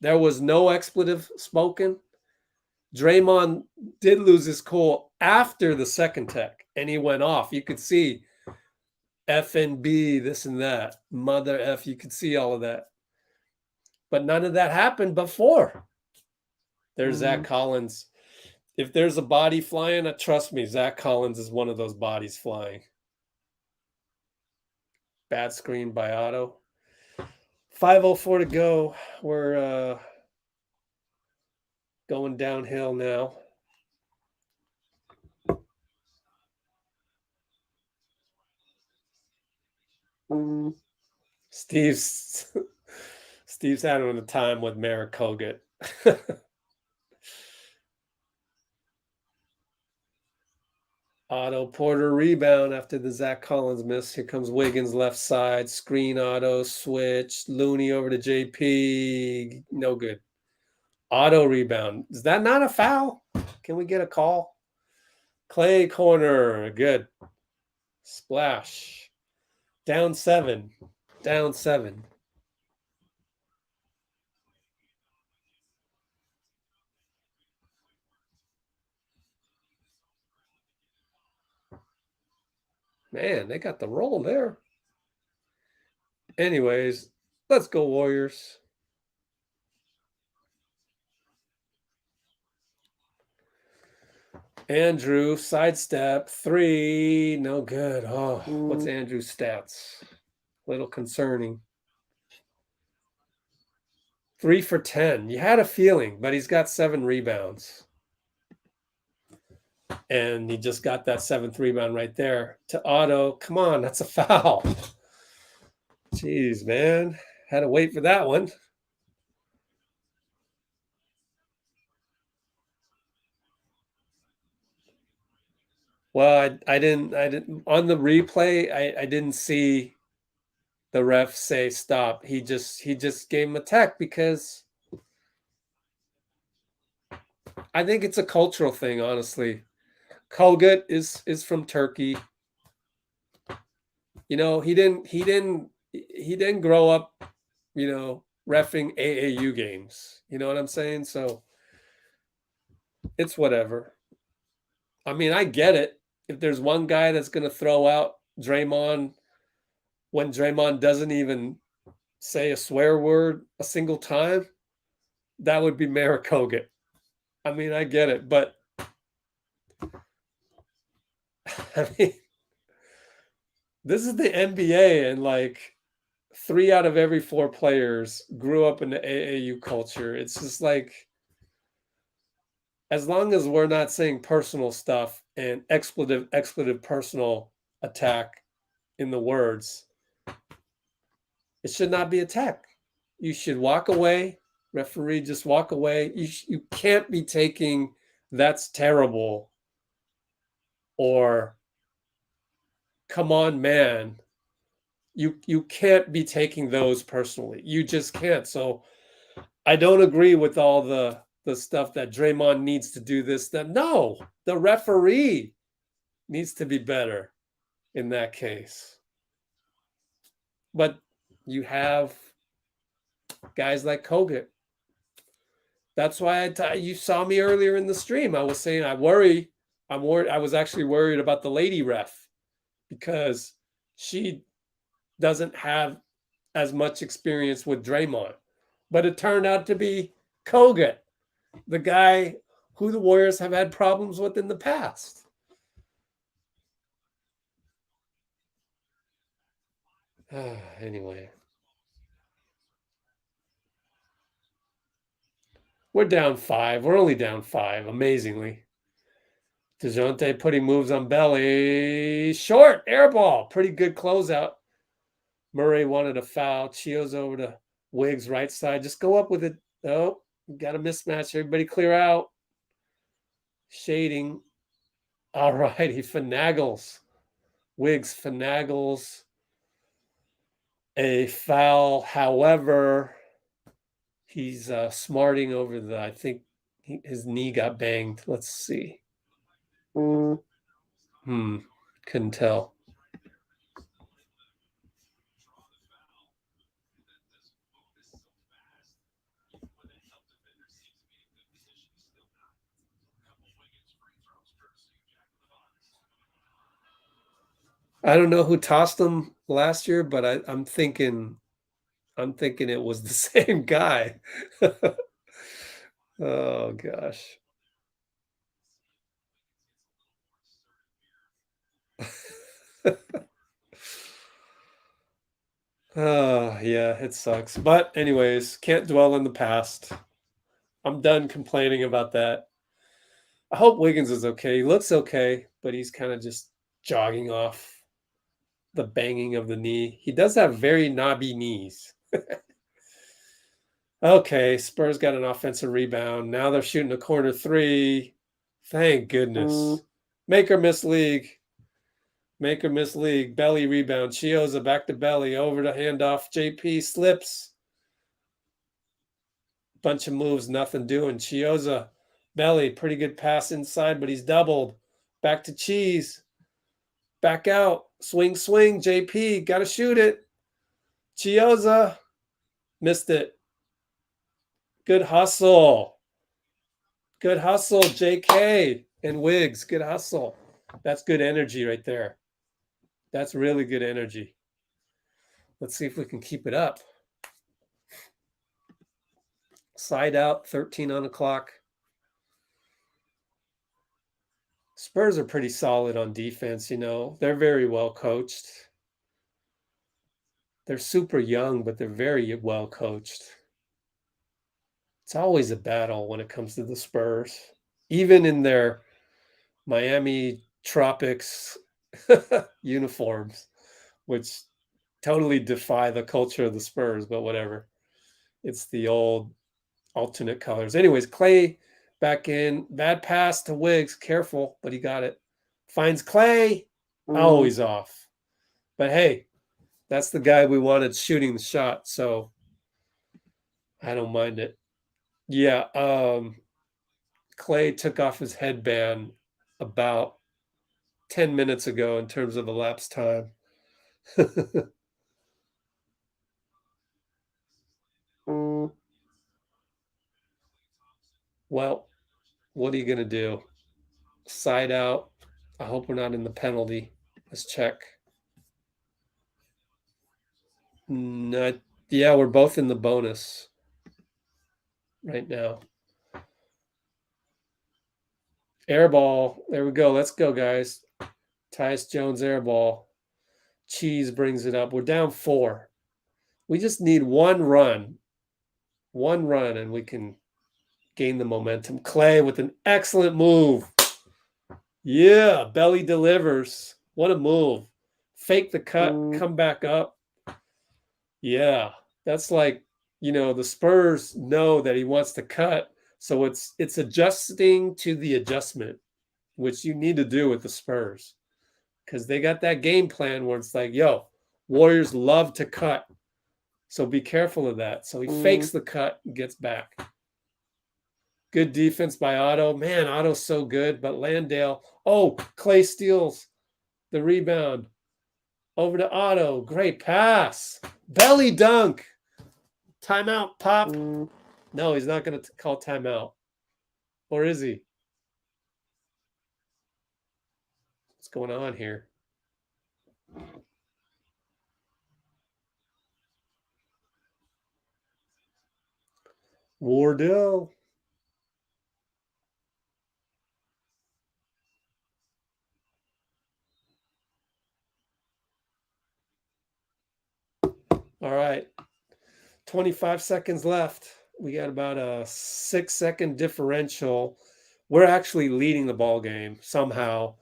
Speaker 1: there was no expletive spoken. Draymond did lose his cool after the second tech, and he went off. You could see F and B, this and that, mother F. You could see all of that. But none of that happened before. There's Zach Collins. If there's a body flying, trust me, Zach Collins is one of those bodies flying. Bad screen by Otto. 5:04 to go. We're going downhill now. Steve's having a time with Merritt Kogut. Otto Porter rebound after the Zach Collins miss. Here comes Wiggins left side. Screen Otto, switch. Looney over to JP. No good. Otto rebound. Is that not a foul? Can we get a call? Clay corner. Good. Splash. Down 7. Down 7. Man, they got the roll there. Anyways, let's go Warriors. Andrew, sidestep, 3, no good. Oh, what's Andrew's stats? Little concerning. 3 for 10. You had a feeling, but he's got 7 rebounds. And he just got that 7th rebound right there. To Otto, come on, that's a foul. Jeez, man. Had to wait for that one. Well, I didn't on the replay, I didn't see the ref say stop. He just gave him a tech because I think it's a cultural thing, honestly. Kogut is from Turkey. You know, he didn't grow up, you know, reffing AAU games. You know what I'm saying? So it's whatever. I mean, I get it. If there's one guy that's going to throw out Draymond when Draymond doesn't even say a swear word a single time, that would be Merritt Kogut. I mean, I get it, but I mean, this is the NBA, and like, 3 out of every 4 players grew up in the AAU culture. It's just like, as long as we're not saying personal stuff and expletive personal attack in the words, it should not be attack. You should walk away. Referee, just walk away. You can't be taking that's terrible or come on, man. You can't be taking those personally. You just can't. So I don't agree with all the stuff that Draymond needs to do this, that. No, the referee needs to be better in that case. But you have guys like Kogut. That's why you saw me earlier in the stream. I was saying I'm worried. I was actually worried about the lady ref because she doesn't have as much experience with Draymond. But it turned out to be Kogut, the guy who the Warriors have had problems with in the past. Anyway. We're down 5. We're only down 5, amazingly. DeJounte putting moves on Belly. Short, air ball. Pretty good closeout. Murray wanted a foul. Chio's over to Wiggs, right side. Just go up with it. Oh, got a mismatch. Everybody clear out. Shading. All right, he finagles. Wiggs finagles a foul. However, he's smarting over the, I think his knee got banged. Let's see. Couldn't tell. I don't know who tossed him last year, but I'm thinking it was the same guy. Oh gosh. Oh yeah, it sucks. But anyways, can't dwell in the past. I'm done complaining about that. I hope Wiggins is okay. He looks okay, but he's kind of just jogging off the banging of the knee. He does have very knobby knees. Okay, Spurs got an offensive rebound. Now they're shooting a corner 3. Thank goodness. Make or miss league. Make or miss league. Belly rebound. Chioza back to Belly. Over to handoff. JP slips. Bunch of moves, nothing doing. Chioza, Belly, pretty good pass inside, but he's doubled. Back to Cheese. Back out. Swing, swing. JP, got to shoot it. Chioza, missed it. Good hustle. Good hustle, JK and Wiggs. Good hustle. That's good energy right there. That's really good energy. Let's see if we can keep it up. Side out, 13 on the clock. Spurs are pretty solid on defense, you know. They're very well coached. They're super young, but they're very well coached. It's always a battle when it comes to the Spurs, even in their Miami Tropics uniforms, which totally defy the culture of the Spurs, but whatever. It's the old alternate colors. Anyways, Clay back in. Bad pass to Wiggs. Careful, but he got it. Finds Clay. Oh, he's off. But hey, that's the guy we wanted shooting the shot, so I don't mind it. Yeah, Clay took off his headband about 10 minutes ago in terms of elapsed time. Well, what are you going to do? Side out. I hope we're not in the penalty. Let's check. No, yeah, we're both in the bonus right now. Air ball. There we go. Let's go, guys. Tyus Jones air ball. Cheese brings it up. We're down 4. We just need one run, and we can gain the momentum. Clay with an excellent move. Yeah, belly delivers. What a move. Fake the cut, come back up. Yeah, that's like, the Spurs know that he wants to cut, so it's adjusting to the adjustment, which you need to do with the Spurs, because they got that game plan where it's like, yo, Warriors love to cut, so be careful of that. So he fakes the cut and gets back. Good defense by Otto. Man, Otto's so good, but Landale. Oh, Clay steals the rebound. Over to Otto. Great pass. Belly dunk. Timeout, Pop. No, he's not going to call timeout. Or is he? What's going on here? Wardell. All right. 25 seconds left. We got about a 6-second differential. We're actually leading the ball game somehow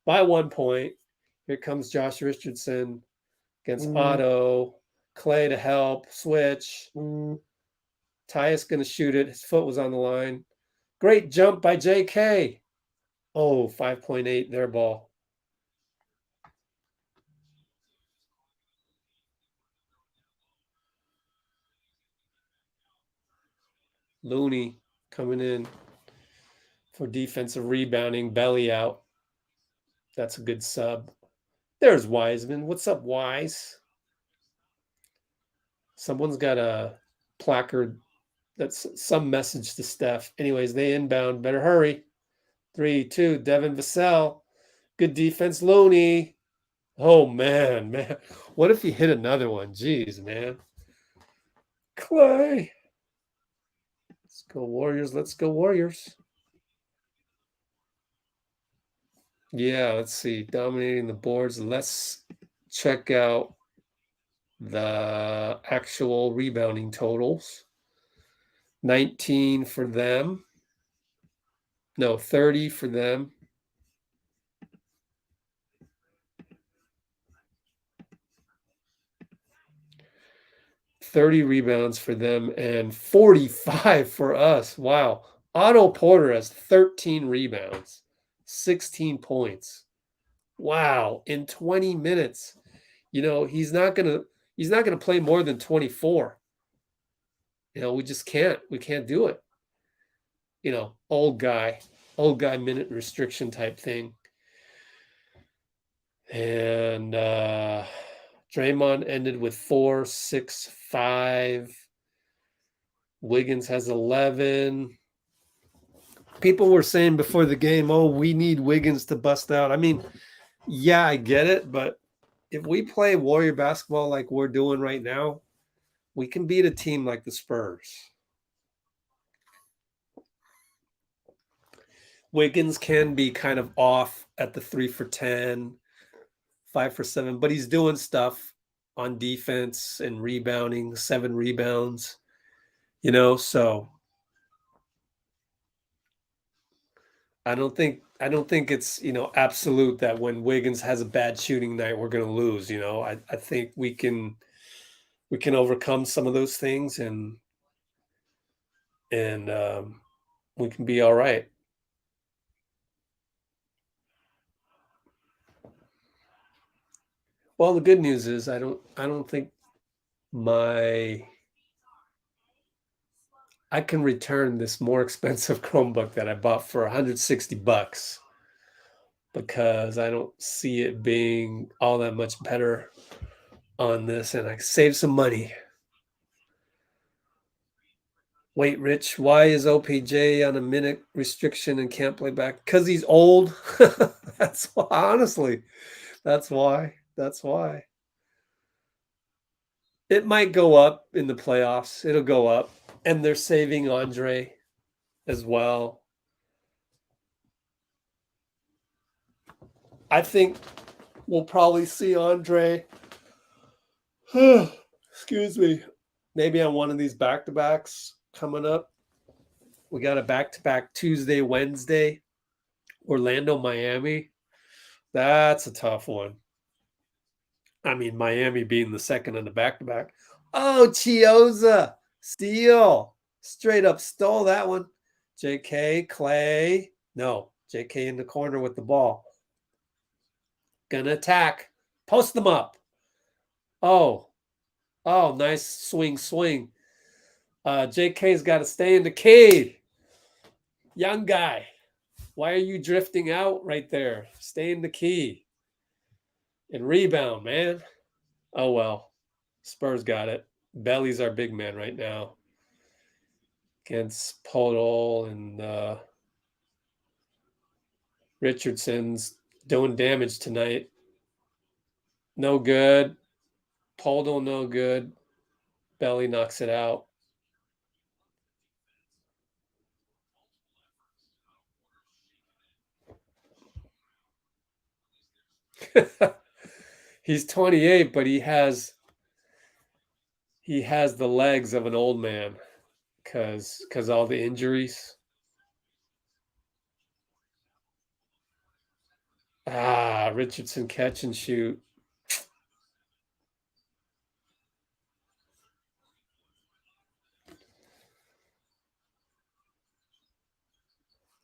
Speaker 1: by 1 point. Here comes Josh Richardson against Otto. Clay to help. Switch. Tyus going to shoot it. His foot was on the line. Great jump by JK. Oh, 5.8 their ball. Looney coming in for defensive rebounding, belly out. That's a good sub. There's Wiseman. What's up, Wise? Someone's got a placard that's some message to Steph. Anyways, they inbound. Better hurry. 3-2, Devin Vassell. Good defense, Looney. Oh, man. What if he hit another one? Jeez, man. Clay. Let's go Warriors. Let's go Warriors. Yeah, let's see. Dominating the boards. Let's check out the actual rebounding totals. 19 for them. No, 30 for them. $30 rebounds for them and 45 for us. Wow. Otto Porter has 13 rebounds, 16 points. Wow. In 20 minutes. He's not gonna play more than 24. We just can't. We can't do it. Old guy minute restriction type thing. And Draymond ended with 4, 6, 5. Wiggins has 11. People were saying before the game, oh, we need Wiggins to bust out. I mean, yeah, I get it, but if we play Warrior basketball like we're doing right now, we can beat a team like the Spurs. Wiggins can be kind of off at the 3 for 10, 5 for 7, but he's doing stuff on defense and rebounding, 7 rebounds, so I don't think it's, absolute that when Wiggins has a bad shooting night, we're going to lose, I think we can overcome some of those things and we can be all right. Well, the good news is I don't think I can return this more expensive Chromebook that I bought for $160 because I don't see it being all that much better on this, and I saved some money. Wait, Rich, why is OPJ on a minute restriction and can't play back? Because he's old. That's why, honestly. That's why. It might go up in the playoffs. It'll go up. And they're saving Andre as well. I think we'll probably see Andre Excuse me. Maybe on one of these back-to-backs coming up. We got a back-to-back Tuesday, Wednesday. Orlando, Miami. That's a tough one. I mean, Miami being the second on the back-to-back. Oh, Chioza. Steal. Straight up stole that one. JK, Clay. No, JK in the corner with the ball. Gonna attack. Post them up. Oh, nice swing. JK's got to stay in the key. Young guy. Why are you drifting out right there? Stay in the key. And rebound, man. Oh, well. Spurs got it. Belly's our big man right now. Against Podol and Richardson's doing damage tonight. No good. Podol, no good. Belly knocks it out. He's 28, but he has the legs of an old man because all the injuries. Richardson catch and shoot.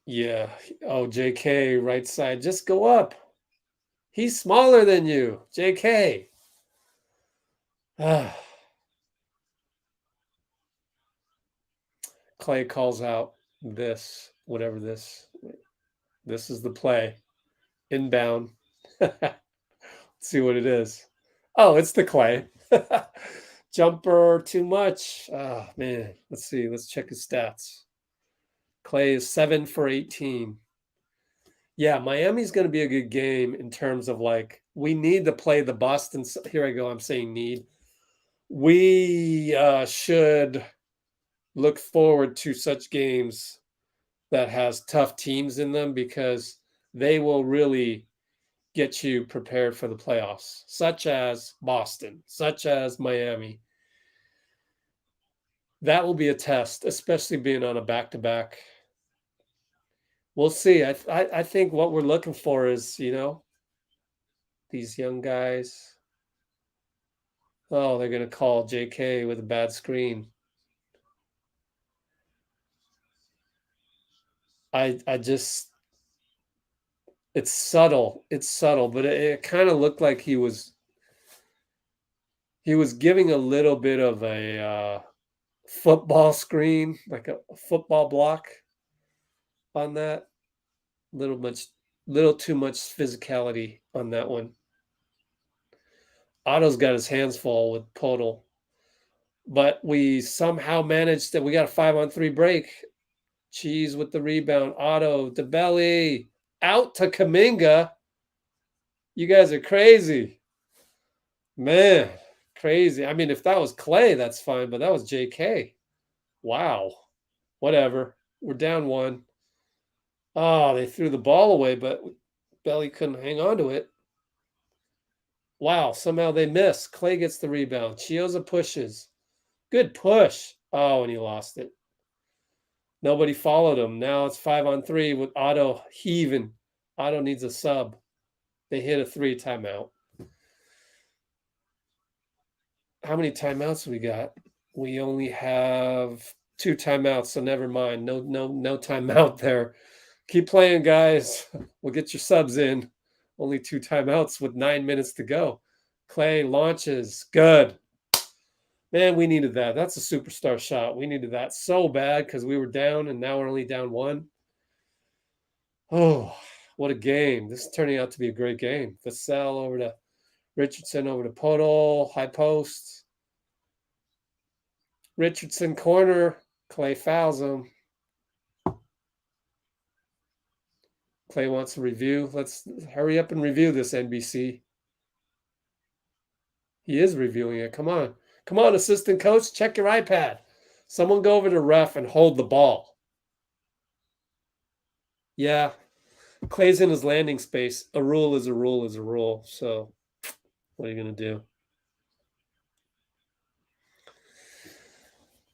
Speaker 1: Yeah. Oh, JK, right side. Just go up. He's smaller than you. JK. Clay calls out this, whatever this. This is the play. Inbound. Let's see what it is. Oh, it's the Clay. Jumper too much. Oh, man. Let's see. Let's check his stats. Clay is 7 for 18. Yeah, Miami's going to be a good game in terms of like, we need to play the Boston. Here I go. I'm saying need. We should look forward to such games that has tough teams in them because they will really get you prepared for the playoffs, such as Boston, such as Miami. That will be a test, especially being on a back-to-back. We'll see. I think what we're looking for is, these young guys. Oh, they're going to call JK with a bad screen. I just, it's subtle, but it kind of looked like he was giving a little bit of a football screen, like a football block on that. Little too much physicality on that one. Otto's got his hands full with Podol, but we somehow managed that. We got a 5-on-3 break. Cheese with the rebound. Otto to Belly. Out to Kaminga. You guys are crazy. Man, crazy. I mean, if that was Clay, that's fine, but that was JK. Wow. Whatever. We're down one. Oh, they threw the ball away, but Belly couldn't hang on to it. Wow, somehow they miss. Clay gets the rebound. Chioza pushes. Good push. Oh, and he lost it. Nobody followed him. Now it's 5-on-3 with Otto heaving. Otto needs a sub. They hit a 3 timeout. How many timeouts we got? We only have 2 timeouts, so never mind. No timeout there. Keep playing, guys. We'll get your subs in. Only 2 timeouts with 9 minutes to go. Clay launches. Good. Man, we needed that. That's a superstar shot. We needed that so bad because we were down, and now we're only down 1. Oh, what a game. This is turning out to be a great game. Vassell over to Richardson, over to Podol. High post. Richardson corner. Clay fouls him. Clay wants a review. Let's hurry up and review this, NBC. He is reviewing it. Come on. Come on, assistant coach. Check your iPad. Someone go over to ref and hold the ball. Yeah. Clay's in his landing space. A rule is a rule is a rule. So what are you going to do?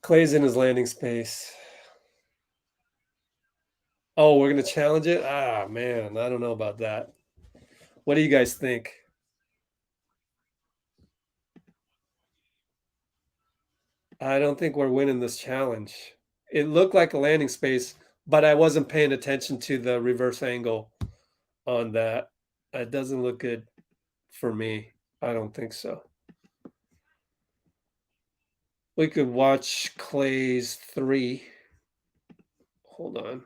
Speaker 1: Clay's in his landing space. Oh, we're going to challenge it? Ah, man, I don't know about that. What do you guys think? I don't think we're winning this challenge. It looked like a landing space, but I wasn't paying attention to the reverse angle on that. It doesn't look good for me. I don't think so. We could watch Clay's 3. Hold on.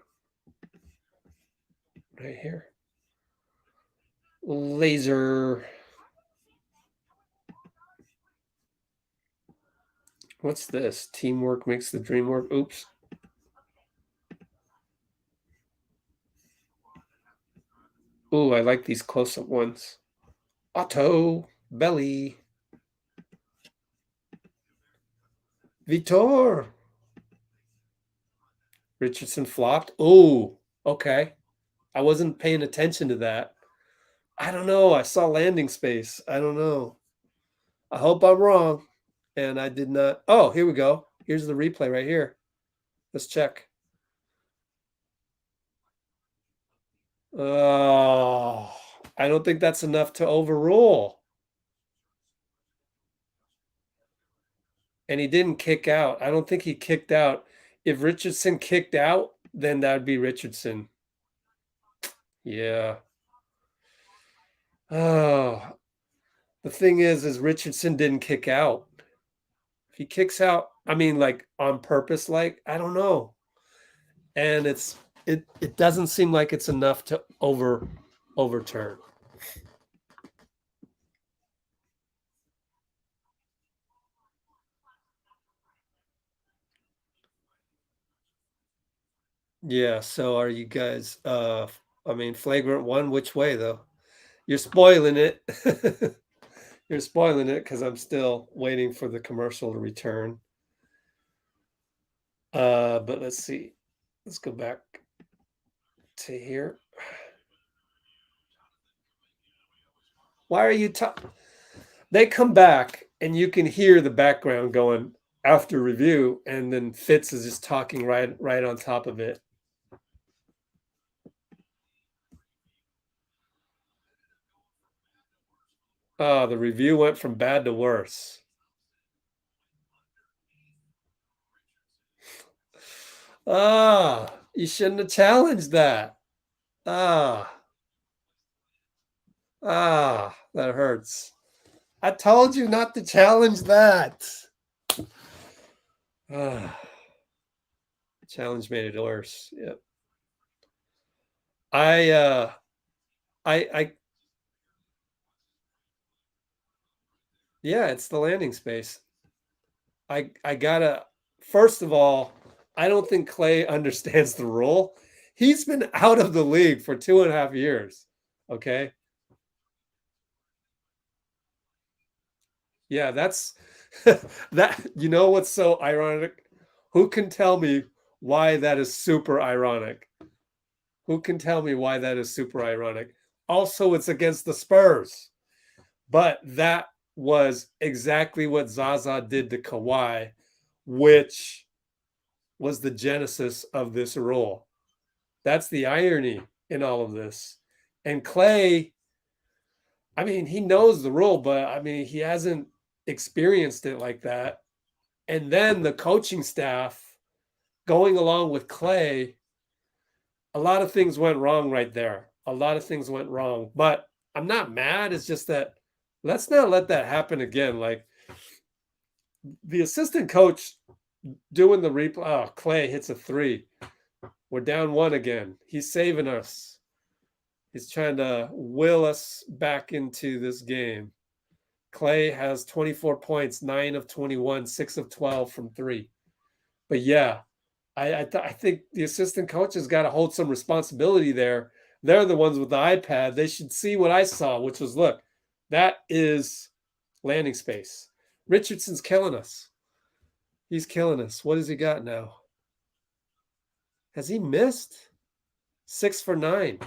Speaker 1: Right here. Laser. What's this? Teamwork makes the dream work. Oops. Ooh, I like these close-up ones. Otto. Belly. Vitor. Richardson flopped. Oh, okay. I wasn't paying attention to that. I don't know. I saw landing space. I don't know. I hope I'm wrong. And I did not. Oh, here we go. Here's the replay right here. Let's check. Oh, I don't think that's enough to overrule. And he didn't kick out. I don't think he kicked out. If Richardson kicked out, then that would be Richardson. Yeah. Oh, the thing is Richardson didn't kick out. If he kicks out, I mean, like on purpose, like, I don't know. And it doesn't seem like it's enough to overturn. Yeah, so are you guys I mean flagrant 1 which way though? You're spoiling it. You're spoiling it because I'm still waiting for the commercial to return. But let's see. Let's go back to here. Why are you They come back and you can hear the background going after review, and then Fitz is just talking right on top of it. Oh, the review went from bad to worse. Ah, you shouldn't have challenged that. Ah, that hurts. I told you not to challenge that. Ah, challenge made it worse. Yep. I yeah, it's the landing space. I gotta, first of all, I don't think Clay understands the rule. He's been out of the league for 2.5 years. Okay. Yeah, that's that. You know what's so ironic? Who can tell me why that is super ironic? Who can tell me why that is super ironic? Also, it's against the Spurs, but that was exactly what Zaza did to Kawhi, which was the genesis of this rule. That's the irony in all of this. And Clay, I mean, he knows the rule, but I mean, he hasn't experienced it like that. And then the coaching staff going along with Clay, a lot of things went wrong right there. A lot of things went wrong, but I'm not mad. It's just that let's not let that happen again. Like the assistant coach doing the replay. Oh, Clay hits a 3. We're down 1 again. He's saving us. He's trying to will us back into this game. Clay has 24 points, 9 of 21, 6 of 12 from 3. But yeah, I think the assistant coach has got to hold some responsibility there. They're the ones with the iPad. They should see what I saw, which was, look, that is landing space. Richardson's killing us. He's killing us. What has he got now? Has he missed? 6 for 9.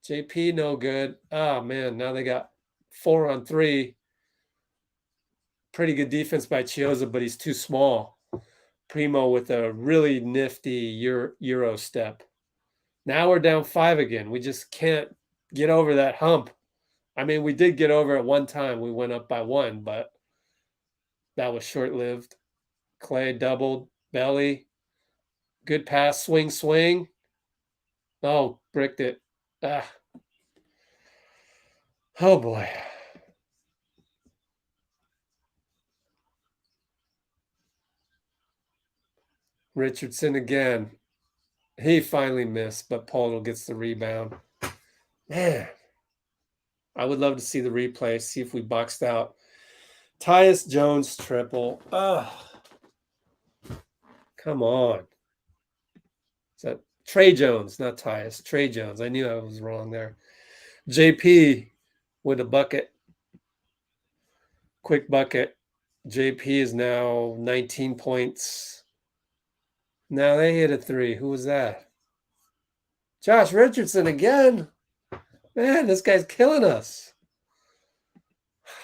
Speaker 1: JP, no good. Oh, man, now they got 4 on 3. Pretty good defense by Chioza, but he's too small. Primo with a really nifty Euro step. Now we're down 5 again. We just can't get over that hump. I mean, we did get over it one time. We went up by 1, but that was short-lived. Clay doubled, Belly. Good pass, swing. Oh, bricked it. Ah. Oh, boy. Richardson again. He finally missed, but Poeltl gets the rebound. Man, I would love to see the replay, see if we boxed out. Tyus Jones triple. Oh, come on. Is that Trey Jones, not Tyus? Trey Jones. I knew I was wrong there. JP with a bucket. Quick bucket. JP is now 19 points. Now they hit a 3. Who was that? Josh Richardson again. Man, this guy's killing us.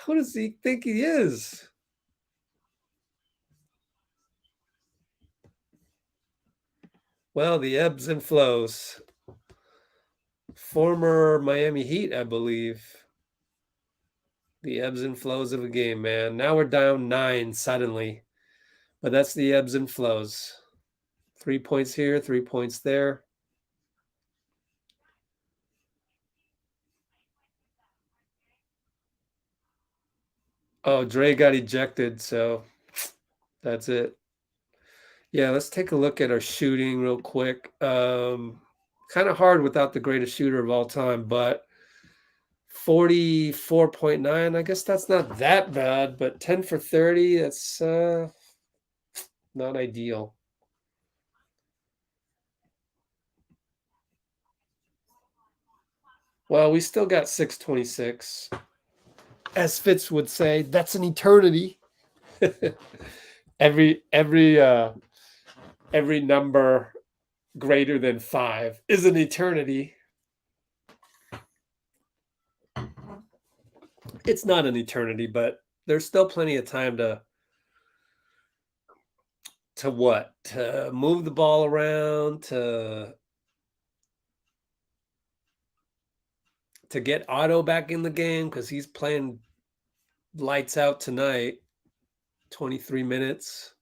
Speaker 1: Who does he think he is? Well, the ebbs and flows. Former Miami Heat, I believe. The ebbs and flows of a game, man. Now we're down 9 suddenly. But that's the ebbs and flows. 3 points here, 3 points there. Oh, Dre got ejected, so that's it. Yeah, let's take a look at our shooting real quick. Kind of hard without the greatest shooter of all time, but 44.9. I guess that's not that bad, but 10 for 30, that's not ideal. Well, we still got 626. As Fitz would say, that's an eternity. every number greater than 5 is an eternity. It's not an eternity, but there's still plenty of time to what? To move the ball around, to get Otto back in the game because he's playing lights out tonight. 23 minutes.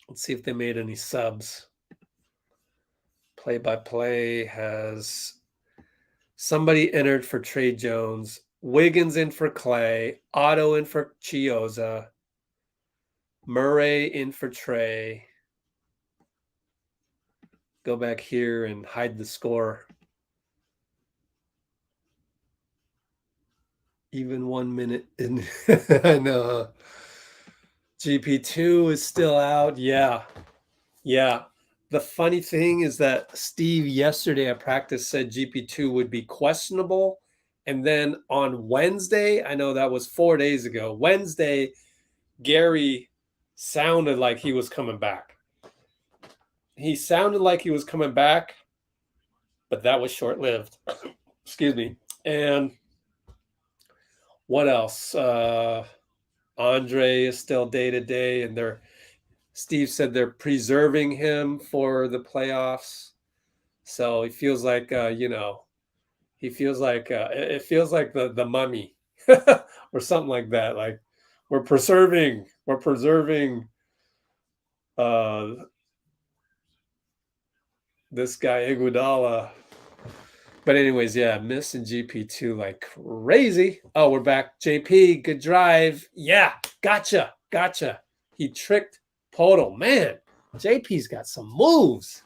Speaker 1: Let's see if they made any subs. Play-by-play has somebody entered for Trey Jones, Wiggins in for Clay, Otto in for Chioza, Murray in for Trey. Go back here and hide the score. Even 1 minute in. I know. GP2 is still out. Yeah. The funny thing is that Steve yesterday at practice said GP2 would be questionable. And then on Wednesday, I know that was 4 days ago, Wednesday, Gary sounded like he was coming back. He sounded like he was coming back, but that was short-lived. Excuse me. And what else? Andre is still day-to-day, and Steve said they're preserving him for the playoffs. So he feels like, it feels like the mummy or something like that. Like we're preserving this guy Iguodala. But anyways, yeah, missing GP2 like crazy. Oh, we're back. JP, good drive. Yeah, gotcha. He tricked Poeltl. Man, JP's got some moves.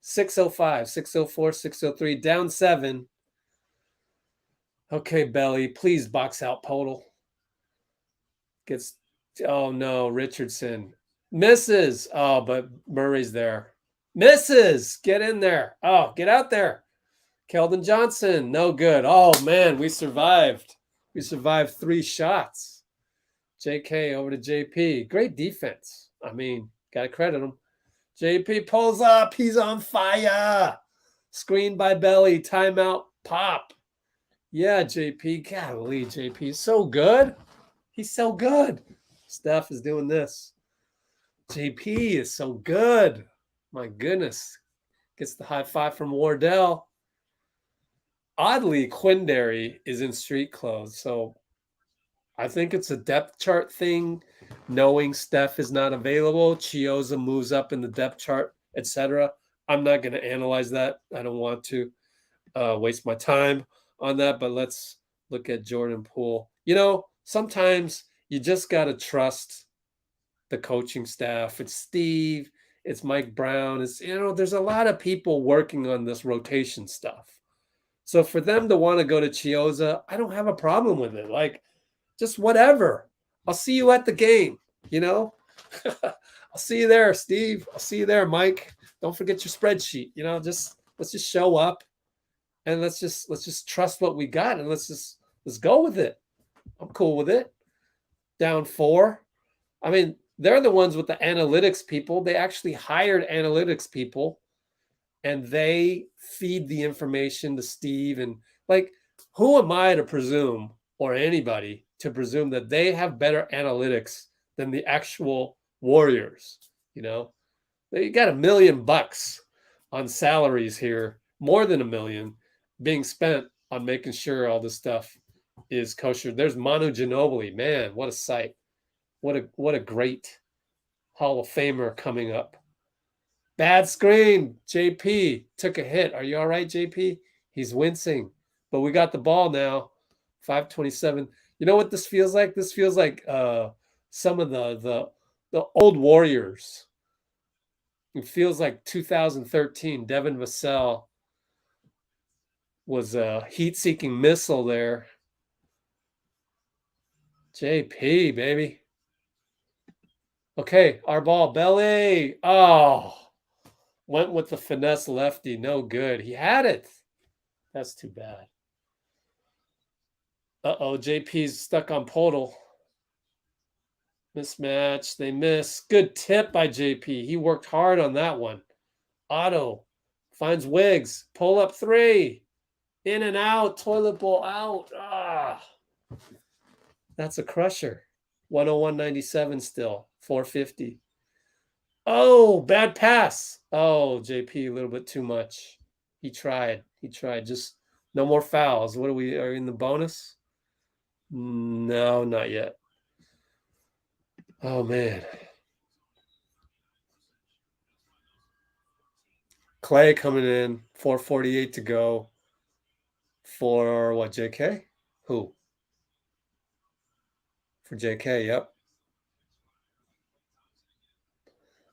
Speaker 1: 605, 604, 603, down 7. Okay, Belly, please box out Poeltl. Oh no, Richardson. Misses. Oh, but Murray's there. Misses. Get in there. Oh, get out there. Keldon Johnson, no good. Oh, man, we survived. We survived 3 shots. JK over to JP. Great defense. I mean, got to credit him. JP pulls up. He's on fire. Screen by Belly. Timeout. Pop. Yeah, JP. Golly, JP is so good. He's so good. Steph is doing this. JP is so good. My goodness. Gets the high five from Wardell. Oddly, Quindary is in street clothes, so I think it's a depth chart thing. Knowing Steph is not available, Chioza moves up in the depth chart, etc. I'm not going to analyze that. I don't want to waste my time on that, but let's look at Jordan Poole. You know, sometimes you just got to trust the coaching staff. It's Steve, it's Mike Brown. It's, you know, there's a lot of people working on this rotation stuff. So for them to want to go to Chioza, I don't have a problem with it. Like, just whatever. I'll see you at the game, you know? I'll see you there, Steve. I'll see you there, Mike. Don't forget your spreadsheet. You know, just let's just show up and let's just trust what we got and let's go with it. I'm cool with it. Down 4. I mean, they're the ones with the analytics people. They actually hired analytics people and they feed the information to Steve. And like, who am I to presume, or anybody to presume, that they have better analytics than the actual Warriors? You know, they got $1 million on salaries here, more than $1 million being spent on making sure all this stuff is kosher. There's Manu Ginobili, man, what a sight! What a great Hall of Famer coming up. Bad screen. JP took a hit. Are you all right, JP? He's wincing, but we got the ball now. 5:27. You know what this feels like? This feels like some of the old Warriors. It feels like 2013. Devin Vassell was a heat-seeking missile there. JP, baby. Okay, our ball. Belly. Oh. Went with the finesse lefty. No good. He had it. That's too bad. Uh-oh, JP's stuck on Podol. Mismatch. They miss. Good tip by JP. He worked hard on that one. Otto finds Wiggs. Pull up 3. In and out. Toilet bowl out. Ah. That's a crusher. 101.97 still. 450. Oh, bad pass. Oh, JP, a little bit too much. He tried. Just no more fouls. What are we in the bonus? No, not yet. Oh, man. Clay coming in. 4:48 to go. For what, JK? Who? For JK, yep.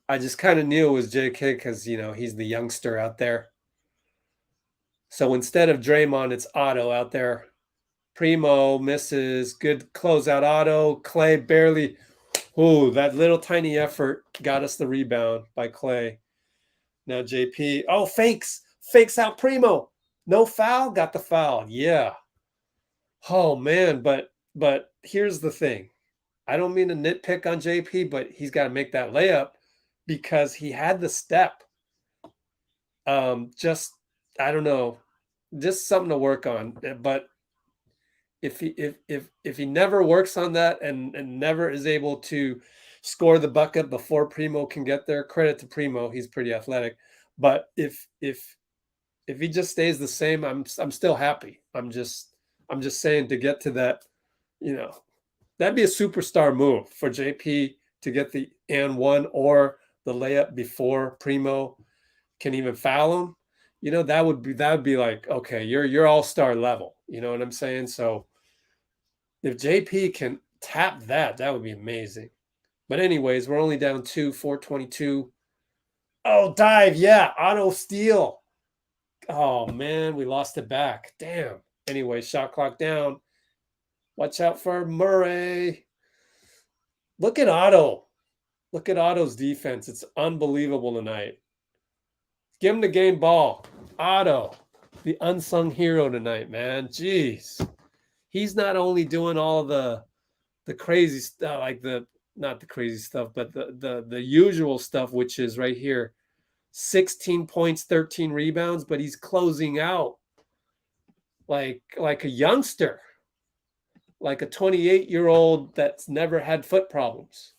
Speaker 1: I just kind of knew it was JK because, you know, he's the youngster out there. So instead of Draymond, it's Otto out there. Primo misses. Good closeout Otto. Clay barely. Ooh, that little tiny effort got us the rebound by Clay. Now JP. Oh, fakes. Fakes out Primo. No foul. Got the foul. Yeah. Oh, man. But here's the thing. I don't mean to nitpick on JP, but he's got to make that layup because he had the step. Just, I don't know. Just something to work on. But if he never works on that and never is able to score the bucket before Primo can get there, credit to Primo, he's pretty athletic. But if he just stays the same, I'm still happy. I'm just saying, to get to that, you know, that'd be a superstar move for JP to get the and one or the layup before Primo can even foul him. You know, that would be like, okay, you're all-star level. You know what I'm saying? So if JP can tap that would be amazing. But anyways, we're only down 2, 4:22. Oh, dive. Yeah. Auto steal. Oh, man, we lost it back. Damn. Anyway, shot clock down. Watch out for Murray. Look at Otto. Look at Otto's defense. It's unbelievable tonight. Give him the game ball. Otto, the unsung hero tonight, man. Jeez. He's not only doing all the crazy stuff, like not the crazy stuff, but the usual stuff, which is right here. 16 points, 13 rebounds, but he's closing out like a youngster, like a 28-year-old that's never had foot problems.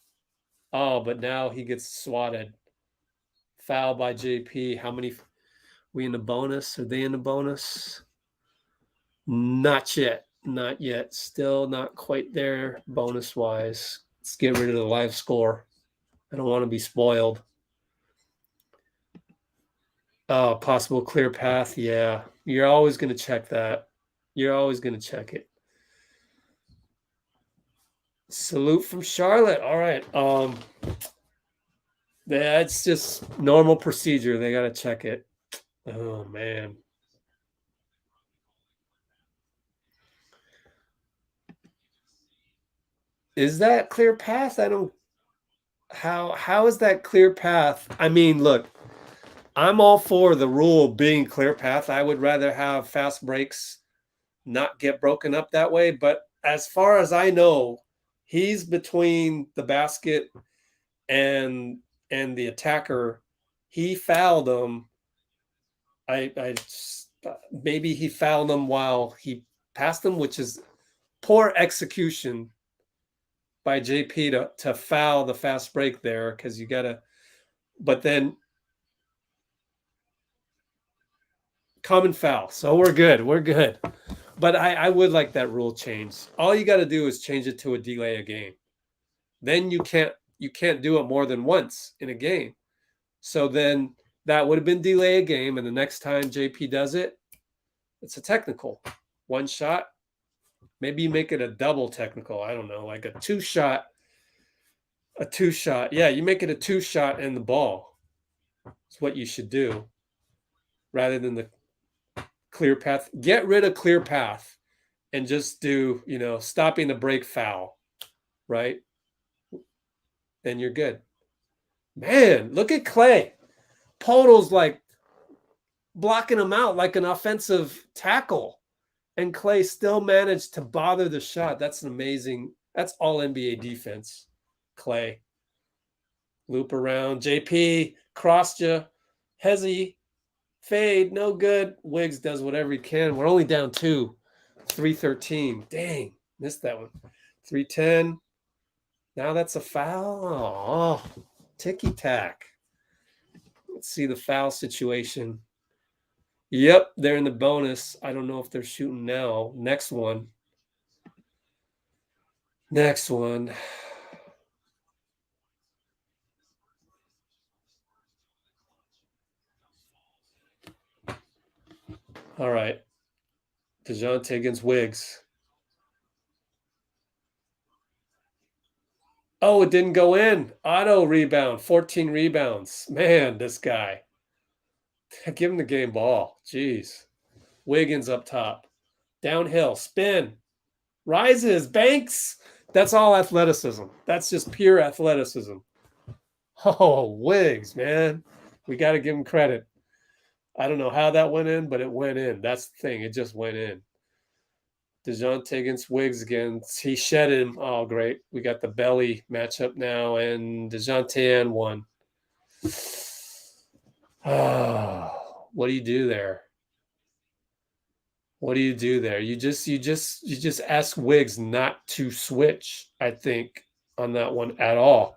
Speaker 1: Oh, but now he gets swatted. Foul by JP. How many? We in the bonus? Are they in the bonus? Not yet. Not yet. Still not quite there bonus wise. Let's get rid of the live score. I don't want to be spoiled. Oh, possible clear path. Yeah. You're always going to check that. You're always going to check it. Salute from Charlotte. All right. That's just normal procedure. They got to check it. Oh man. Is that clear path? I don't how is that clear path? I mean, look, I'm all for the rule being clear path. I would rather have fast breaks not get broken up that way, but as far as I know, he's between the basket and the attacker. He fouled him. Maybe he fouled him while he passed him, which is poor execution by JP to foul the fast break there, because you gotta, but then common foul. So we're good. We're good. But I would like that rule changed. All you got to do is change it to a delay a game. Then you can't do it more than once in a game. So then that would have been delay a game, and the next time JP does it, it's a technical. One shot. Maybe you make it a double technical. I don't know, like a two shot. A two shot. Yeah, you make it a two shot in the ball. It's what you should do rather than the clear path. Get rid of clear path and just do, stopping the break foul, right? And you're good. Man, look at Clay. Podol's like blocking him out like an offensive tackle. And Clay still managed to bother the shot. That's that's all NBA defense. Clay. Loop around. JP crossed you. Hezzy. Fade. No good. Wiggs does whatever he can. We're only down 2. 313. Dang. Missed that one. 310. Now that's a foul. Oh, ticky tack. Let's see the foul situation. Yep, they're in the bonus. I don't know if they're shooting now. Next one. All right. DeJounte against Wiggs. Oh, it didn't go in. Auto rebound. 14 rebounds. Man, this guy. Give him the game ball. Jeez. Wiggins up top. Downhill. Spin. Rises. Banks. That's all athleticism. That's just pure athleticism. Oh, Wiggs, man. We got to give him credit. I don't know how that went in, but it went in. That's the thing. It just went in. DeJounte against Wiggs again. He shed him. Oh, great. We got the belly matchup now, and DeJounte and one. Oh, what do you do there? What do you do there? You just ask Wiggs not to switch, I think, on that one at all.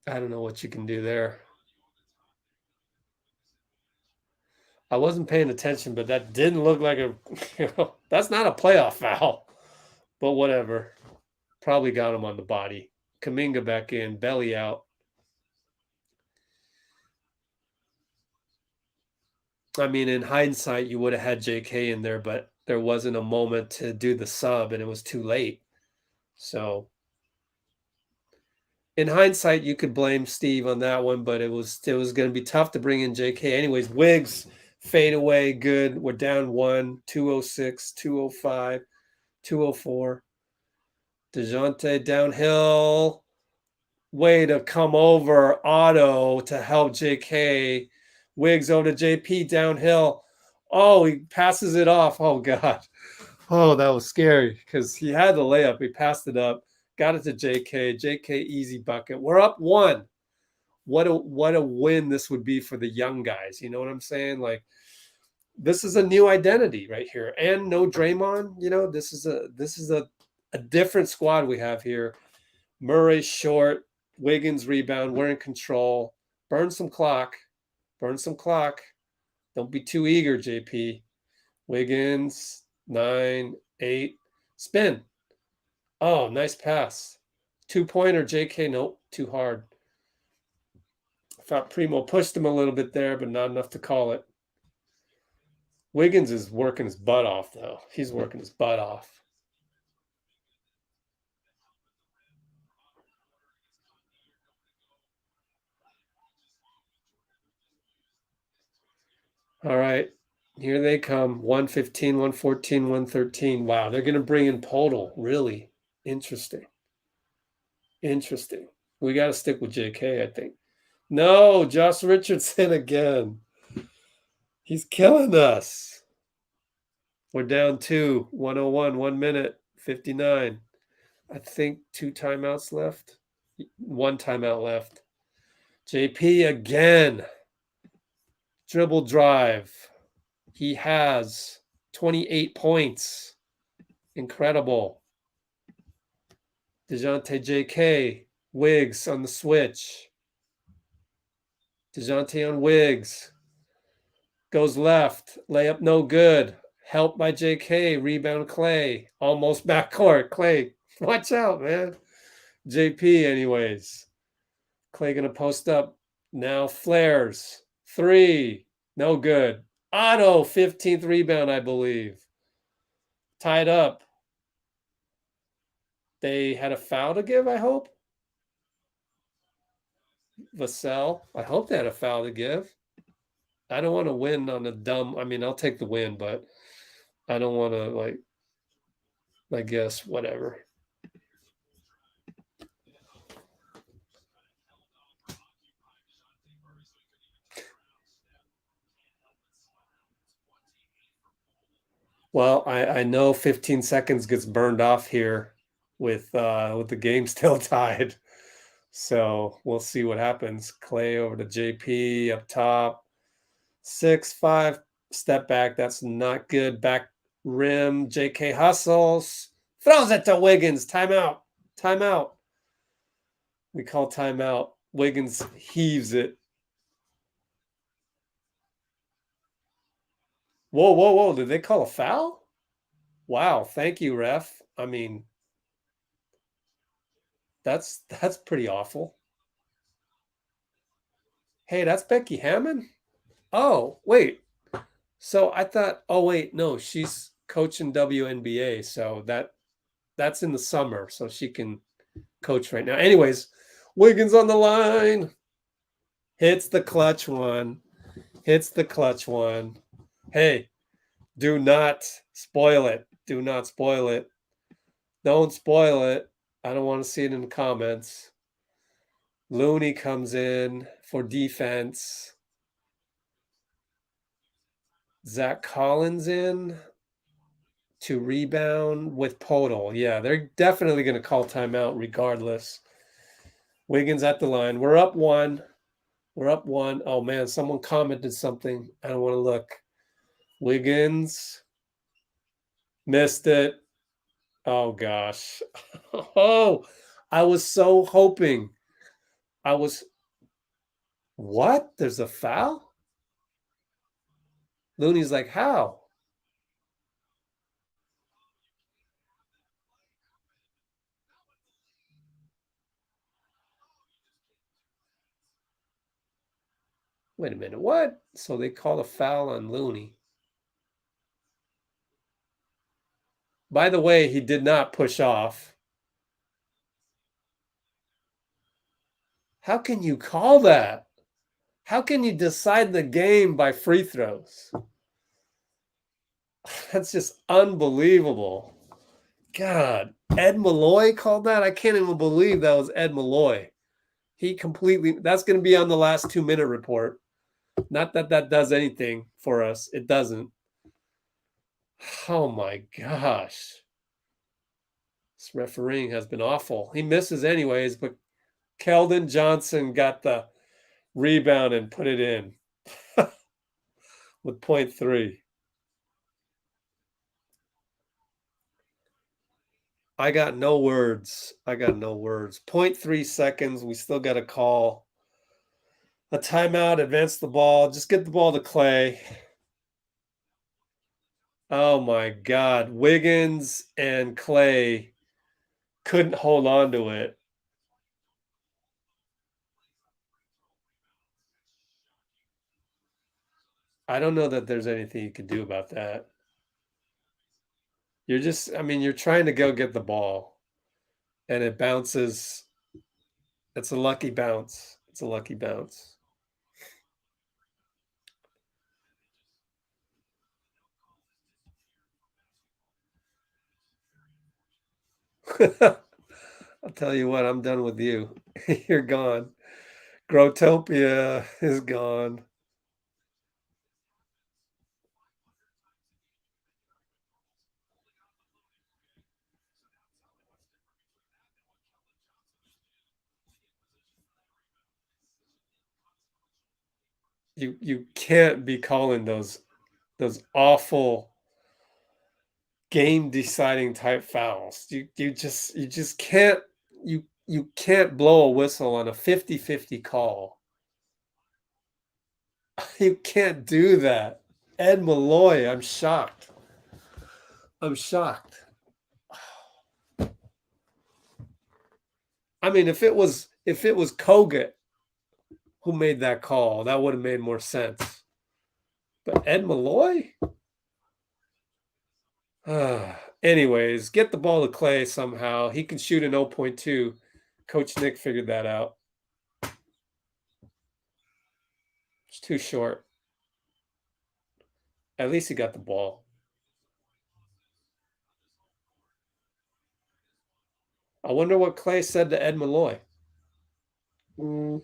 Speaker 1: I don't know what you can do there. I wasn't paying attention, but that didn't look like that's not a playoff foul. But whatever. Probably got him on the body. Kuminga back in, belly out. I mean, in hindsight, you would have had JK in there, but there wasn't a moment to do the sub, and it was too late. So in hindsight, you could blame Steve on that one, but it was going to be tough to bring in JK. Anyways, Wiggs fade away, good. We're down 1, 206, 205, 204. DeJounte downhill. Way to come over. Otto to help JK. Wiggs over to JP downhill. Oh, he passes it off. Oh, God. Oh, that was scary because he had the layup. He passed it up. Got it to JK. JK easy bucket. We're up 1. What a win this would be for the young guys. You know what I'm saying? Like, this is a new identity right here, and no Draymond. You know, this is a different squad we have here. Murray short, Wiggins rebound. We're in control. Burn some clock. Burn some clock. Don't be too eager, JP. Wiggins 9, 8, spin. Oh, nice pass. 2-pointer, JK. Nope, too hard. I thought Primo pushed him a little bit there, but not enough to call it. Wiggins is working his butt off, though. He's working his butt off. All right, here they come. 115, 114, 113. Wow, they're going to bring in Podol. Really interesting. Interesting. We got to stick with JK, I think. No, Josh Richardson again. He's killing us. We're down 2, 101, 1 minute, 59. I think 2 timeouts left. 1 timeout left. JP again. Dribble drive. He has 28 points. Incredible. DeJounte JK. Wiggs on the switch. DeJounte on Wiggs. Goes left. Layup no good. Help by JK. Rebound Clay. Almost backcourt. Clay, watch out, man. JP anyways. Clay going to post up. Now flares. 3. No good. Otto, 15th rebound, I believe. Tied up. They had a foul to give, I hope. Vassell, I hope they had a foul to give. I don't want to win on a dumb. I mean, I'll take the win, but I don't want to, like, I guess, whatever. Well, I know 15 seconds gets burned off here with the game still tied. So we'll see what happens. Clay over to JP up top. 6-5 step back. That's not good. Back rim. JK hustles. Throws it to Wiggins. Timeout. Timeout. We call timeout. Wiggins heaves it. Whoa, whoa, whoa. Did they call a foul? Wow. Thank you, ref. I mean, that's pretty awful. Hey, that's Becky Hammond? Oh, wait. So I thought, oh wait, no, she's coaching WNBA, so that's in the summer, so she can coach right now. Anyways, Wiggins on the line. Hits the clutch one. Hits the clutch one. Hey, do not spoil it. Do not spoil it. Don't spoil it. I don't want to see it in the comments. Looney comes in for defense. Zach Collins in to rebound with Podol. Yeah, they're definitely going to call timeout regardless. Wiggins at the line. We're up 1. We're up 1. Oh, man, someone commented something. I don't want to look. Wiggins missed it. Oh, gosh. Oh, I was so hoping. What? There's a foul? Looney's like, how? Wait a minute, what? So they call a foul on Looney. By the way, he did not push off. How can you call that? How can you decide the game by free throws? That's just unbelievable. God, Ed Malloy called that? I can't even believe that was Ed Malloy. He completely, that's going to be on the last 2-minute report. Not that that does anything for us. It doesn't. Oh my gosh. This refereeing has been awful. He misses anyways, but Keldon Johnson got the rebound and put it in with .3. I got no words. 0.3 seconds. We still got to call a timeout, advance the ball, just get the ball to Clay. Oh my God. Wiggins and Clay couldn't hold on to it. I don't know that there's anything you can do about that. You're trying to go get the ball and it bounces. It's a lucky bounce. I'll tell you what, I'm done with you. You're gone. Growtopia is gone. You can't be calling those awful game deciding type fouls. You just can't you can't blow a whistle on a 50-50 call. You can't do that. Ed Malloy, I'm shocked. I mean, if it was Kogut who made that call, that would have made more sense. But Ed Malloy? Anyways, get the ball to Clay somehow. He can shoot an 0.2. Coach Nick figured that out. It's too short. At least he got the ball. I wonder what Clay said to Ed Malloy. The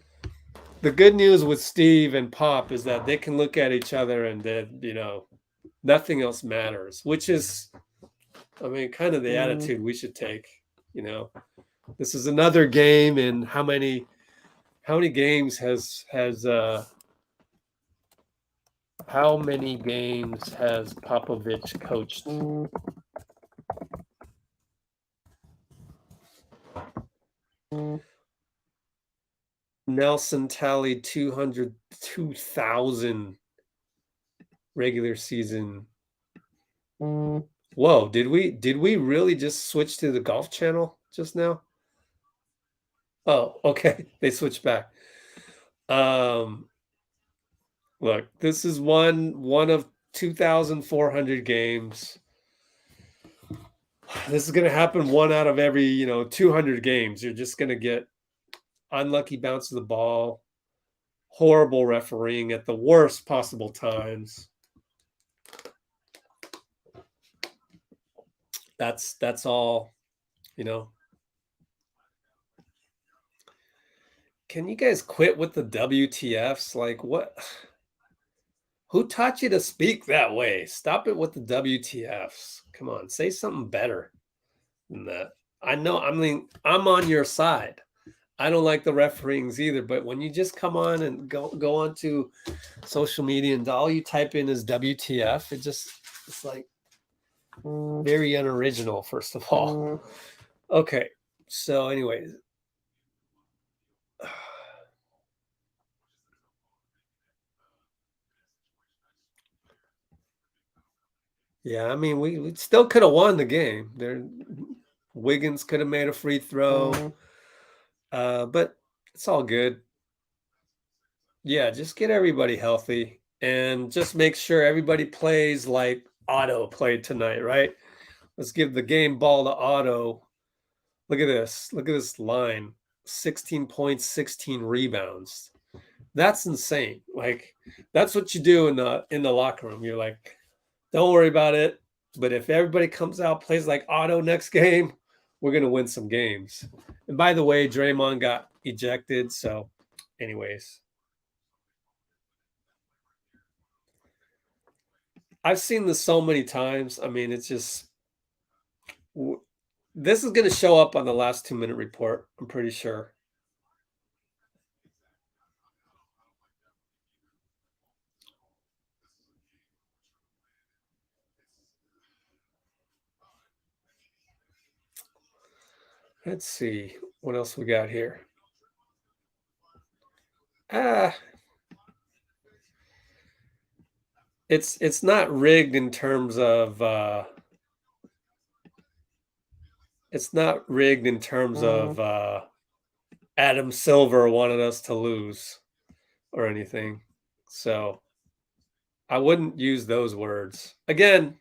Speaker 1: good news with Steve and Pop is that they can look at each other and then, nothing else matters, which is, kind of the attitude we should take. This is another game, and how many games has Popovich coached? Nelson tallied 202,000 regular season. Whoa, did we really just switch to the Golf Channel just now? Oh, okay. They switched back. Look, this is one of 2,400 games. This is going to happen one out of every, 200 games. You're just going to get unlucky bounce of the ball, horrible refereeing at the worst possible times. That's all, Can you guys quit with the WTFs? Like, what? Who taught you to speak that way? Stop it with the WTFs. Come on, say something better than that. I'm on your side. I don't like the refereeings either, but when you just come on and go onto social media and all you type in is WTF, it's like very unoriginal, first of all. Okay, so anyways. Yeah, we still could have won the game. Wiggins could have made a free throw. But it's all good. Yeah, just get everybody healthy and just make sure everybody plays like Otto played tonight, right? Let's give the game ball to Otto. Look at this. Look at this line. 16 points, 16 rebounds. That's insane. Like, that's what you do in the locker room. You're like, don't worry about it. But if everybody comes out, plays like Otto next game, we're going to win some games. And by the way, Draymond got ejected. So, anyways. I've seen this so many times. It's just, this is going to show up on the last 2-minute report. I'm pretty sure. Let's see what else we got here. Ah, it's not rigged in terms of it's not rigged in terms of Adam Silver wanted us to lose or anything. So I wouldn't use those words. Again,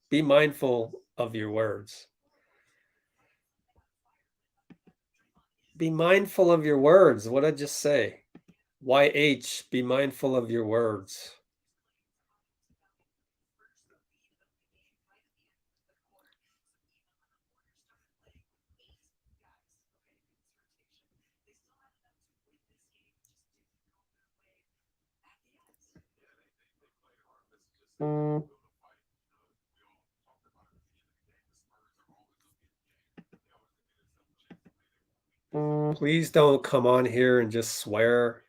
Speaker 1: be mindful of your words. Be mindful of your words. What did I just say? YH, be mindful of your words. Please don't come on here and just swear.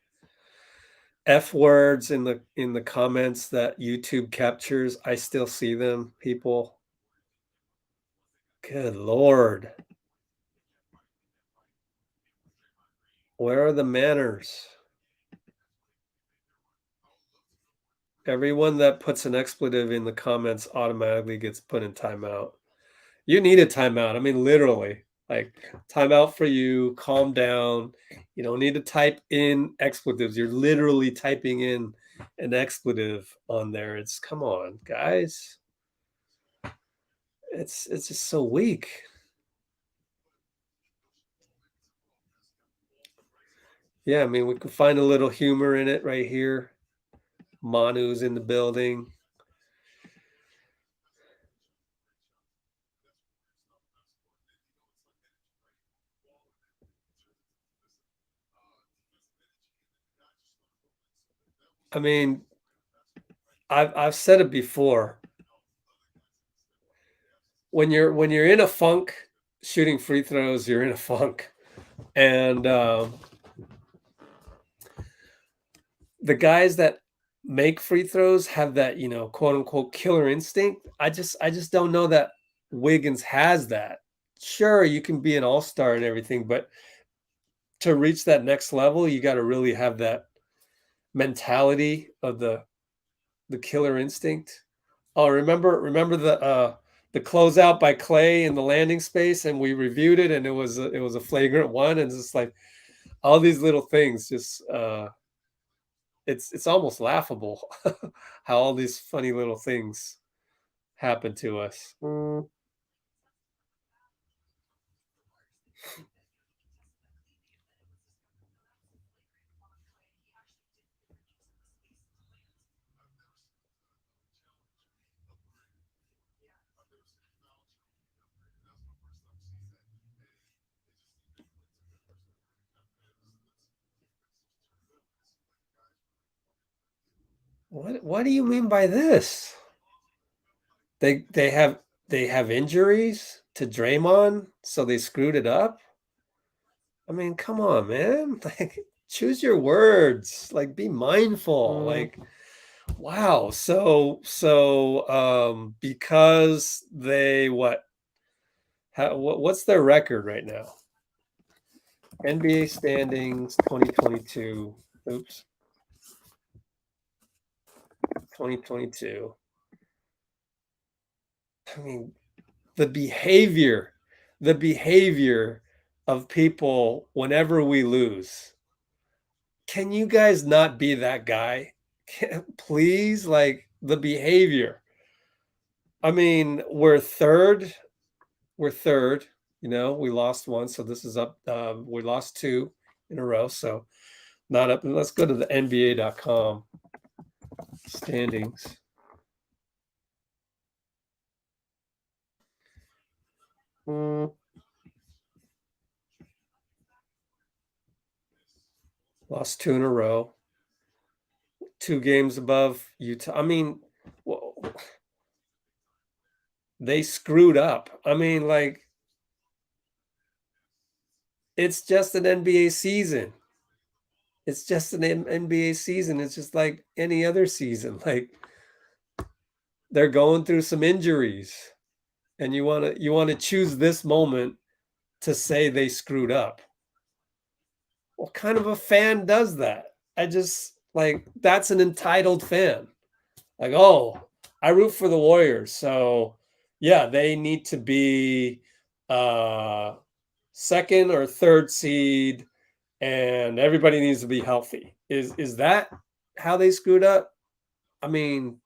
Speaker 1: F words in the comments that YouTube captures. I still see them, people. Good Lord. Where are the manners? Everyone that puts an expletive in the comments automatically gets put in timeout. You need a timeout. I mean, literally, like timeout for you, calm down. You don't need to type in expletives. You're literally typing in an expletive on there. It's come on, guys. It's just so weak. Yeah, I mean, we can find a little humor in it right here. Manu's in the building. I mean, I've said it before. When you're in a funk shooting free throws, you're in a funk. And the guys that make free throws have that, quote unquote killer instinct. I just don't know that Wiggins has that. Sure, you can be an all-star and everything, but to reach that next level, you got to really have that mentality of the killer instinct. Oh, remember the closeout by Clay in the landing space, and we reviewed it, and it was a flagrant one, and it's just like all these little things just it's almost laughable how all these funny little things happen to us. What do you mean by this? They have injuries to Draymond, so they screwed it up? I mean, come on, man. Like choose your words. Like be mindful. Like wow. So because they what's their record right now? NBA standings 2022. Oops. 2022. I mean, the behavior of people whenever we lose. Can you guys not be that guy? Please, like the behavior. I mean, we're third. We lost one, so this is up. We lost two in a row, so not up. Let's go to the NBA.com standings. Lost two in a row. 2 games above Utah. I mean, well, they screwed up. I mean, like, it's just an NBA season. It's just an NBA season. It's just like any other season. Like, they're going through some injuries, and you want to choose this moment to say they screwed up. What kind of a fan does that? I just like that's an entitled fan. Like, oh, I root for the Warriors, so yeah, they need to be second or third seed, and everybody needs to be healthy. Is that how they screwed up? I mean,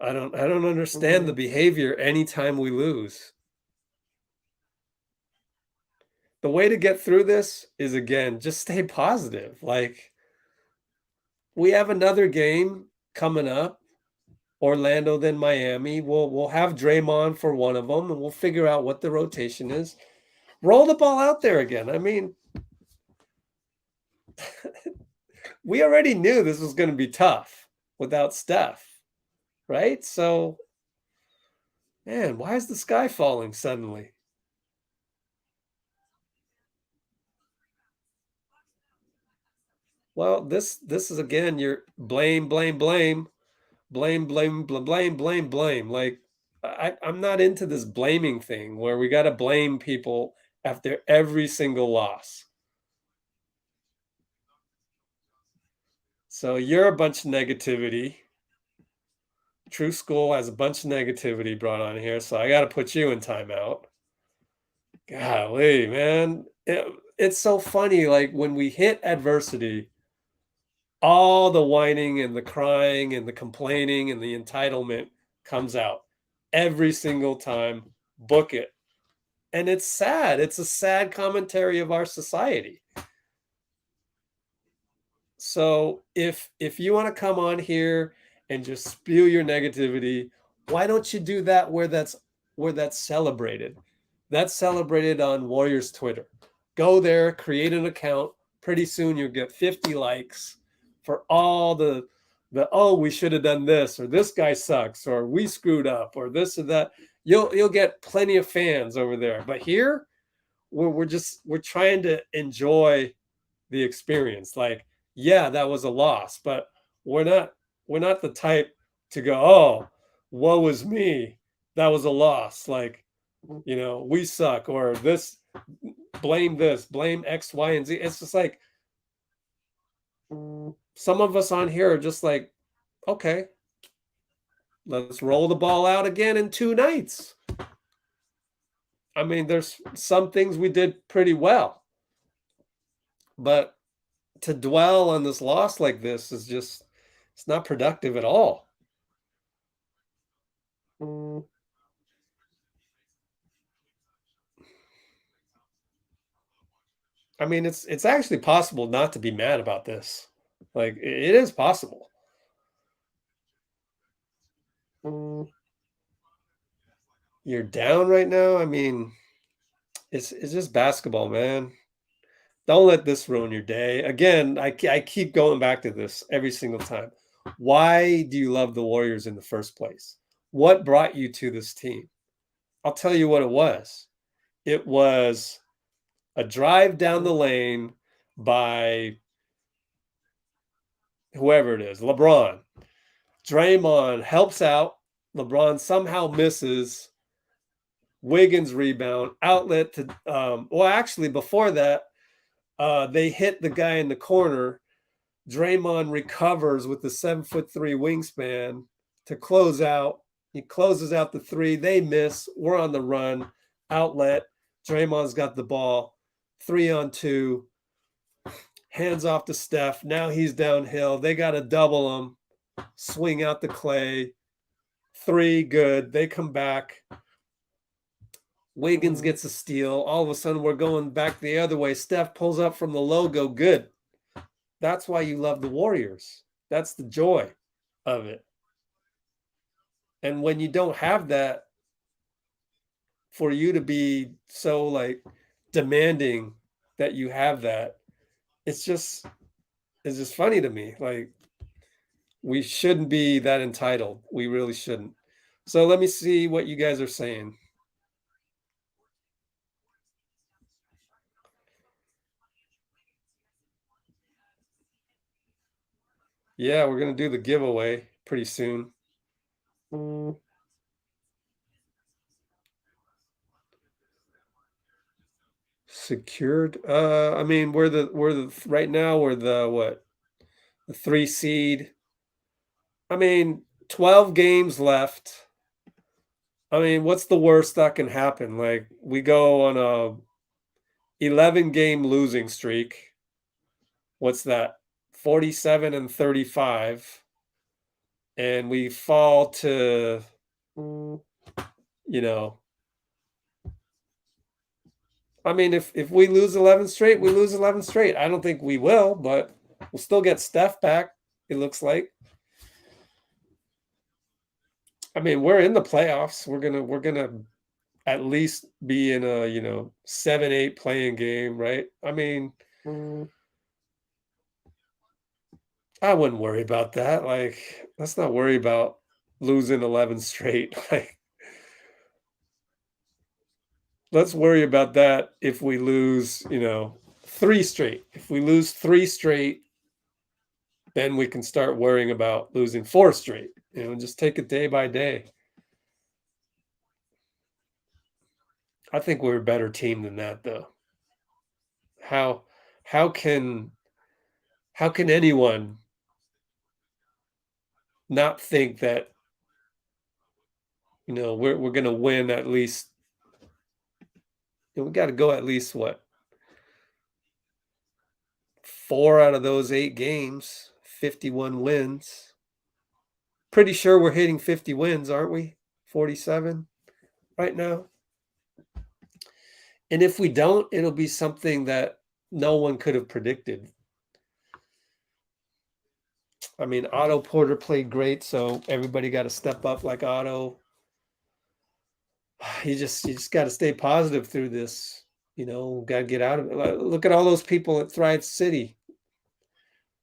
Speaker 1: I don't understand the behavior anytime we lose. The way to get through this is again, just stay positive. Like we have another game coming up, Orlando then Miami. We'll have Draymond for one of them, and we'll figure out what the rotation is. Roll the ball out there again. I mean, we already knew this was going to be tough without Steph, right? So, man, why is the sky falling suddenly? Well, this is again your blame. Like I'm not into this blaming thing where we got to blame people after every single loss. So you're a bunch of negativity. True School has a bunch of negativity brought on here, so I got to put you in timeout. Golly, man. It's so funny. Like when we hit adversity, all the whining and the crying and the complaining and the entitlement comes out every single time. Book it. And it's sad. It's a sad commentary of our society. So if you want to come on here and just spew your negativity, why don't you do that where that's celebrated? That's celebrated on Warriors Twitter. Go there, create an account. Pretty soon you'll get 50 likes for all the oh, we should have done this, or this guy sucks, or we screwed up, or this or that. You'll get plenty of fans over there. But here we're trying to enjoy the experience. Like, yeah, that was a loss, but we're not the type to go, oh, woe is me, that was a loss. Like, we suck, or blame X, Y, and Z. It's just like some of us on here are just like, okay, let's roll the ball out again in 2 nights. I mean, there's some things we did pretty well, but to dwell on this loss like this is just, it's not productive at all. I mean, it's actually possible not to be mad about this. Like it is possible. You're down right now. I mean, it's just basketball, man. Don't let this ruin your day. Again, I keep going back to this every single time. Why do you love the Warriors in the first place? What brought you to this team? I'll tell you what it was. It was a drive down the lane by whoever it is, LeBron. Draymond helps out. LeBron somehow misses. Wiggins rebound, outlet to well, actually before that, they hit the guy in the corner. Draymond recovers with the 7'3" wingspan to close out. He closes out the 3. They miss. We're on the run. Outlet. Draymond's got the ball. 3-on-2. Hands off to Steph. Now he's downhill. They got to double him. Swing out the Clay. 3, good. They come back. Wiggins gets a steal. All of a sudden, we're going back the other way. Steph pulls up from the logo. Good. That's why you love the Warriors. That's the joy of it. And when you don't have that, for you to be so like demanding that you have that, it's just funny to me. Like we shouldn't be that entitled. We really shouldn't. So let me see what you guys are saying. Yeah, we're going to do the giveaway pretty soon. Secured. I mean, we're the right now we're the 3 seed. I mean, 12 games left. I mean, what's the worst that can happen? Like we go on a 11 game losing streak. What's that? 47 and 35. And we fall to, you know, I mean, if we lose 11 straight, we lose 11 straight. I don't think we will, but we'll still get Steph back, it looks like. I mean, we're in the playoffs. We're gonna at least be in a, 7-8 playing game, right? I mean, I wouldn't worry about that. Like, let's not worry about losing 11 straight. Like, let's worry about that if we lose, 3 straight. If we lose 3 straight, then we can start worrying about losing 4 straight. Just take it day by day. I think we're a better team than that, though. How how can anyone not think that we're going to win at least? We got to go at least what, 4 out of those 8 games, 51 wins. Pretty sure we're hitting 50 wins, aren't we? 47 right now. And if we don't, it'll be something that no one could have predicted. I mean, Otto Porter played great, so everybody got to step up like Otto. You just got to stay positive through this. Got to get out of it. Look at all those people at Thrive City.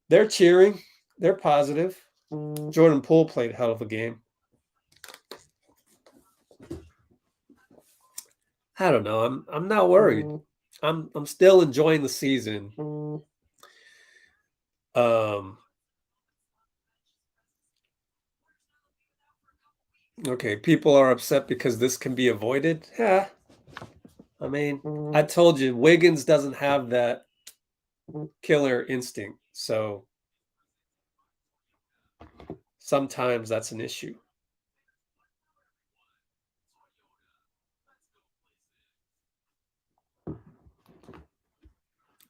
Speaker 1: They're cheering. They're positive. Jordan Poole played a hell of a game. I don't know. I'm not worried. I'm still enjoying the season. Okay, people are upset because this can be avoided. Yeah. I mean, I told you Wiggins doesn't have that killer instinct, so sometimes that's an issue.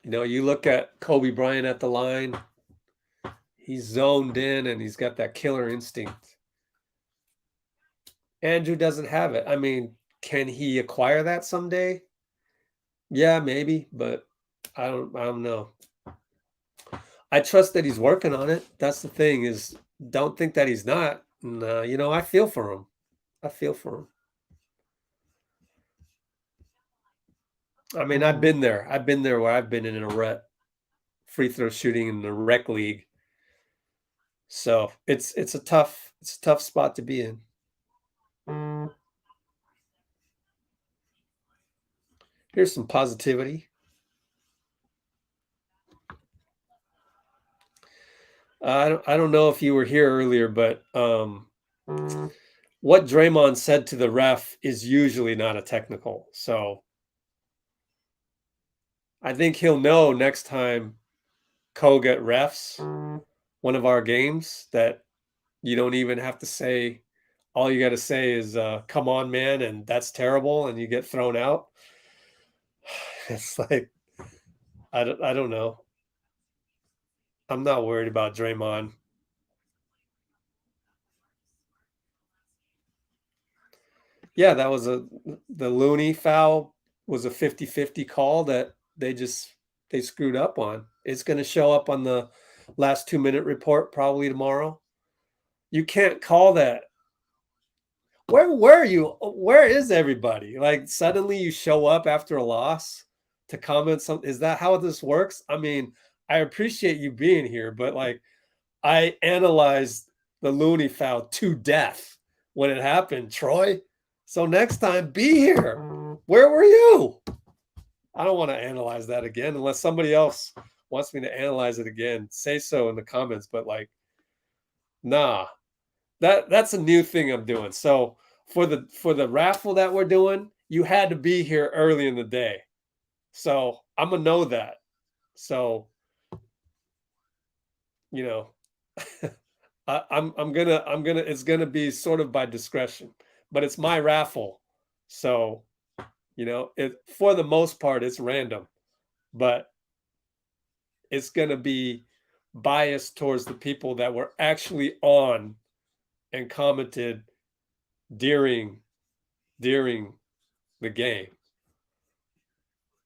Speaker 1: You look at Kobe Bryant at the line, he's zoned in and he's got that killer instinct. Andrew doesn't have it. I mean, can he acquire that someday? Yeah, maybe, but I don't know. I trust that he's working on it. That's the thing, is don't think that he's not. And, I feel for him. I feel for him. I mean, I've been there. I've been there where I've been in a free throw shooting in the rec league. So it's a tough spot to be in. Here's some positivity. I don't know if you were here earlier, but what Draymond said to the ref is usually not a technical. So I think he'll know next time Koga refs one of our games that you don't even have to say, all you got to say is, come on, man, and that's terrible, and you get thrown out. It's like, I don't know. I'm not worried about Draymond. Yeah, that was the Looney foul was a 50-50 call that they screwed up on. It's going to show up on the last 2-minute report probably tomorrow. You can't call that. Where were you? Where is everybody? Like, suddenly you show up after a loss to comment something. Is that how this works? I mean, I appreciate you being here, but like, I analyzed the Looney foul to death when it happened, Troy. So next time, be here. Where were you? I don't want to analyze that again unless somebody else wants me to analyze it again. Say so in the comments, but like, nah. That's a new thing I'm doing. So for the raffle that we're doing, you had to be here early in the day. So I'm gonna know that. So, I'm gonna it's gonna be sort of by discretion, but it's my raffle. So, it for the most part it's random, but it's gonna be biased towards the people that were actually on and commented during the game.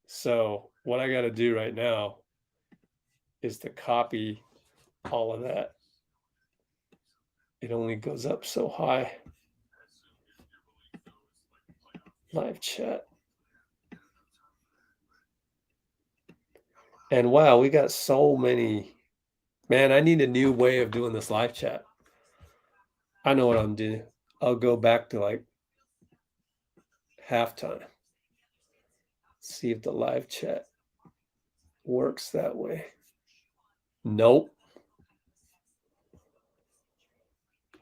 Speaker 1: So what I got to do right now is to copy all of that. It only goes up so high. Live chat. And wow, we got so many. Man, I need a new way of doing this live chat. I know what I'm doing. I'll go back to like halftime. See if the live chat works that way. Nope.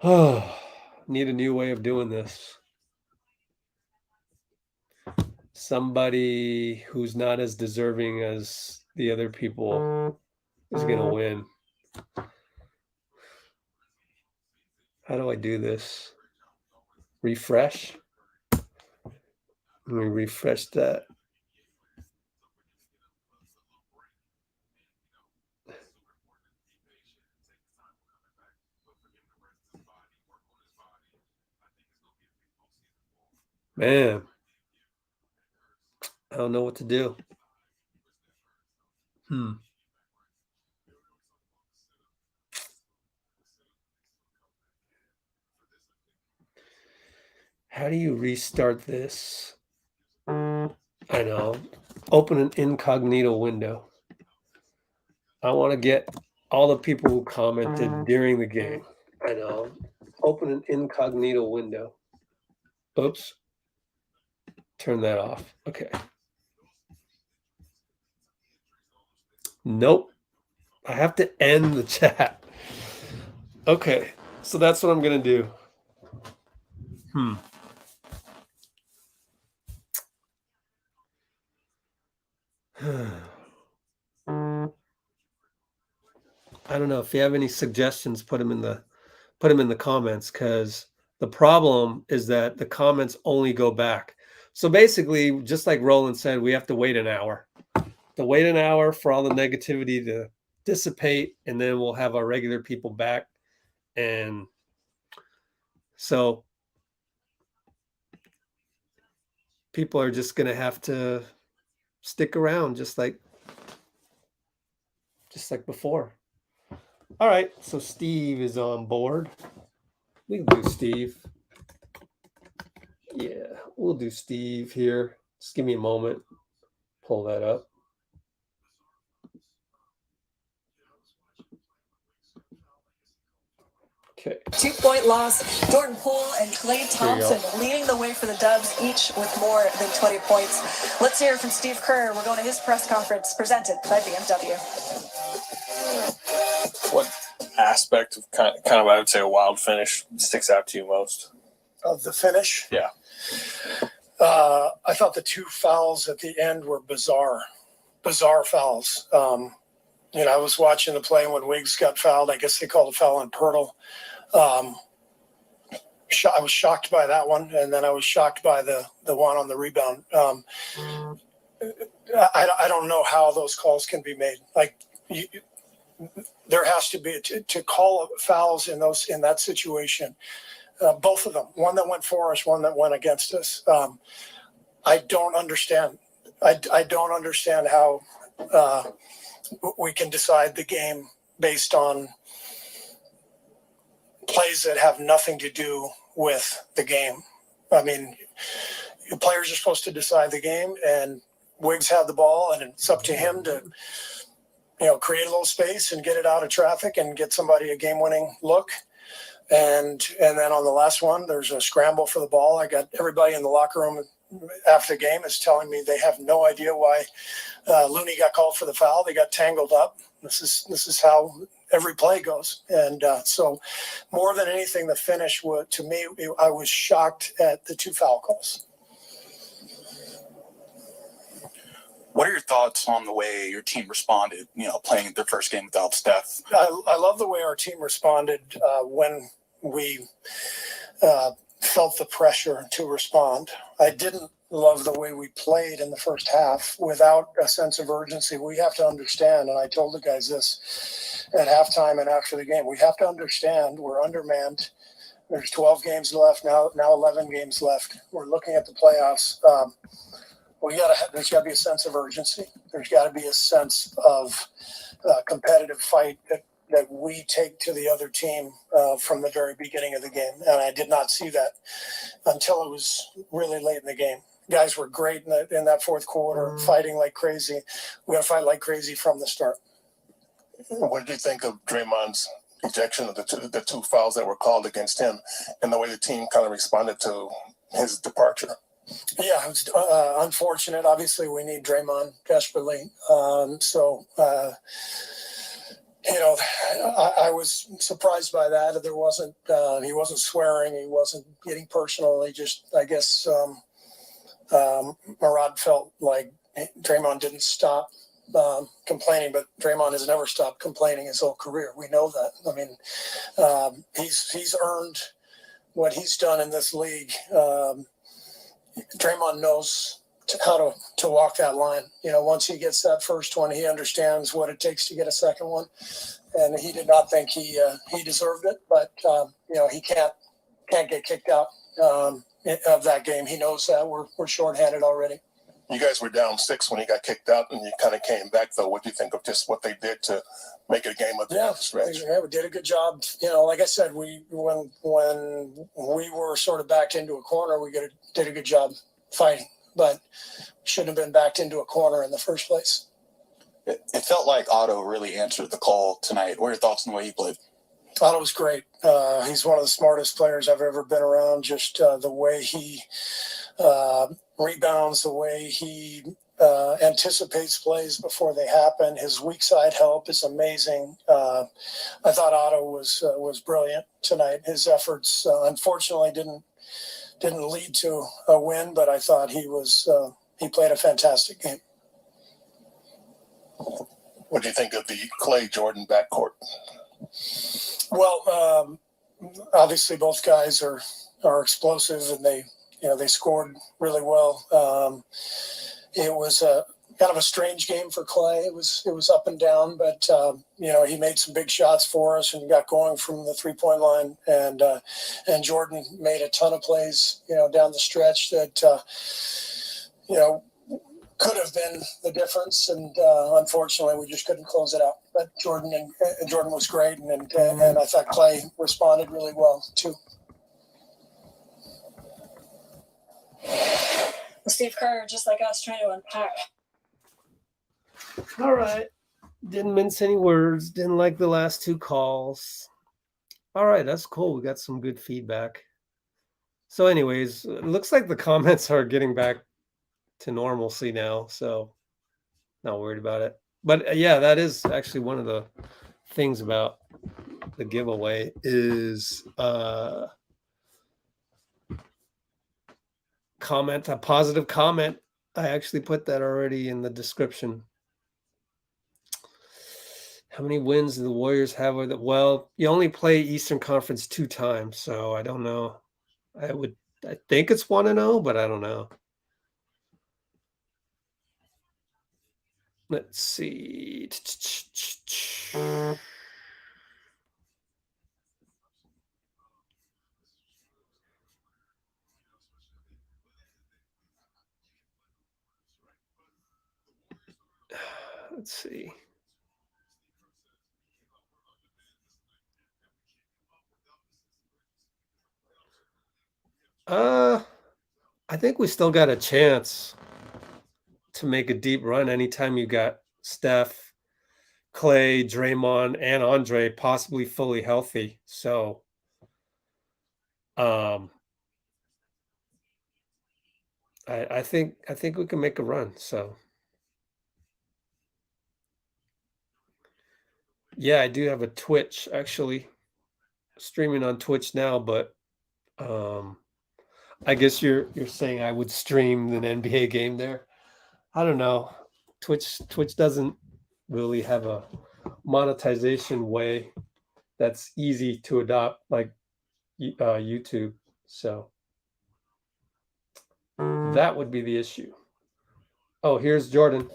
Speaker 1: Oh, need a new way of doing this. Somebody who's not as deserving as the other people is going to win. How do I do this? Refresh. Let me refresh that. Man, I don't know what to do. How do you restart this? I know. Open an incognito window. I want to get all the people who commented during the game. I know. Open an incognito window. Oops. Turn that off. Okay. Nope. I have to end the chat. Okay. So that's what I'm going to do. I don't know if you have any suggestions, put them in the comments, because the problem is that the comments only go back. So basically, just like Roland said, we have to wait an hour. Wait an hour for all the negativity to dissipate, and then we'll have our regular people back. And so people are just going to have to stick around just like before. All right, so Steve is on board. We can do Steve. Yeah, we'll do Steve here. Just give me a moment. Pull that up. Okay.
Speaker 2: 2-point loss. Jordan Poole and Klay Thompson leading the way for the Dubs, each with more than 20 points. Let's hear from Steve Kerr. We're going to his press conference presented by BMW.
Speaker 5: What aspect of kind of I would say a wild finish sticks out to you most?
Speaker 10: Of the finish?
Speaker 5: Yeah.
Speaker 10: I thought the two fouls at the end were bizarre fouls. I was watching the play when Wiggs got fouled. I guess they called a foul on Pirtle. I was shocked by that one, and then I was shocked by the one on the rebound. I don't know how those calls can be made. There has to be to call fouls in that situation. Both of them, one that went for us, one that went against us. I don't understand. I don't understand how we can decide the game based on plays that have nothing to do with the game. I mean, the players are supposed to decide the game, and Wiggs had the ball, and it's up to him to, create a little space and get it out of traffic and get somebody a game-winning look. And then on the last one, there's a scramble for the ball. I got everybody in the locker room after the game is telling me they have no idea why Looney got called for the foul. They got tangled up. This is how every play goes. And so more than anything, the finish, to me, I was shocked at the two foul calls.
Speaker 11: What are your thoughts on the way your team responded, playing their first game without Steph?
Speaker 10: I love the way our team responded when we felt the pressure to respond. I didn't love the way we played in the first half without a sense of urgency. We have to understand, and I told the guys this at halftime and after the game, we have to understand we're undermanned. There's 12 games left now 11 games left. We're looking at the playoffs. There's got to be a sense of urgency. There's got to be a sense of competitive fight that we take to the other team from the very beginning of the game. And I did not see that until it was really late in the game. Guys were great in that fourth quarter, fighting like crazy. We got to fight like crazy from the start.
Speaker 3: What did you think of Draymond's ejection of the two fouls that were called against him and the way the team kind of responded to his departure?
Speaker 10: Yeah, it was unfortunate. Obviously, we need Draymond desperately. I was surprised by that. There wasn't he wasn't swearing. He wasn't getting personal. He just, I guess, Murad felt like Draymond didn't stop complaining, but Draymond has never stopped complaining his whole career. We know that. I mean, he's earned what he's done in this league. Draymond knows how to walk that line. Once he gets that first one, he understands what it takes to get a second one. And he did not think he deserved it, but he can't get kicked out of that game. He knows that we're shorthanded already.
Speaker 3: You guys were down 6 when he got kicked out, and you kind of came back. Though, what do you think of just what they did to make it a game of the stretch?
Speaker 10: Yeah, we did a good job. Like I said, when we were sort of backed into a corner, we did a good job fighting, but shouldn't have been backed into a corner in the first place.
Speaker 11: It felt like Otto really answered the call tonight. What are your thoughts on the way he played?
Speaker 10: Otto was great. He's one of the smartest players I've ever been around. Just the way he rebounds, the way he anticipates plays before they happen. His weak side help is amazing. I thought Otto was brilliant tonight. His efforts, unfortunately, didn't lead to a win, but I thought he played a fantastic game.
Speaker 3: What do you think of the Clay Jordan backcourt?
Speaker 10: Well, obviously both guys are explosive, and they scored really well. It was kind of a strange game for Clay. It was up and down, but he made some big shots for us and got going from the 3-point line. And Jordan made a ton of plays, down the stretch that could have been the difference. And unfortunately, we just couldn't close it out. But Jordan was great, and I thought Clay responded really well too.
Speaker 2: Steve Kerr, just like us, trying to unpack.
Speaker 1: All right. Didn't mince any words. Didn't like the last 2 calls. All right, that's cool. We got some good feedback. So anyways, it looks like the comments are getting back to normalcy now, so not worried about it. But yeah, that is actually one of the things about the giveaway is a positive comment. I actually put that already in the description. How many wins do the Warriors have with it? Well, you only play Eastern Conference 2 times, so I don't know. I think it's 1-0, but I don't know. Let's see. Let's see. I think we still got a chance to make a deep run anytime you got Steph, Clay, Draymond, and Andre possibly fully healthy. So I think we can make a run. So yeah, I do have a Twitch actually streaming on Twitch now, but I guess you're saying I would stream an NBA game there. I don't know. Twitch doesn't really have a monetization way that's easy to adopt like YouTube. So that would be the issue. Oh, here's Jordan.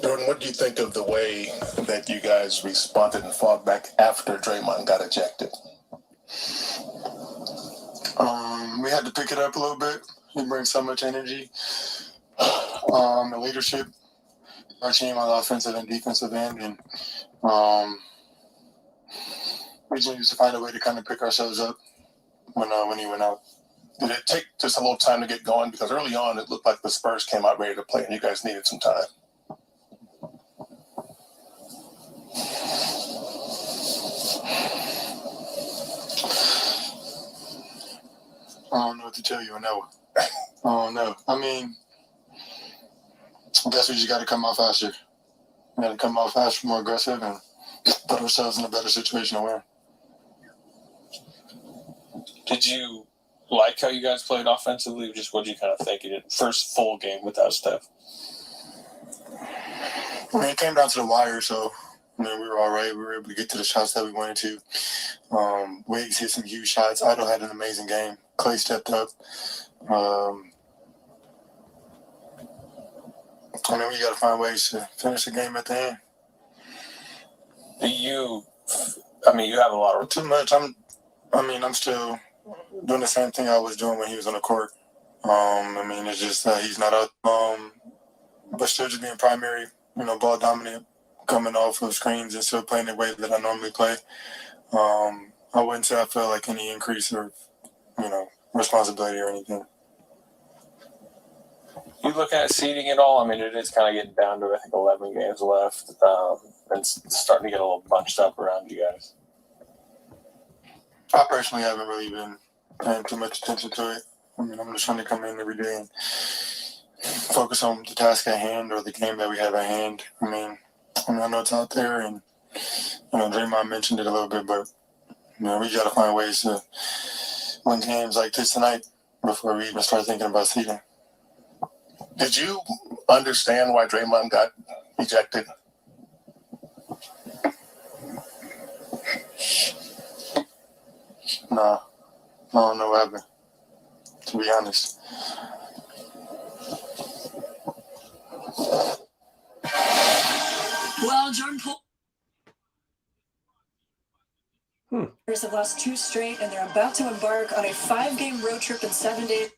Speaker 3: Jordan, what do you think of the way that you guys responded and fought back after Draymond got ejected?
Speaker 4: We had to pick it up a little bit. He brings so much energy, and leadership, our team on the offensive and defensive end, and we just needed to find a way to kind of pick ourselves up when he went out.
Speaker 3: Did it take just a little time to get going? Because early on, it looked like the Spurs came out ready to play, and you guys needed some time.
Speaker 4: I don't know what to tell you on that one. I don't know. I mean, I guess we just got to come out faster. We got to come out faster, more aggressive, and put ourselves in a better situation to win.
Speaker 5: Did you like how you guys played offensively? Just what you kind of think? First full game without Steph.
Speaker 4: I mean, it came down to the wire, so I mean, we were all right. We were able to get to the shots that we wanted to. Wiggs hit some huge shots. Idle had an amazing game. Clay stepped up. I mean, we got to find ways to finish the game at the end.
Speaker 5: You have a lot of
Speaker 4: Too much. I'm still doing the same thing I was doing when he was on the court. I mean, it's just that he's not out. But still just being primary, ball dominant, coming off of screens and still playing the way that I normally play. I wouldn't say I felt like any increase or, responsibility or anything.
Speaker 5: You look at seeding it all. I mean, it is kind of getting down to, I think, 11 games left. And it's starting to get a little bunched up around you guys.
Speaker 4: I personally haven't really been paying too much attention to it. I mean, I'm just trying to come in every day and focus on the task at hand or the game that we have at hand. I mean, I know it's out there, and Draymond mentioned it a little bit, but we got to find ways to win games like this tonight before we even start thinking about seeding.
Speaker 3: Did you understand why Draymond got ejected?
Speaker 4: No, I don't know what happened, to be honest.
Speaker 2: Well, Jordan Poole. Spurs have lost 2 straight, and they're about to embark on a 5-game road trip in 7 days.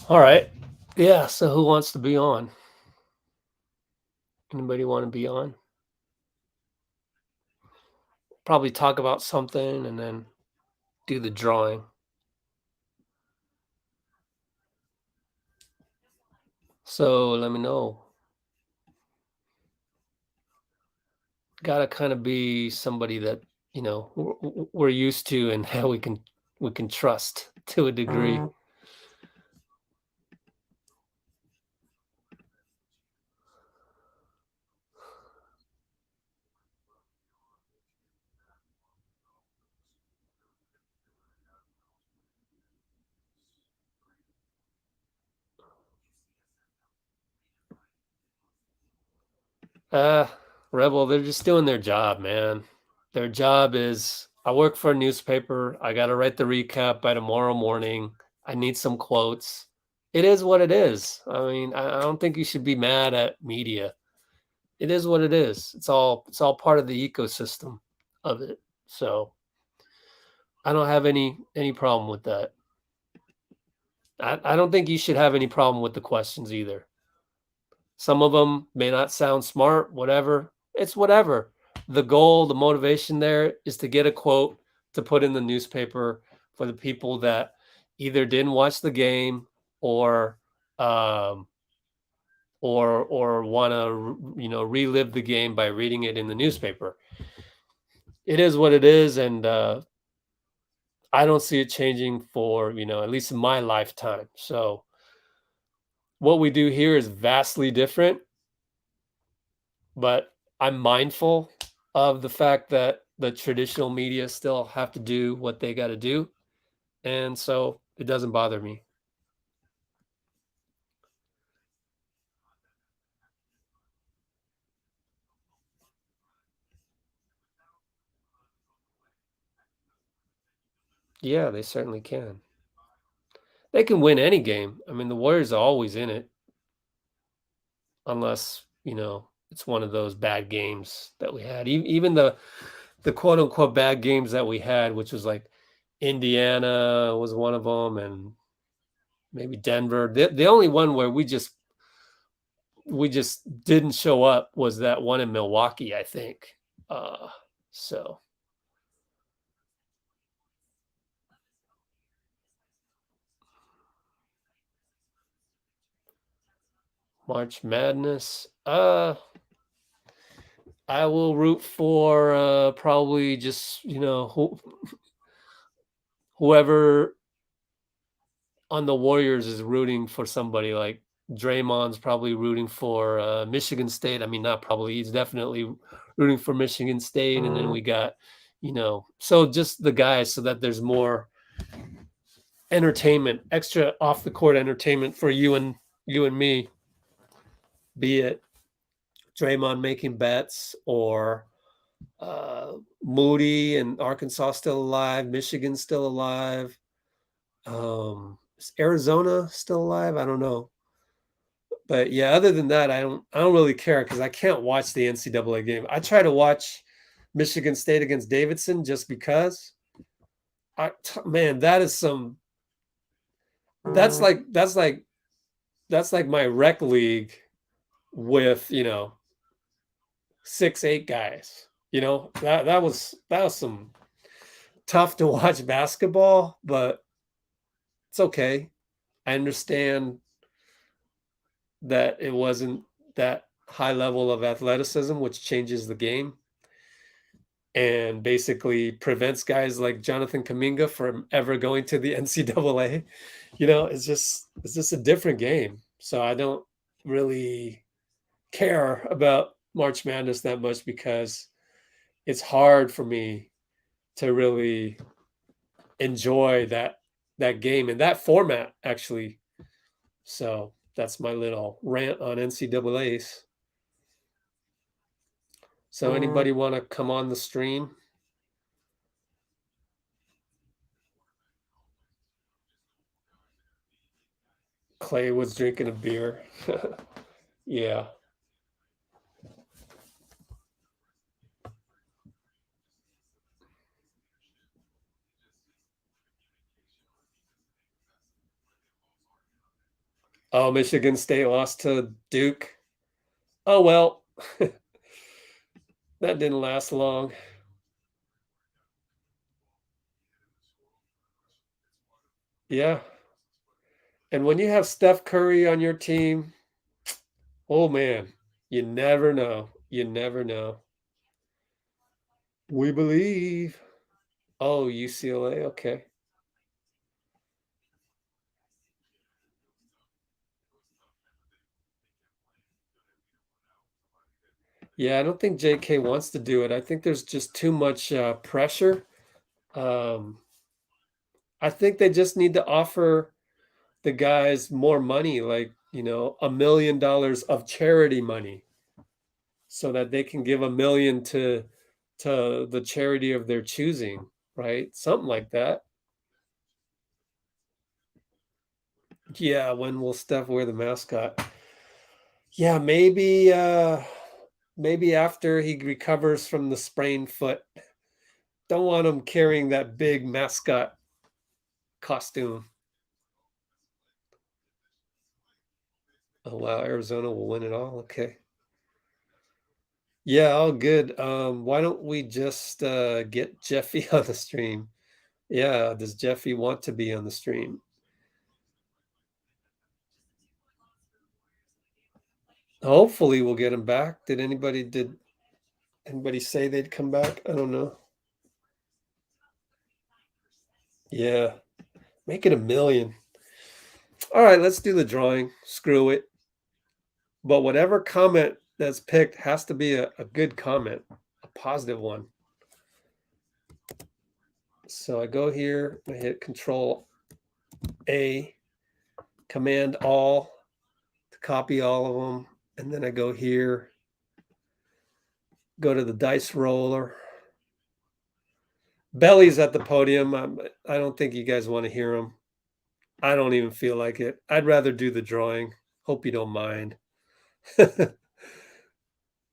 Speaker 1: All right. Yeah, so who wants to be on? Anybody want to be on? Probably talk about something and then do the drawing. So let me know. Gotta kind of be somebody that we're used to and how we can trust to a degree. Rebel, they're just doing their job, man. Their job is, I work for a newspaper. I got to write the recap by tomorrow morning. I need some quotes. It is what it is. I mean, I don't think you should be mad at media. It is what it is. It's all part of the ecosystem of it. So I don't have any problem with that. I don't think you should have any problem with the questions either. Some of them may not sound smart, whatever. It's whatever. The goal, the motivation there is to get a quote to put in the newspaper for the people that either didn't watch the game or want to relive the game by reading it in the newspaper. It is what it is, and I don't see it changing for at least in my lifetime. So what we do here is vastly different. but I'm mindful of the fact that the traditional media still have to do what they got to do. And so it doesn't bother me. Yeah, they certainly can. They can win any game. I mean, the Warriors are always in it, unless, it's one of those bad games that we had. Even the quote unquote bad games that we had, which was like Indiana was one of them, and maybe Denver. The only one where we just didn't show up was that one in Milwaukee, I think. So March Madness. I will root for probably just whoever on the Warriors is rooting for somebody. Like Draymond's probably rooting for Michigan State. I mean, not probably. He's definitely rooting for Michigan State, and then we got, so just the guys, so that there's more entertainment, extra off the court entertainment for you and me. Be it Draymond making bets, or Moody and Arkansas still alive, Michigan still alive. Is Arizona still alive? I don't know. But yeah, other than that, I don't really care, because I can't watch the NCAA game. I try to watch Michigan State against Davidson just because. Man, that is some. That's like my rec league with 6-8 guys. That was some tough to watch basketball, but it's okay. I understand that it wasn't that high level of athleticism, which changes the game and basically prevents guys like Jonathan Kuminga from ever going to the NCAA. It's just a different game. So I don't really care about March Madness that much, because it's hard for me to really enjoy that game and that format, actually. So that's my little rant on NCAAs. So anybody want to come on the stream? Clay was drinking a beer. Yeah. Oh, Michigan State lost to Duke. Oh, well, that didn't last long. Yeah. And when you have Steph Curry on your team, oh man, you never know. You never know. We believe. Oh, UCLA. Okay. Yeah, I don't think JK wants to do it. I think there's just too much pressure. Um, I think they just need to offer the guys more money, like, $1 million of charity money, so that they can give 1 million to the charity of their choosing, right? Something like that. Yeah, when will Steph wear the mascot? Yeah, maybe after he recovers from the sprained foot. Don't want him carrying that big mascot costume. Oh wow, Arizona will win it all. Okay. Yeah, all good. Why don't we just get Jeffy on the stream? Yeah, does Jeffy want to be on the stream? Hopefully we'll get him back. Did anybody say they'd come back? I don't know. Yeah. Make it 1 million. All right, let's do the drawing. Screw it. But whatever comment that's picked has to be a good comment, a positive one. So I go here, I hit Control A, Command All to copy all of them, and then I go here, go to the dice roller. Belly's at the podium. I don't think you guys want to hear him. I don't even feel like it. I'd rather do the drawing. Hope you don't mind.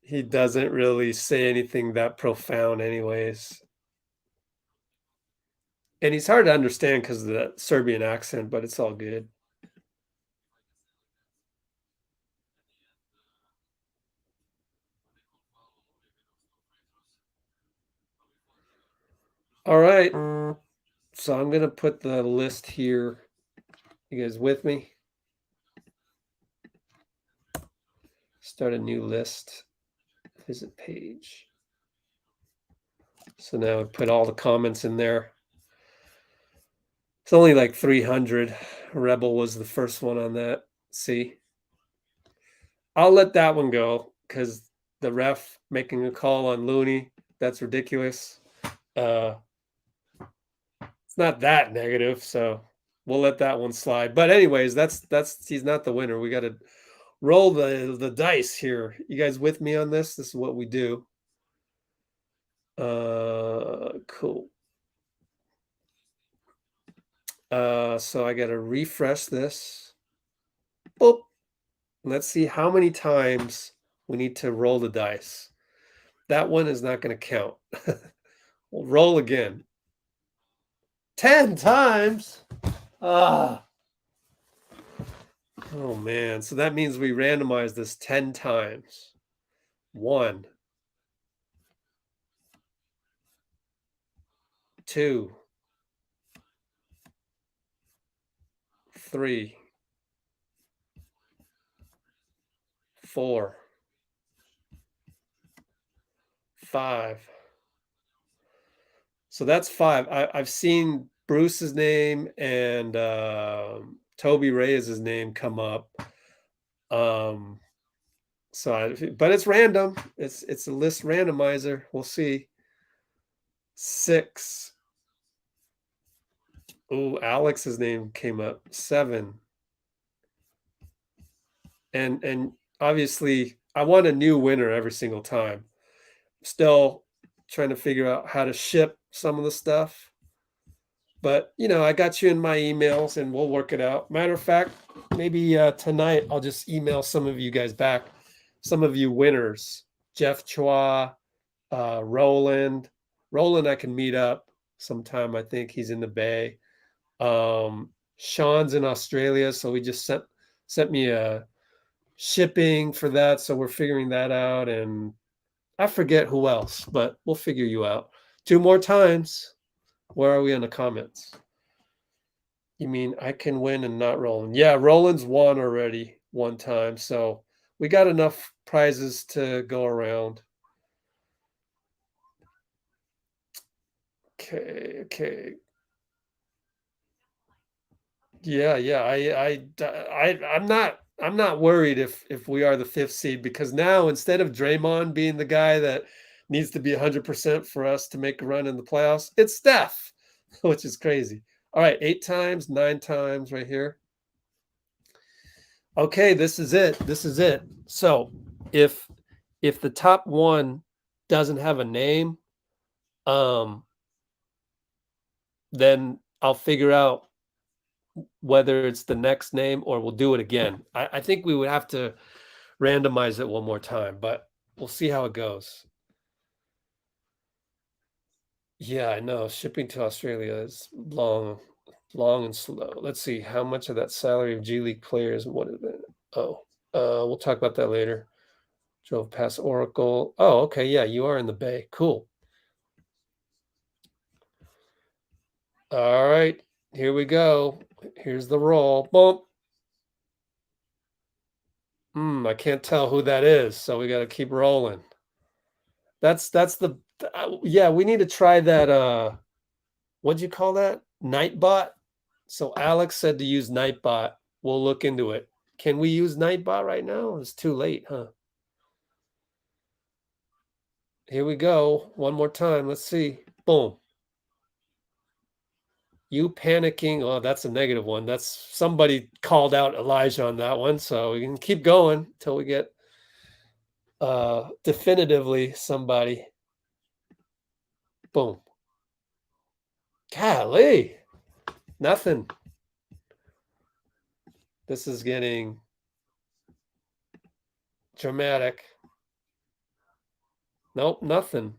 Speaker 1: He doesn't really say anything that profound anyways. And he's hard to understand because of the Serbian accent, but it's all good. All right. So I'm going to put the list here. You guys with me? Start a new list. Visit page. So now I put all the comments in there. It's only like 300. Rebel was the first one on that. See? I'll let that one go because the ref making a call on Looney, that's ridiculous. It's not that negative, so we'll let that one slide. But anyways, that's he's not the winner. We got to roll the dice here. You guys with me on this? This is what we do. Cool. So I got to refresh this. Boop. Let's see how many times we need to roll the dice. That one is not going to count. We'll roll again. 10 times. Ah. Oh, man. So that means we randomize this 10 times. 1, 2, 3, 4, 5. So that's 5. I've seen Bruce's name and Toby Reyes' name come up. But it's random. It's a list randomizer. We'll see. 6. Oh, Alex's name came up. 7. And obviously I want a new winner every single time. Still trying to figure out how to ship some of the stuff. But, I got you in my emails and we'll work it out. Matter of fact, maybe tonight I'll just email some of you guys back. Some of you winners. Jeff Chua, Roland. Roland I can meet up sometime. I think he's in the Bay. Sean's in Australia, so he just sent me a shipping for that. So we're figuring that out. And I forget who else, but we'll figure you out. 2 more times. Where are we in the comments? You mean I can win and not Roland? Yeah, Roland's won already one time. So we got enough prizes to go around. Okay. Yeah. I'm not worried if we are the 5th seed because now instead of Draymond being the guy that needs to be 100% for us to make a run in the playoffs, it's Steph, which is crazy. All right, 8 times, 9 times right here. Okay, this is it. So if the top one doesn't have a name, then I'll figure out whether it's the next name or we'll do it again. I think we would have to randomize it one more time, but we'll see how it goes. Yeah, I know. Shipping to Australia is long and slow. Let's see how much of that salary of G League players. What is it? We'll talk about that later. Drove past Oracle. Oh, okay. Yeah, you are in the Bay. Cool. All right, here we go. Here's the roll. Bump. I can't tell who that is, so we got to keep rolling. That's the yeah, we need to try that what'd you call that? Nightbot. So Alex said to use Nightbot. We'll look into it. Can we use Nightbot right now? It's too late, huh? Here we go. One more time. Let's see. Boom. You panicking. Oh, that's a negative one. That's somebody called out Elijah on that one. So we can keep going until we get definitively somebody. Boom. Golly. Nothing. This is getting dramatic. Nope, nothing.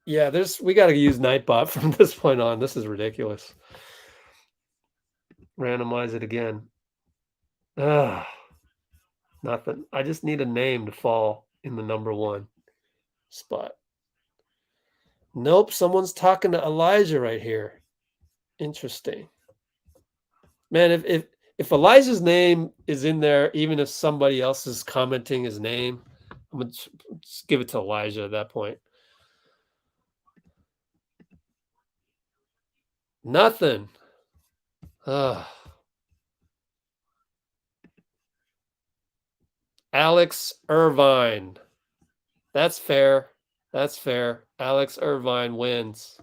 Speaker 1: Yeah, we got to use Nightbot from this point on. This is ridiculous. Randomize it again. Nothing. I just need a name to fall in the number 1 spot. Nope, someone's talking to Elijah right here. Interesting. Man, if Elijah's name is in there, even if somebody else is commenting his name, I'm gonna just give it to Elijah at that point. Nothing. Alex Irvine. That's fair. That's fair. Alex Irvine wins.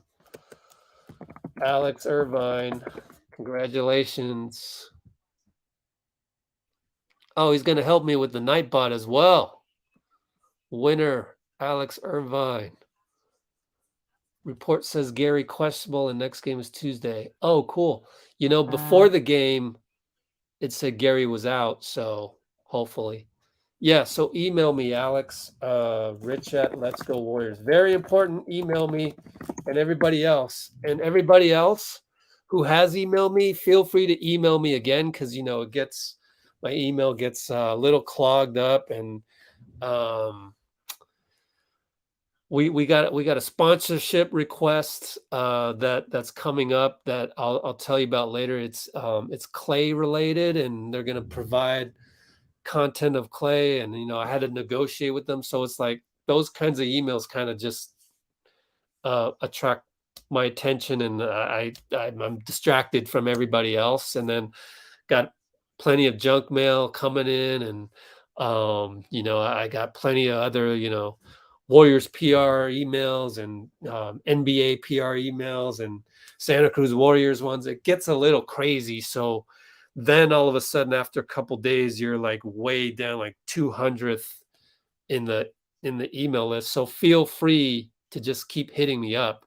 Speaker 1: Alex Irvine. Congratulations. Oh, he's going to help me with the Nightbot as well. Winner, Alex Irvine. Report says Gary questionable and next game is Tuesday. Oh, cool. You know, before the game, it said Gary was out, so hopefully. Yeah, so email me, Alex, Rich at Let's Go Warriors. Very important, email me, and everybody else. And everybody else who has emailed me, feel free to email me again, because, you know, my email gets a little clogged up, and we got a sponsorship request that's coming up that I'll tell you about later. It's clay related, and they're going to provide content of clay, and you know, I had to negotiate with them, so it's like those kinds of emails kind of just attract my attention, and I'm distracted from everybody else, and then got plenty of junk mail coming in, and you know, I got plenty of other, you know, Warriors PR emails and NBA PR emails and Santa Cruz Warriors ones. It gets a little crazy, so then all of a sudden after a couple days you're like way down, like 200th in the email list. So feel free to just keep hitting me up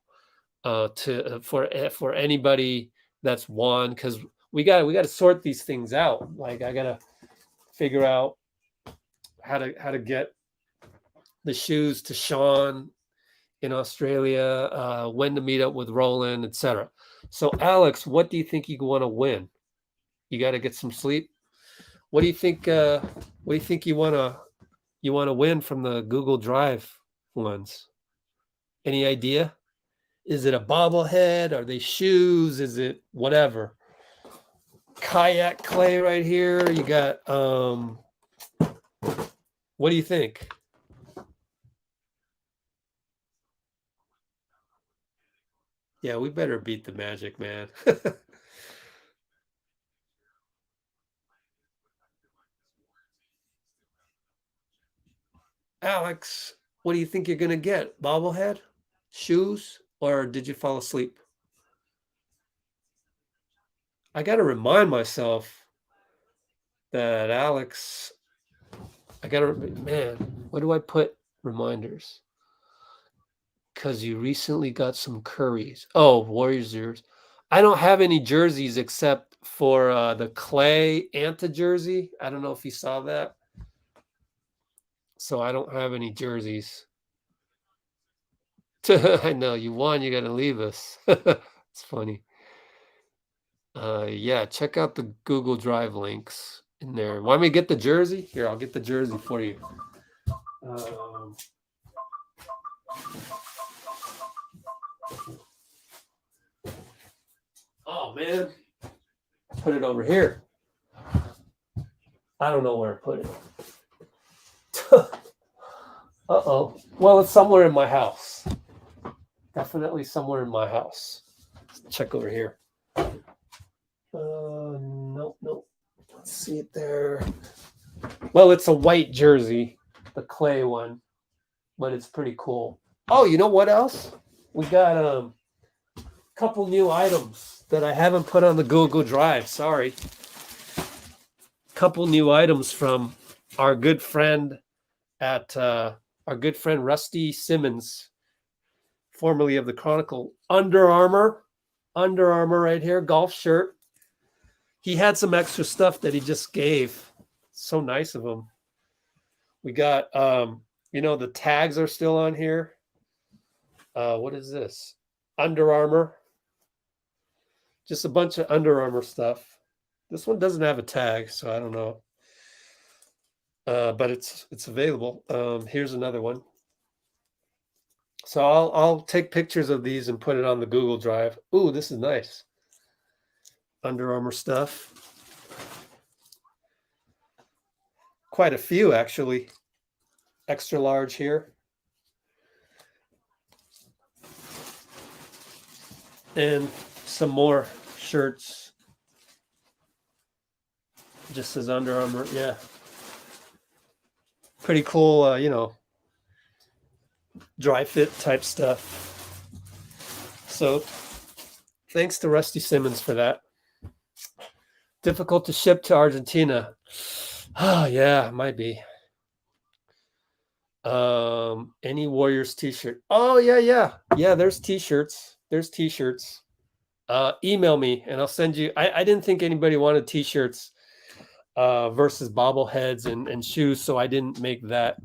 Speaker 1: for anybody that's won, because we got to sort these things out. Like I gotta figure out how to get the shoes to Sean in Australia, when to meet up with Roland, etc. So Alex, what do you think you want to win? You got to get some sleep. What do you think? What do you think you want to win from the Google Drive ones? Any idea? Is it a bobblehead? Are they shoes? Is it whatever? Kayak clay right here. You got. What do you think? Yeah, we better beat the Magic, man. Alex, what do you think you're going to get? Bobblehead? Shoes? Or did you fall asleep? I got to remind myself that Alex, man, what do I put reminders? Because you recently got some curries. Oh, Warriors jerseys. I don't have any jerseys except for the Clay Anta jersey. I don't know if you saw that. So I don't have any jerseys. I know you won. You got to leave us. It's funny. Yeah, check out the Google Drive links in there. Want me to get the jersey? Here, I'll get the jersey for you. Oh man, put it over here. I don't know where I put it. Uh-oh. Well, it's somewhere in my house. Definitely somewhere in my house. Let's check over here. Nope. Let's see it there. Well, it's a white jersey, the Clay one. but it's pretty cool. Oh, you know what else? We got a couple new items that I haven't put on the Google Drive. Sorry. Couple new items from our good friend Rusty Simmons, formerly of the Chronicle. Under Armour right here, golf shirt. He had some extra stuff that he just gave. So nice of him. We got the tags are still on here. What is this? Under Armour. Just a bunch of Under Armour stuff. This one doesn't have a tag, so I don't know. But it's available. Here's another one. So I'll take pictures of these and put it on the Google Drive. Ooh, this is nice. Under Armour stuff. Quite a few, actually. Extra large here. And some more shirts. Just says Under Armour. Yeah. Pretty cool, dry fit type stuff. So thanks to Rusty Simmons for that. Difficult to ship to Argentina. Oh, yeah, it might be. Any Warriors t-shirt? Oh, yeah. Yeah, there's t-shirts. Email me and I'll send you. I didn't think anybody wanted t-shirts versus bobbleheads and shoes, so I didn't make that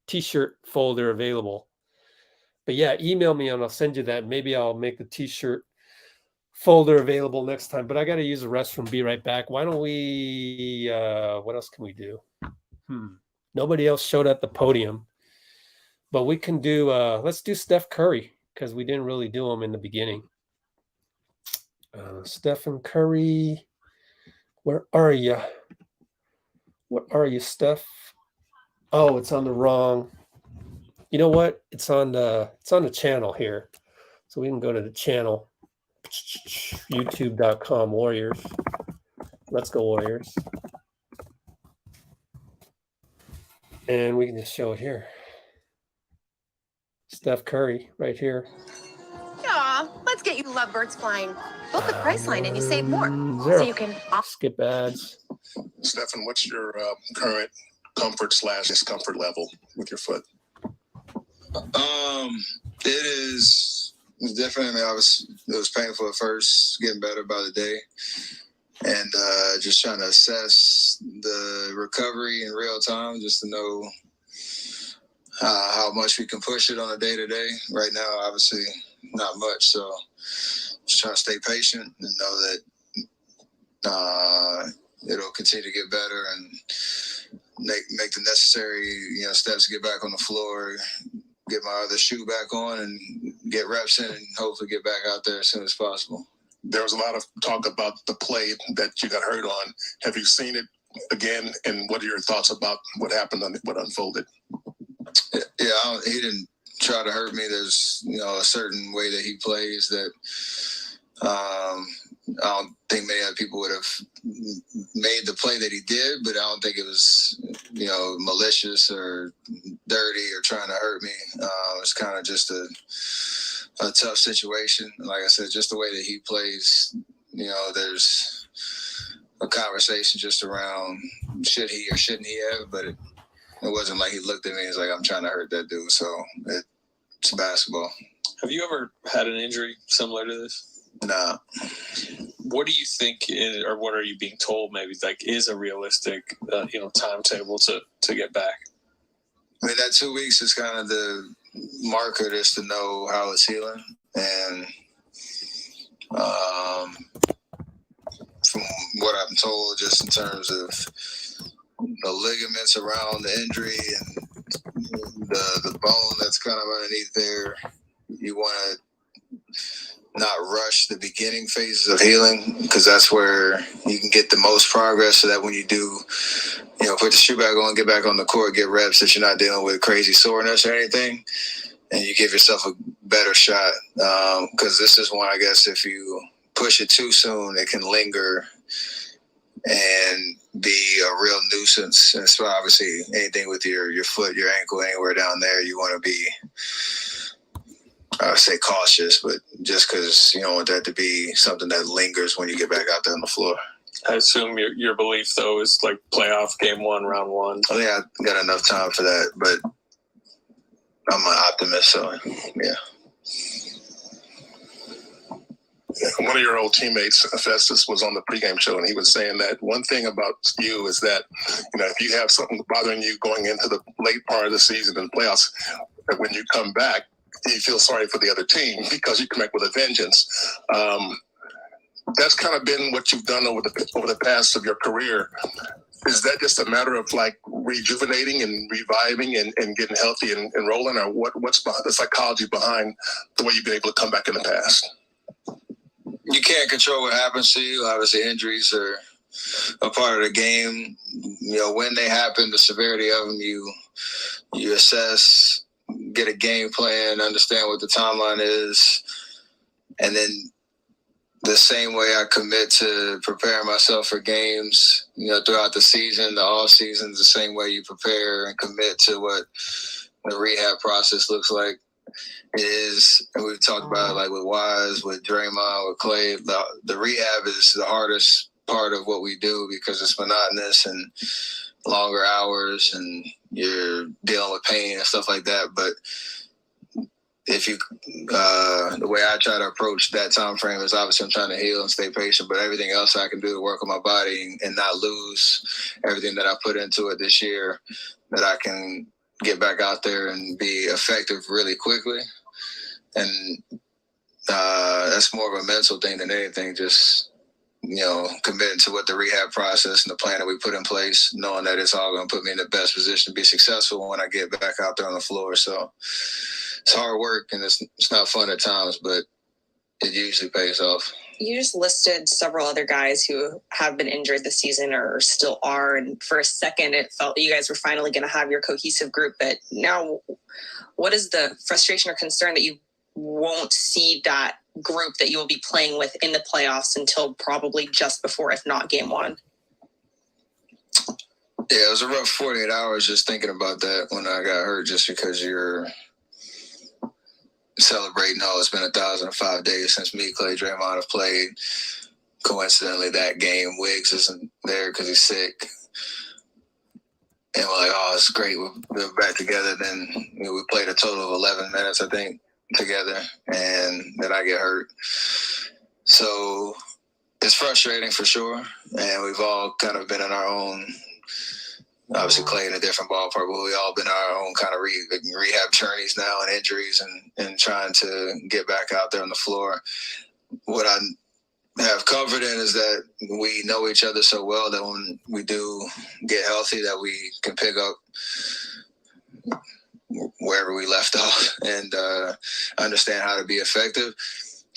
Speaker 1: t-shirt folder available. But yeah, email me and I'll send you that. Maybe I'll make the t-shirt folder available next time. But I got to use the restroom. Be right back. Why don't we? What else can we do? Nobody else showed at the podium, but we can do. Let's do Steph Curry because we didn't really do him in the beginning. Stephen Curry, where are you? What are you, Steph? Oh, it's on the wrong. You know what? It's on the channel here. So we can go to the channel. YouTube.com Warriors. Let's go Warriors. And we can just show it here. Steph Curry right here.
Speaker 12: Aw, let's get you lovebirds flying. Book with Priceline and you save more.
Speaker 1: Zero.
Speaker 12: So you can
Speaker 1: skip ads.
Speaker 3: Stefan, what's your current comfort/discomfort level with your foot?
Speaker 4: It is different. I mean, it was painful at first, getting better by the day, and just trying to assess the recovery in real time, just to know how much we can push it on a day-to-day. Right now, obviously, not much. So, just trying to stay patient and know that it'll continue to get better and make the necessary steps to get back on the floor, get my other shoe back on, and get reps in, and hopefully get back out there as soon as possible.
Speaker 3: There was a lot of talk about the play that you got hurt on. Have you seen it again? And what are your thoughts about what happened and what unfolded?
Speaker 4: Yeah, he didn't try to hurt me. There's a certain way that he plays that I don't think many other people would have made the play that he did, but I don't think it was malicious or dirty or trying to hurt me. It's kind of just a tough situation. Like I said, just the way that he plays, there's a conversation just around should he or shouldn't he have, but it wasn't like he looked at me and was like, I'm trying to hurt that dude. So it's basketball.
Speaker 5: Have you ever had an injury similar to this?
Speaker 4: Nah.
Speaker 5: What do you think is, or what are you being told maybe is a realistic timetable to get back?
Speaker 4: I mean, that 2 weeks is kind of the marker just to know how it's healing. And from what I'm told, just in terms of the ligaments around the injury and the bone that's kind of underneath there, you want to not rush the beginning phases of healing, because that's where you can get the most progress, so that when you do put the shoe back on, get back on the court, get reps, that you're not dealing with crazy soreness or anything, and you give yourself a better shot, because this is one, I guess, if you push it too soon, it can linger and be a real nuisance. And so obviously anything with your foot, your ankle, anywhere down there, you want to be, I would say cautious, but just because you don't want that to be something that lingers when you get back out there on the floor.
Speaker 5: I assume your belief, though, is like playoff game 1, round 1.
Speaker 4: I think I got enough time for that, but I'm an optimist, so yeah.
Speaker 3: One of your old teammates, Festus, was on the pregame show, and he was saying that one thing about you is that, if you have something bothering you going into the late part of the season and playoffs, that when you come back, you feel sorry for the other team because you come back with a vengeance. That's kind of been what you've done over the past of your career. Is that just a matter of like rejuvenating and reviving and getting healthy and rolling, or what's behind the psychology behind the way you've been able to come back in the past?
Speaker 4: You can't control what happens to you. Obviously, injuries are a part of the game. When they happen, the severity of them, you assess, get a game plan, understand what the timeline is, and then the same way I commit to preparing myself for games, throughout the season, the off season, the same way you prepare and commit to what the rehab process looks like. It is, and we've talked about it like with Wise, with Draymond, with Clay. The rehab is the hardest part of what we do because it's monotonous and longer hours, and you're dealing with pain and stuff like that. But if you, the way I try to approach that time frame is obviously I'm trying to heal and stay patient, but everything else I can do to work on my body and not lose everything that I put into it this year, that I can get back out there and be effective really quickly. And that's more of a mental thing than anything, just, committing to what the rehab process and the plan that we put in place, knowing that it's all going to put me in the best position to be successful when I get back out there on the floor. So it's hard work and it's not fun at times, but it usually pays off.
Speaker 6: You just listed several other guys who have been injured this season or still are. And for a second, it felt you guys were finally going to have your cohesive group. But now, what is the frustration or concern that you won't see that group that you will be playing with in the playoffs until probably just before, if not game 1?
Speaker 4: Yeah, it was a rough 48 hours just thinking about that when I got hurt, just because you're celebrating, it's been 1,005 days since me, Clay, Draymond have played. Coincidentally, that game, Wiggs isn't there because he's sick. And we're like, it's great, we're back together. Then we played a total of 11 minutes, I think, together, and then I get hurt. So it's frustrating for sure, and we've all kind of been in our own, obviously Clay in a different ballpark, but we all been in our own kind of rehab journeys now and injuries and trying to get back out there on the floor. What I have comfort in is that we know each other so well that when we do get healthy, that we can pick up wherever we left off and understand how to be effective.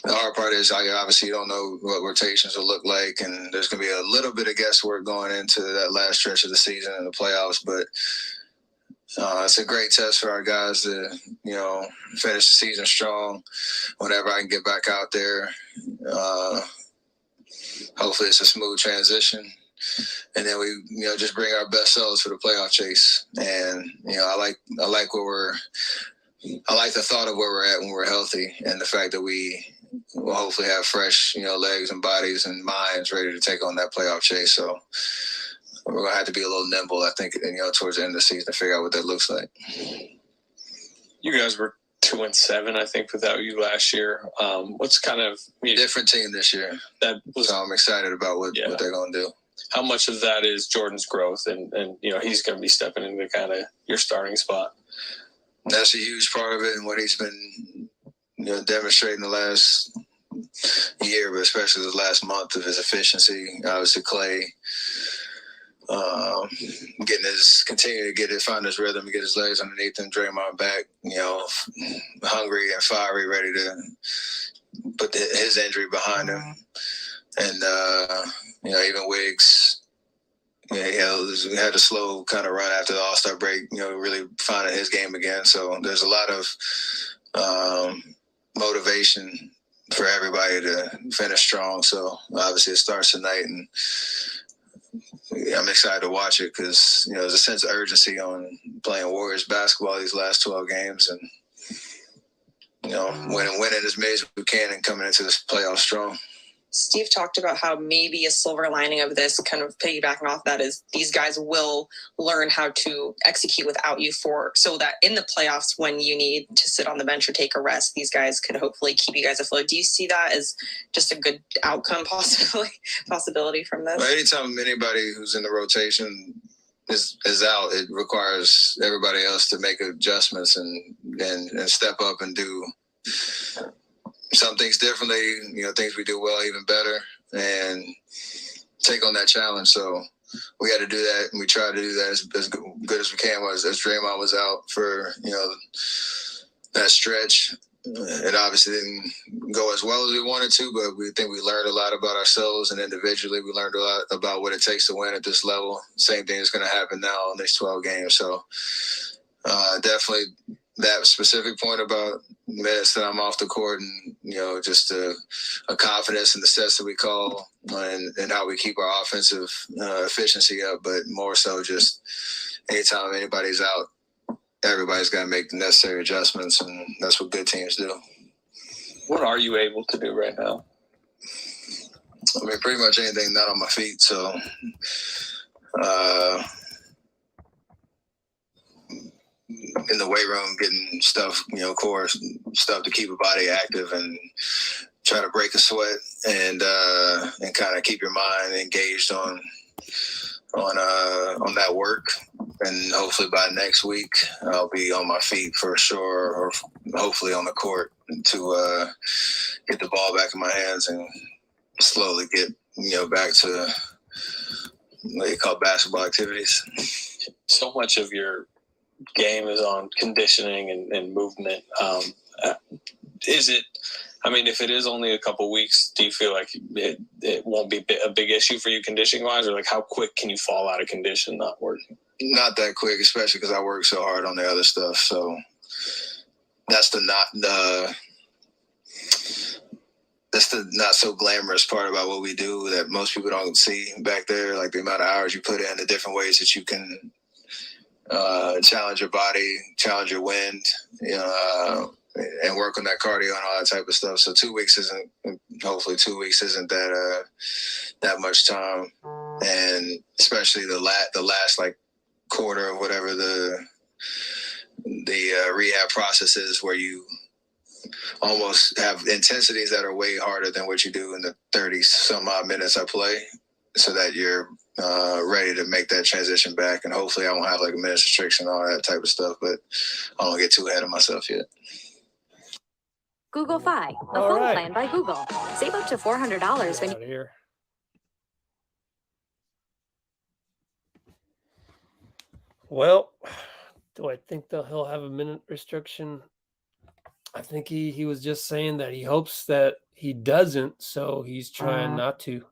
Speaker 4: The hard part is obviously you don't know what rotations will look like, and there's going to be a little bit of guesswork going into that last stretch of the season and the playoffs, but it's a great test for our guys to, finish the season strong whenever I can get back out there. Hopefully it's a smooth transition. And then we, just bring our best selves for the playoff chase. And, I like the thought of where we're at when we're healthy, and the fact that we will hopefully have fresh, legs and bodies and minds ready to take on that playoff chase. So we're going to have to be a little nimble, I think, towards the end of the season to figure out what that looks like.
Speaker 5: You guys were 2-7, I think, without you last year. What's kind of
Speaker 4: different team this year? So I'm excited about what they're going to do.
Speaker 5: How much of that is Jordan's growth, and he's going to be stepping into kind of your starting spot?
Speaker 4: That's a huge part of it, and what he's been demonstrating the last year, but especially the last month, of his efficiency. Obviously, Clay continue to find his rhythm, and get his legs underneath him. Draymond back, hungry and fiery, ready to put his injury behind him. And even Wiggs, he had a slow kind of run after the All-Star break, really finding his game again. So there's a lot of motivation for everybody to finish strong. So obviously it starts tonight, and I'm excited to watch it because there's a sense of urgency on playing Warriors basketball these last 12 games, and winning as many as we can and coming into this playoff strong.
Speaker 6: Steve talked about how maybe a silver lining of this, kind of piggybacking off that, is these guys will learn how to execute without you so that in the playoffs, when you need to sit on the bench or take a rest, these guys could hopefully keep you guys afloat. Do you see that as just a good outcome possibility from this?
Speaker 4: Well, anytime anybody who's in the rotation is out, it requires everybody else to make adjustments and step up and do some things differently, things we do well, even better, and take on that challenge. So we had to do that, and we tried to do that as good as we can. As Draymond was out for that stretch, it obviously didn't go as well as we wanted to, but we think we learned a lot about ourselves, and individually we learned a lot about what it takes to win at this level. Same thing is going to happen now in these 12 games. So definitely that specific point about minutes that I'm off the court, and just a confidence in the sets that we call and how we keep our offensive efficiency up, but more so just anytime anybody's out, everybody's got to make the necessary adjustments, and that's what good teams do.
Speaker 5: What are you able to do right now?
Speaker 4: I mean, pretty much anything not on my feet. So in the weight room, getting stuff, core stuff to keep your body active and try to break a sweat and kind of keep your mind engaged on that work. And hopefully by next week, I'll be on my feet for sure, or hopefully on the court to get the ball back in my hands and slowly get back to what you call basketball activities.
Speaker 5: So much of your game is on conditioning and movement. Is it, if it is only a couple weeks, do you feel like it won't be a big issue for you conditioning wise, or like how quick can you fall out of condition not working?
Speaker 4: Not that quick, especially because I work so hard on the other stuff. So that's the not so glamorous part about what we do that most people don't see back there, like the amount of hours you put in, the different ways that you can challenge your body, challenge your wind, and work on that cardio and all that type of stuff. So 2 weeks hopefully 2 weeks isn't that much time. And especially the last like quarter of whatever the rehab process is, where you almost have intensities that are way harder than what you do in the 30 some odd minutes I play, so that you're ready to make that transition back. And hopefully I won't have like a minutes restriction and all that type of stuff, but I don't get too ahead of myself yet.
Speaker 13: Google Fi, a phone plan by Google. Save up to $400 when
Speaker 1: Out of here. Well, do I think that he'll have a minute restriction? I think he was just saying that he hopes that he doesn't, so he's trying not to.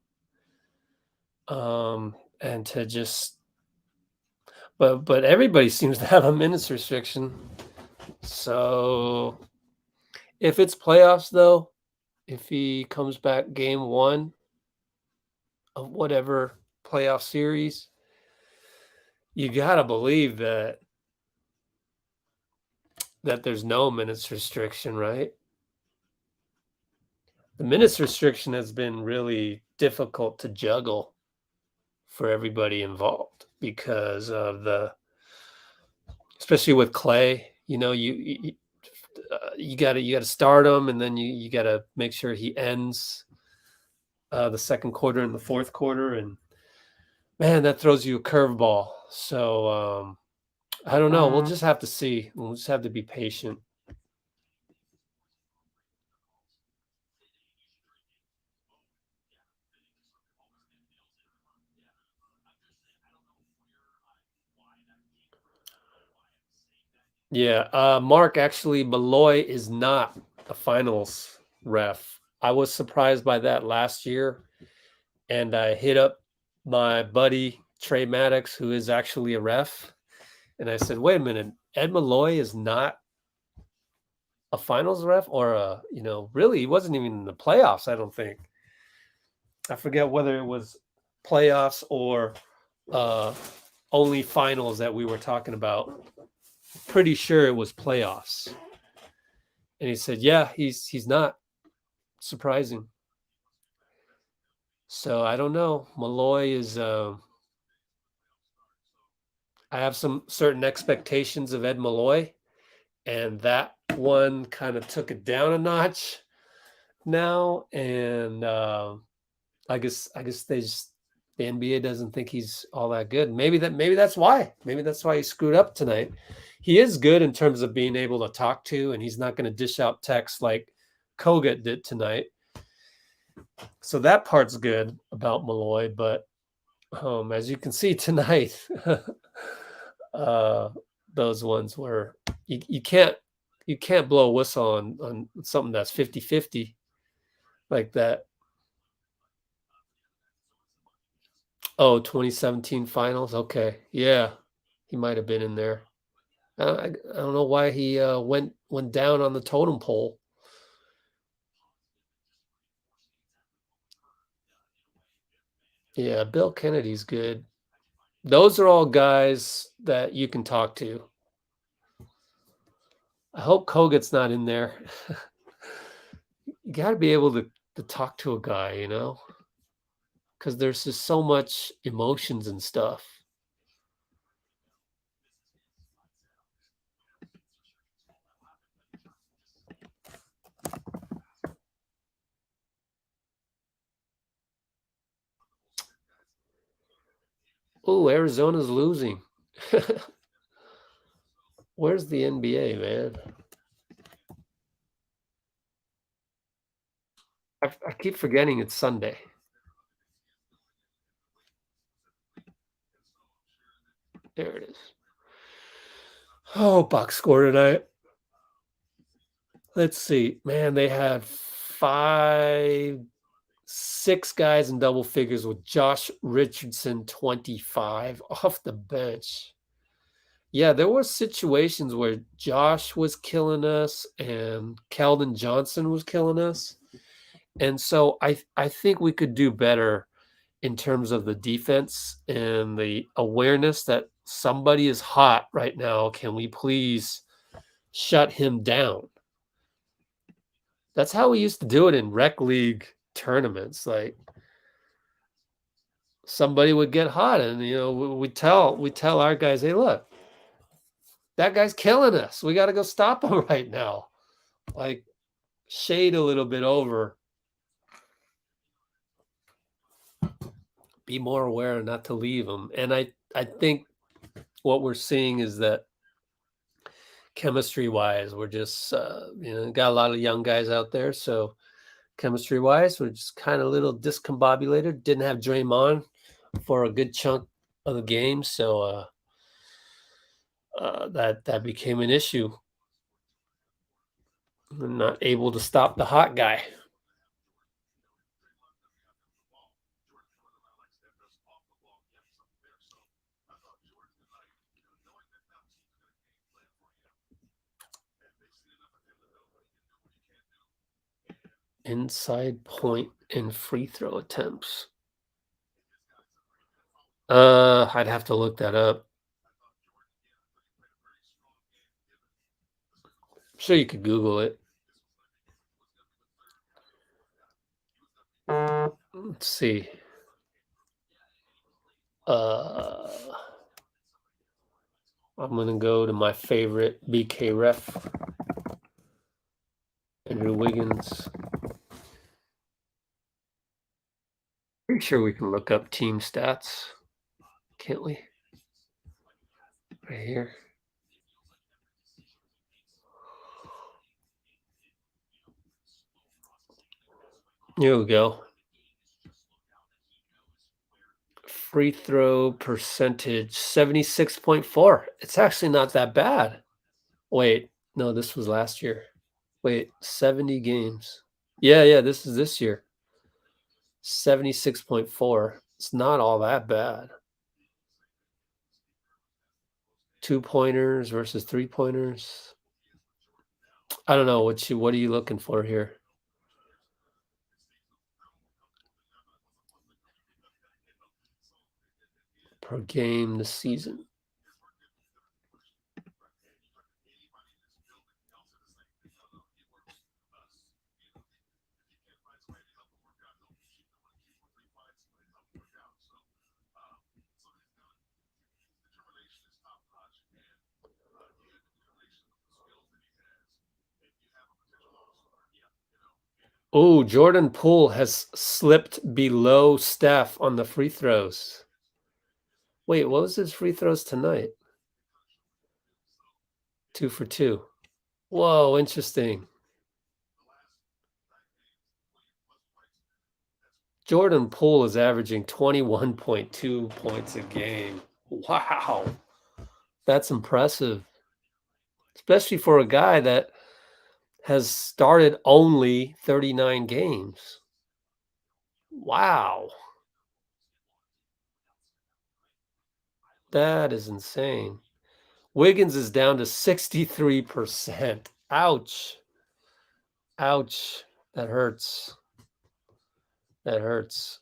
Speaker 1: And to just, but everybody seems to have a minutes restriction. So if it's playoffs, though, if he comes back game one of whatever playoff series, you gotta believe that there's no minutes restriction, right? The minutes restriction has been really difficult to juggle for everybody involved because of especially with Clay, you gotta start him, and then you gotta make sure he ends the second quarter and the fourth quarter, and man, that throws you a curveball. So I don't know. We'll just have to see. We'll just have to be patient. Yeah, Mark, actually, Malloy is not a finals ref. I was surprised by that last year, and I hit up my buddy Trey Maddox, who is actually a ref, and I said, "Wait a minute, Ed Malloy is not a finals ref, or really, he wasn't even in the playoffs. I don't think. I forget whether it was playoffs or only finals that we were talking about. Pretty sure it was playoffs. And he said, yeah, he's not. Surprising. So I don't know. Malloy is I have some certain expectations of Ed Malloy, and that one kind of took it down a notch now. And I guess the NBA doesn't think he's all that good. Maybe that's why. Maybe that's why he screwed up tonight. He is good in terms of being able to talk to, and he's not going to dish out texts like Kogut did tonight. So that part's good about Malloy, but as you can see tonight, those ones were you can't blow a whistle on something that's 50-50 like that. Oh, 2017 finals. Okay. Yeah. He might have been in there. I don't know why he went down on the totem pole. Yeah, Bill Kennedy's good. Those are all guys that you can talk to. I hope Kogut's not in there. You got to be able to talk to a guy, you know, because there's just so much emotions and stuff. Oh, Arizona's losing. Where's the NBA, man? I keep forgetting it's Sunday. There it is. Oh, box score tonight. Let's see. Man, they had 6 guys in double figures with Josh Richardson 25 off the bench. Yeah, there were situations where Josh was killing us and Keldon Johnson was killing us. And so I think we could do better in terms of the defense and the awareness that somebody is hot right now. Can we please shut him down? That's how we used to do it in rec league tournaments. Like somebody would get hot and we tell our guys, hey, look, that guy's killing us. We got to go stop him right now. Like shade a little bit over. Be more aware not to leave him. And I think what we're seeing is that chemistry wise, we're just got a lot of young guys out there. So chemistry wise, we're just kind of a little discombobulated. Didn't have Draymond for a good chunk of the game, so that became an issue. I'm not able to stop the hot guy. Inside point and free throw attempts. I'd have to look that up. I'm sure you could Google it. Let's see. I'm gonna go to my favorite BK ref, Andrew Wiggins. Pretty sure we can look up team stats, can't we? Right here. Here we go. Free throw percentage 76.4. It's actually not that bad. Wait, no, this was last year. Wait, 70 games. Yeah, this is this year. 76.4. It's not all that bad. 2-pointers versus 3-pointers. I don't know what are you looking for here? per game this season. Oh, Jordan Poole has slipped below Steph on the free throws. Wait, what was his free throws tonight? 2 for 2. Whoa, interesting. Jordan Poole is averaging 21.2 points a game. Wow. That's impressive. Especially for a guy that has started only 39 games. Wow. That is insane. Wiggins is down to 63%. Ouch. Ouch. That hurts. That hurts.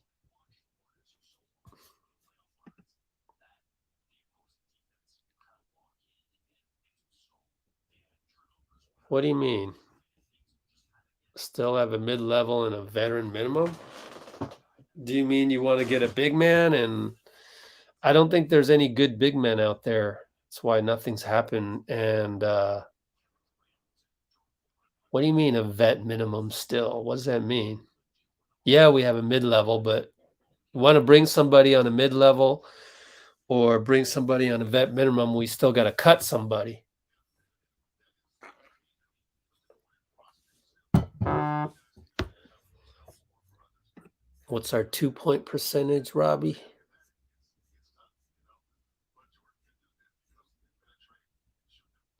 Speaker 1: What do you mean? Still have a mid-level and a veteran minimum? Do you mean you want to get a big man? And I don't think there's any good big men out there. That's why nothing's happened. And what do you mean a vet minimum still? What does that mean? Yeah, we have a mid-level, but you want to bring somebody on a mid-level or bring somebody on a vet minimum, we still got to cut somebody. What's our 2-point percentage, Robbie?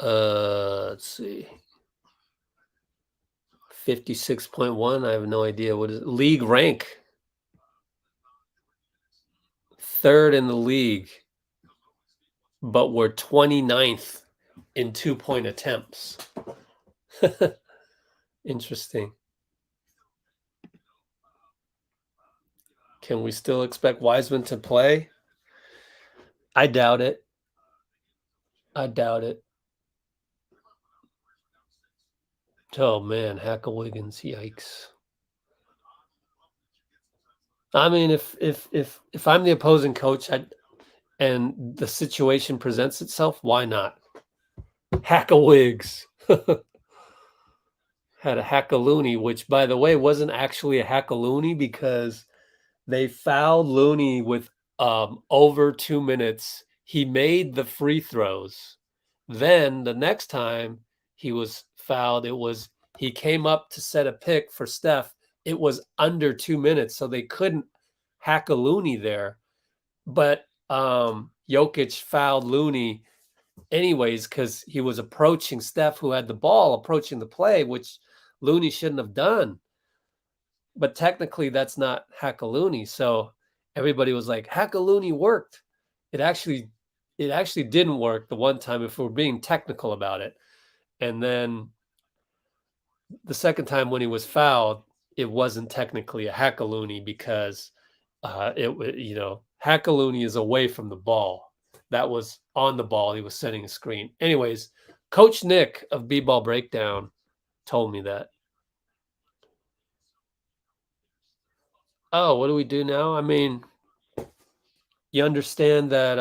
Speaker 1: Let's see. 56.1. I have no idea what is it. League rank. 3rd in the league. But we're 29th in 2-point attempts. Interesting. Can we still expect Wiseman to play? I doubt it. I doubt it. Oh man, Hackle Wiggins, yikes. I mean, if I'm the opposing coach and the situation presents itself, why not? Hackle Wiggs. Had a Hackaloony, which by the way wasn't actually a Hackaloony because they fouled Looney with over 2 minutes. He made the free throws. Then the next time he was fouled, he came up to set a pick for Steph. It was under 2 minutes, so they couldn't hack a Looney there. But Jokic fouled Looney anyways because he was approaching Steph, who had the ball, approaching the play, which Looney shouldn't have done. But technically, that's not Hack-a-Looney. So everybody was like, Hack-a-Looney worked. It actually didn't work the one time if we're being technical about it. And then the second time when he was fouled, it wasn't technically a Hack-a-Looney because Hack-a-Looney is away from the ball. That was on the ball. He was setting a screen. Anyways, Coach Nick of B-Ball Breakdown told me that. Oh, what do we do now? I mean, you understand that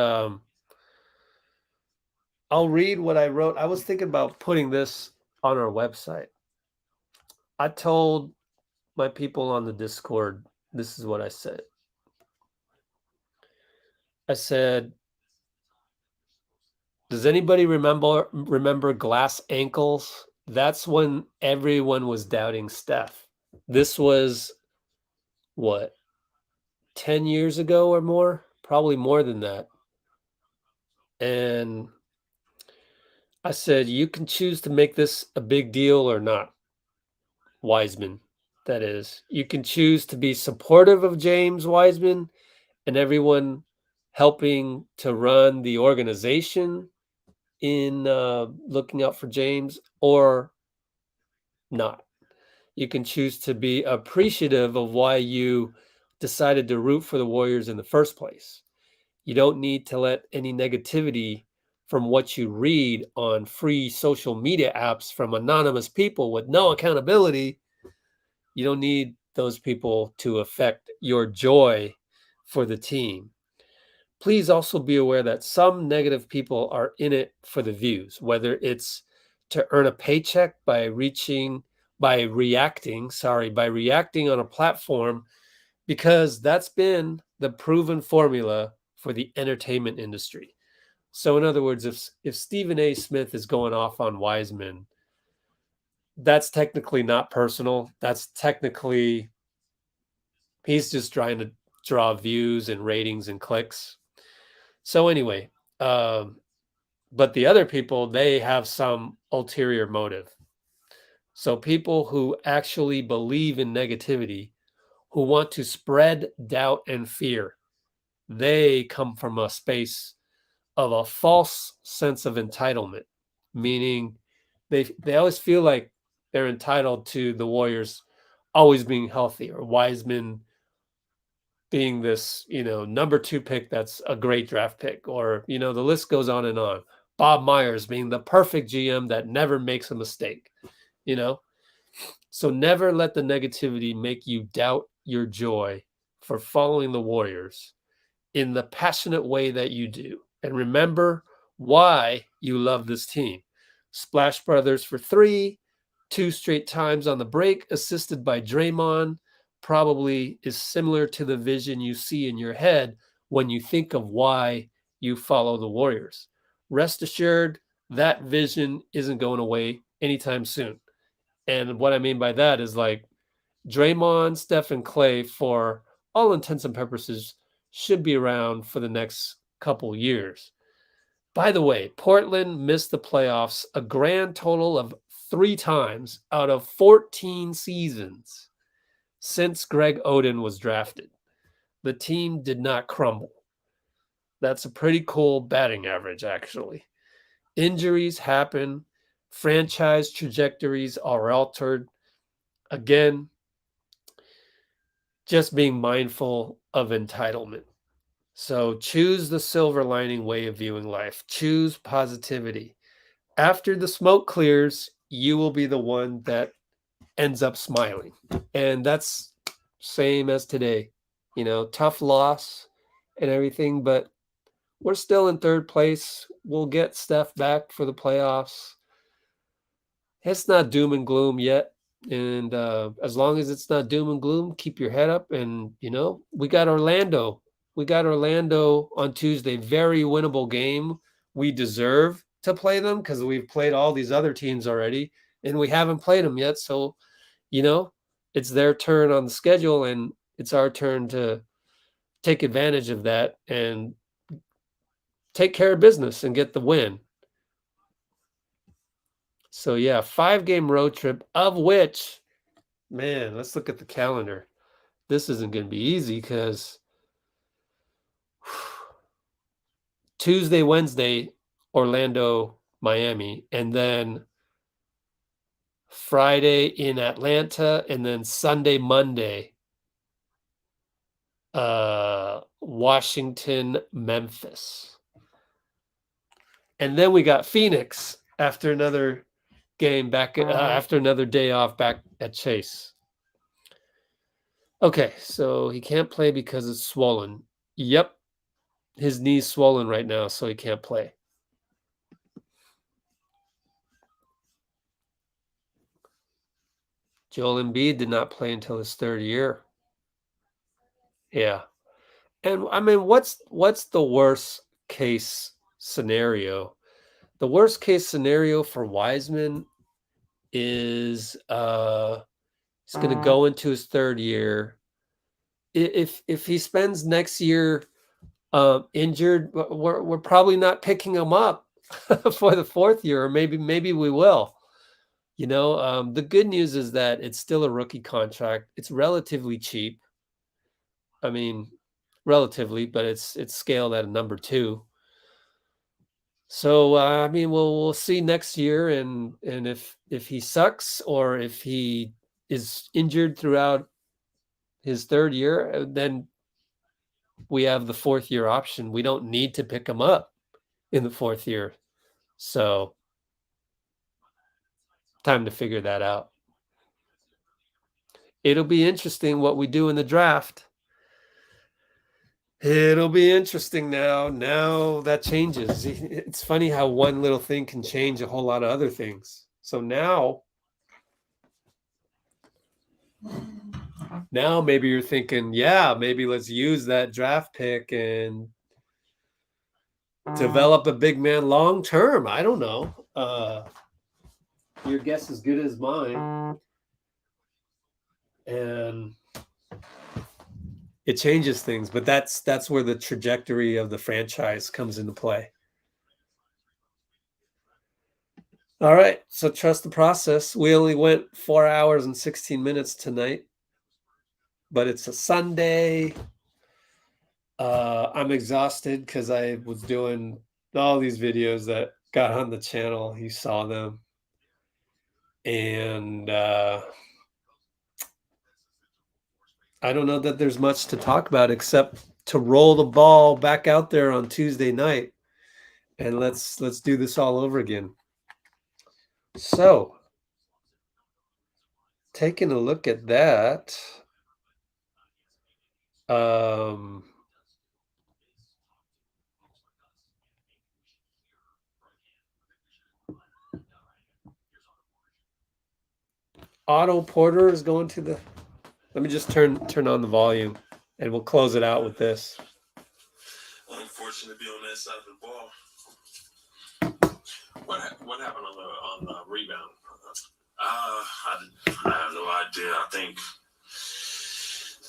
Speaker 1: I'll read what I wrote. I was thinking about putting this on our website. I told my people on the Discord, this is what I said. I said, does anybody remember glass ankles? That's when everyone was doubting Steph. This was, what, 10 years ago or more? Probably more than that. And I said, you can choose to make this a big deal or not. Wiseman, that is. You can choose to be supportive of James Wiseman and everyone helping to run the organization in looking out for James, or not. You can choose to be appreciative of why you decided to root for the Warriors in the first place. You don't need to let any negativity from what you read on free social media apps from anonymous people with no accountability. You don't need those people to affect your joy for the team. Please also be aware that some negative people are in it for the views, whether it's to earn a paycheck by reacting on a platform, because that's been the proven formula for the entertainment industry. So in other words, if Stephen A. Smith is going off on Wiseman, that's technically not personal. That's technically, he's just trying to draw views and ratings and clicks. So anyway, but the other people, they have some ulterior motive. So people who actually believe in negativity, who want to spread doubt and fear, they come from a space of a false sense of entitlement, meaning they always feel like they're entitled to the Warriors always being healthy, or Wiseman being this, number 2 pick that's a great draft pick, or, the list goes on and on. Bob Myers being the perfect GM that never makes a mistake, you know? So never let the negativity make you doubt your joy for following the Warriors in the passionate way that you do. And remember why you love this team. Splash Brothers for 3, 2 straight times on the break, assisted by Draymond, probably is similar to the vision you see in your head when you think of why you follow the Warriors. Rest assured, that vision isn't going away anytime soon. And what I mean by that is like Draymond, Steph, and Clay, for all intents and purposes, should be around for the next couple years. By the way, Portland missed the playoffs a grand total of 3 times out of 14 seasons since Greg Oden was drafted. The team did not crumble. That's a pretty cool batting average, actually. Injuries happen. Franchise trajectories are altered. Again, just being mindful of entitlement. So choose the silver lining way of viewing life. Choose positivity. After the smoke clears, you will be the one that ends up smiling. And that's same as today. Tough loss and everything, but we're still in 3rd place. We'll get Steph back for the playoffs. It's not doom and gloom yet. And as long as it's not doom and gloom, keep your head up. And, we got Orlando. We got Orlando on Tuesday. Very winnable game. We deserve to play them because we've played all these other teams already, and we haven't played them yet. So, it's their turn on the schedule, and it's our turn to take advantage of that and take care of business and get the win. So, yeah, 5-game road trip, of which, man, let's look at the calendar. This isn't going to be easy because Tuesday, Wednesday, Orlando, Miami, and then Friday in Atlanta, and then Sunday, Monday, Washington, Memphis. And then we got Phoenix after another game back, after another day off back at Chase. Okay, so he can't play because it's swollen. Yep, his knee's swollen right now, so he can't play. Joel Embiid did not play until his 3rd year. Yeah. And I mean, what's the worst case scenario? The worst case scenario for Wiseman is he's going to go into his 3rd year. If he spends next year injured, we're probably not picking him up for the 4th year, or maybe we will. The good news is that it's still a rookie contract. It's relatively cheap. I mean, relatively, but it's scaled at a number 2. So I mean, we'll see next year, and if he sucks, or if he is injured throughout his 3rd year, then we have the 4th year option. We don't need to pick him up in the 4th year. So time to figure that out. It'll be interesting what we do in the draft. It'll be interesting now. Now that changes. It's funny how one little thing can change a whole lot of other things. So now maybe you're thinking, yeah, maybe let's use that draft pick and develop a big man long term. I don't know. Your guess is good as mine. And it changes things, but that's where the trajectory of the franchise comes into play. All right, so trust the process. We only went 4 hours and 16 minutes tonight, but it's a Sunday. I'm exhausted because I was doing all these videos that got on the channel. You saw them. And I don't know that there's much to talk about except to roll the ball back out there on Tuesday night. And let's do this all over again. So, taking a look at that, Otto Porter is going to the. Let me just turn on the volume, and we'll close it out with this.
Speaker 14: Unfortunate to be on that side of the ball. What happened on the rebound? I have no idea. I think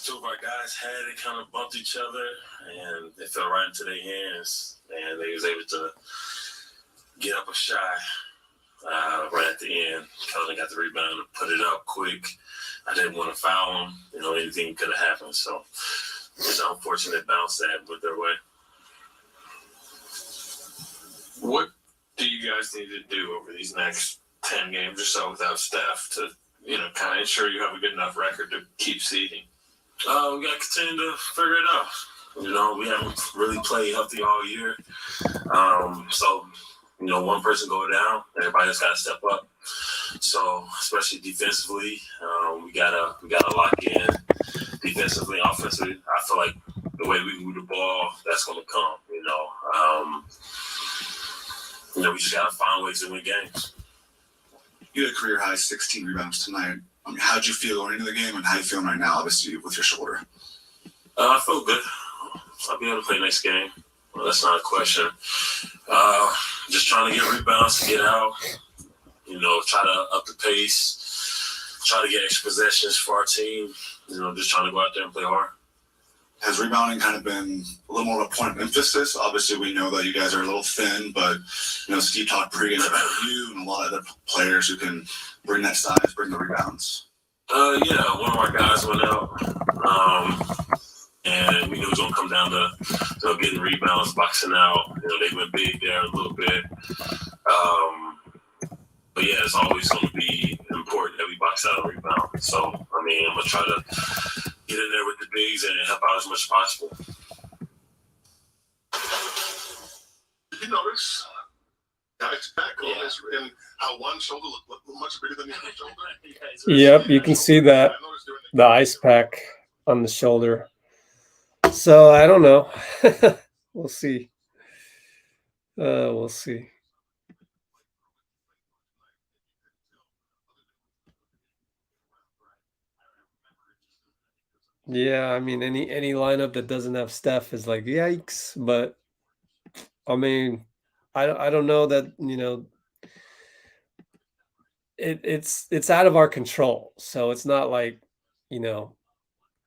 Speaker 14: two of our guys had it, kind of bumped each other, and it fell right into their hands, and they was able to get up a shot right at the end. Kelly got the rebound and put it up quick. I didn't want to foul him. Anything could have happened. So it's an unfortunate bounce that went their way. What do you guys need to do over these next 10 games or so without Steph to, kind of ensure you have a good enough record to keep seeding? We got to continue to figure it out. We haven't really played healthy all year. So, one person go down, everybody else got to step up. So, especially defensively, we gotta lock in defensively, offensively. I feel like the way we move the ball, that's going to come. We just got to find ways to win games.
Speaker 11: You had a career high 16 rebounds tonight. How'd you feel going into the game, and how you feeling right now, obviously, with your shoulder?
Speaker 14: I feel good. I'll be able to play next game. Well, that's not a question. Just trying to get rebounds, get out. Try to up the pace. Try to get extra possessions for our team. Just trying to go out there and play hard.
Speaker 11: Has rebounding kind of been a little more of a point of emphasis? Obviously, we know that you guys are a little thin, but, Steve talked pregame about you and a lot of other players who can bring that size, bring the rebounds.
Speaker 14: Yeah, one of our guys went out, and we knew it was going to come down to getting rebounds, boxing out. They went big there a little bit. But, yeah, it's always going to be important that we box out and rebound. So, I'm going to try to get in there with the bigs and help out as much as possible.
Speaker 3: Did you notice guys back on this and how one shoulder looked much bigger than the other shoulder?
Speaker 1: Yep, you can see that the ice pack on the shoulder. So I don't know. We'll see. We'll see. Yeah, any lineup that doesn't have Steph is like yikes, but I don't know that, it's out of our control. So it's not like,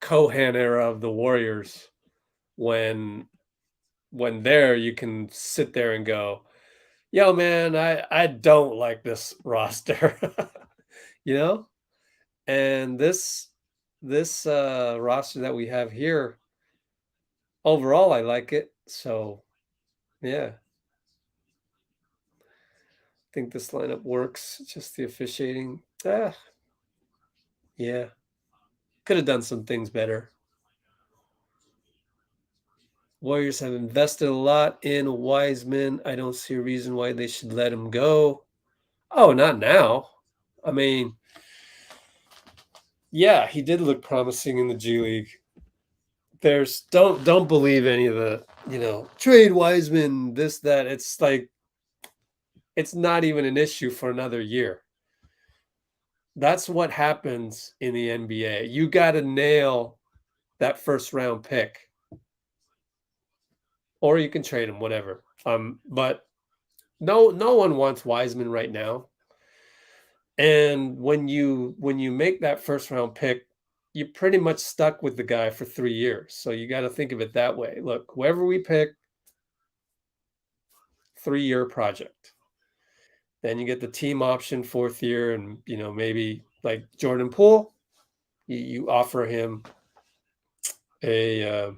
Speaker 1: Kohan era of the Warriors when there you can sit there and go, yo man, I don't like this roster. And this roster that we have here, overall I like it. So yeah, I think this lineup works. Just the officiating, yeah, could have done some things better. Warriors have invested a lot in Wiseman. I don't see a reason why they should let him go. Oh, not now. I mean, yeah, he did look promising in the G League. There's don't believe any of the, trade Wiseman, this, that. It's like it's not even an issue for another year. That's what happens in the NBA. You got to nail that first round pick. Or you can trade him, whatever. But no one wants Wiseman right now. And when you make that first round pick, you're pretty much stuck with the guy for 3 years. So you got to think of it that way. Look, whoever we pick, 3-year project. Then you get the team option 4th year, and maybe like Jordan Poole, you offer him a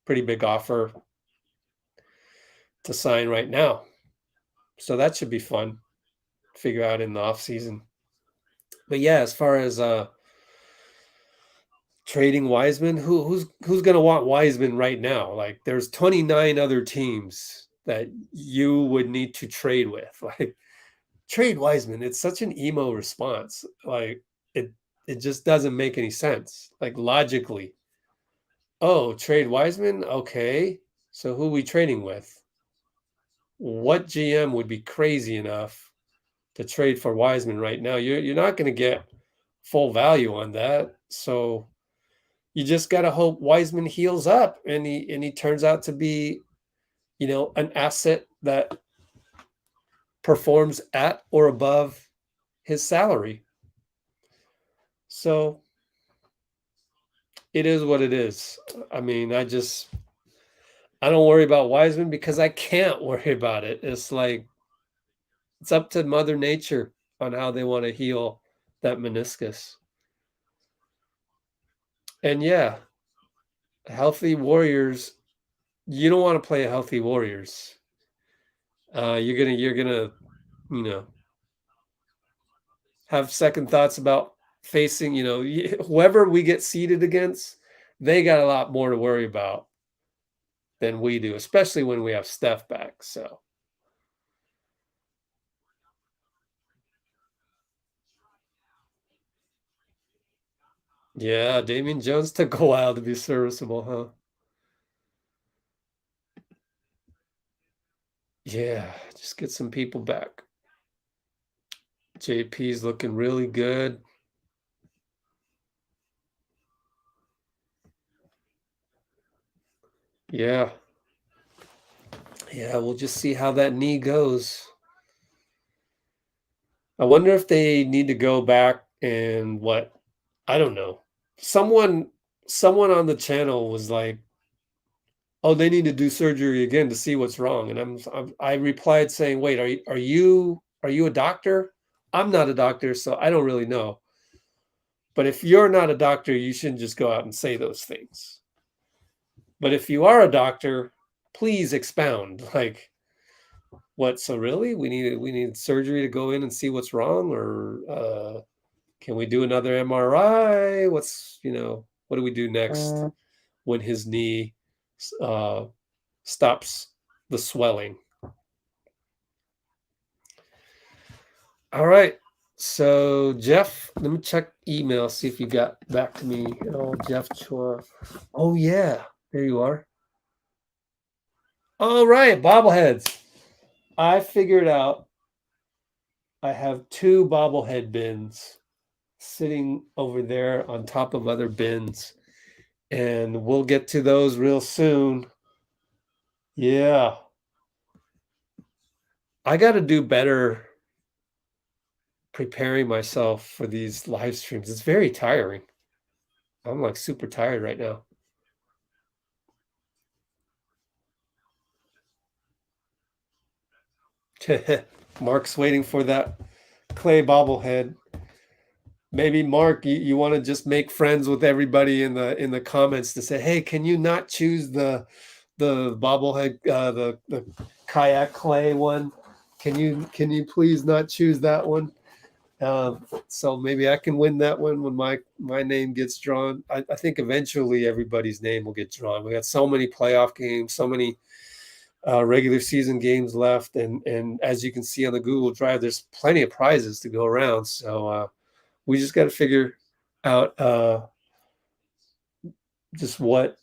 Speaker 1: pretty big offer to sign right now. So that should be fun. Figure out in the off season. But yeah, as far as trading Wiseman, who's going to want Wiseman right now? Like, there's 29 other teams that you would need to trade with. Like, trade Wiseman. It's such an emo response. Like, it just doesn't make any sense. Like, logically. Oh, trade Wiseman? Okay. So who are we trading with? What GM would be crazy enough to trade for Wiseman right now? You're not going to get full value on that. So you just got to hope Wiseman heals up and he turns out to be, an asset that performs at or above his salary. So it is what it is. I mean, I don't worry about Wiseman because I can't worry about it. It's like, it's up to Mother Nature on how they want to heal that meniscus. And yeah, healthy Warriors, you don't want to play healthy Warriors. You're gonna, have second thoughts about facing, whoever we get seeded against. They got a lot more to worry about than we do, especially when we have Steph back. So yeah, Damian Jones took a while to be serviceable, huh? Yeah, just get some people back. JP's looking really good. Yeah. Yeah, we'll just see how that knee goes. I wonder if they need to go back and what? I don't know. Someone on the channel was like, "Oh, they need to do surgery again to see what's wrong." And I replied saying, "Wait, are you a doctor? I'm not a doctor, so I don't really know. But if you're not a doctor, you shouldn't just go out and say those things. But if you are a doctor, please expound. Like, what? So really, we need surgery to go in and see what's wrong, or can we do another MRI? What do we do next when his knee stops the swelling?" All right. So Jeff, let me check email, see if you got back to me. Oh, Jeff Chua. Oh yeah, there you are. All right, bobbleheads. I figured out I have 2 bobblehead bins sitting over there on top of other bins, and we'll get to those real soon. Yeah. I got to do better preparing myself for these live streams. It's very tiring. I'm like super tired right now. Mark's waiting for that clay bobblehead. Maybe Mark, you want to just make friends with everybody in the comments to say, "Hey, can you not choose the bobblehead, the kayak clay one? Can you please not choose that one?" So maybe I can win that one when my name gets drawn. I think eventually everybody's name will get drawn. We got so many playoff games, so many regular season games left, and as you can see on the Google Drive, there's plenty of prizes to go around. So we just got to figure out just what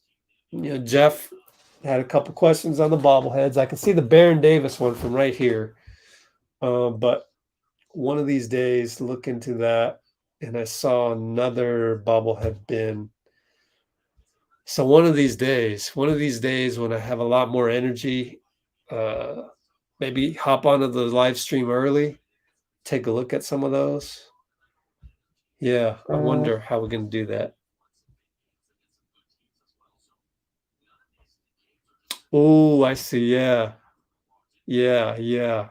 Speaker 1: Jeff had a couple questions on the bobbleheads. I can see the Baron Davis one from right here, but one of these days look into that. And I saw another bobblehead bin. So one of these days when I have a lot more energy, maybe hop onto the live stream early, take a look at some of those. Yeah, I wonder how we're going to do that. Oh, I see. Yeah. Yeah.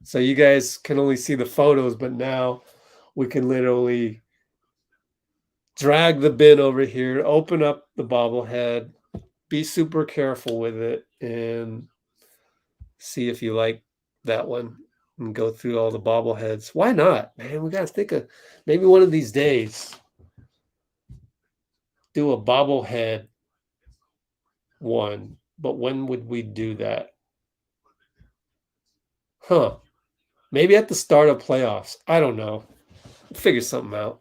Speaker 1: So you guys can only see the photos, but now we can literally drag the bin over here, open up the bobblehead, be super careful with it, and see if you like that one and go through all the bobbleheads. Why not, man? We got to think of maybe one of these days do a bobblehead one, but when would we do that? Huh. Maybe at the start of playoffs. I don't know. Figure something out.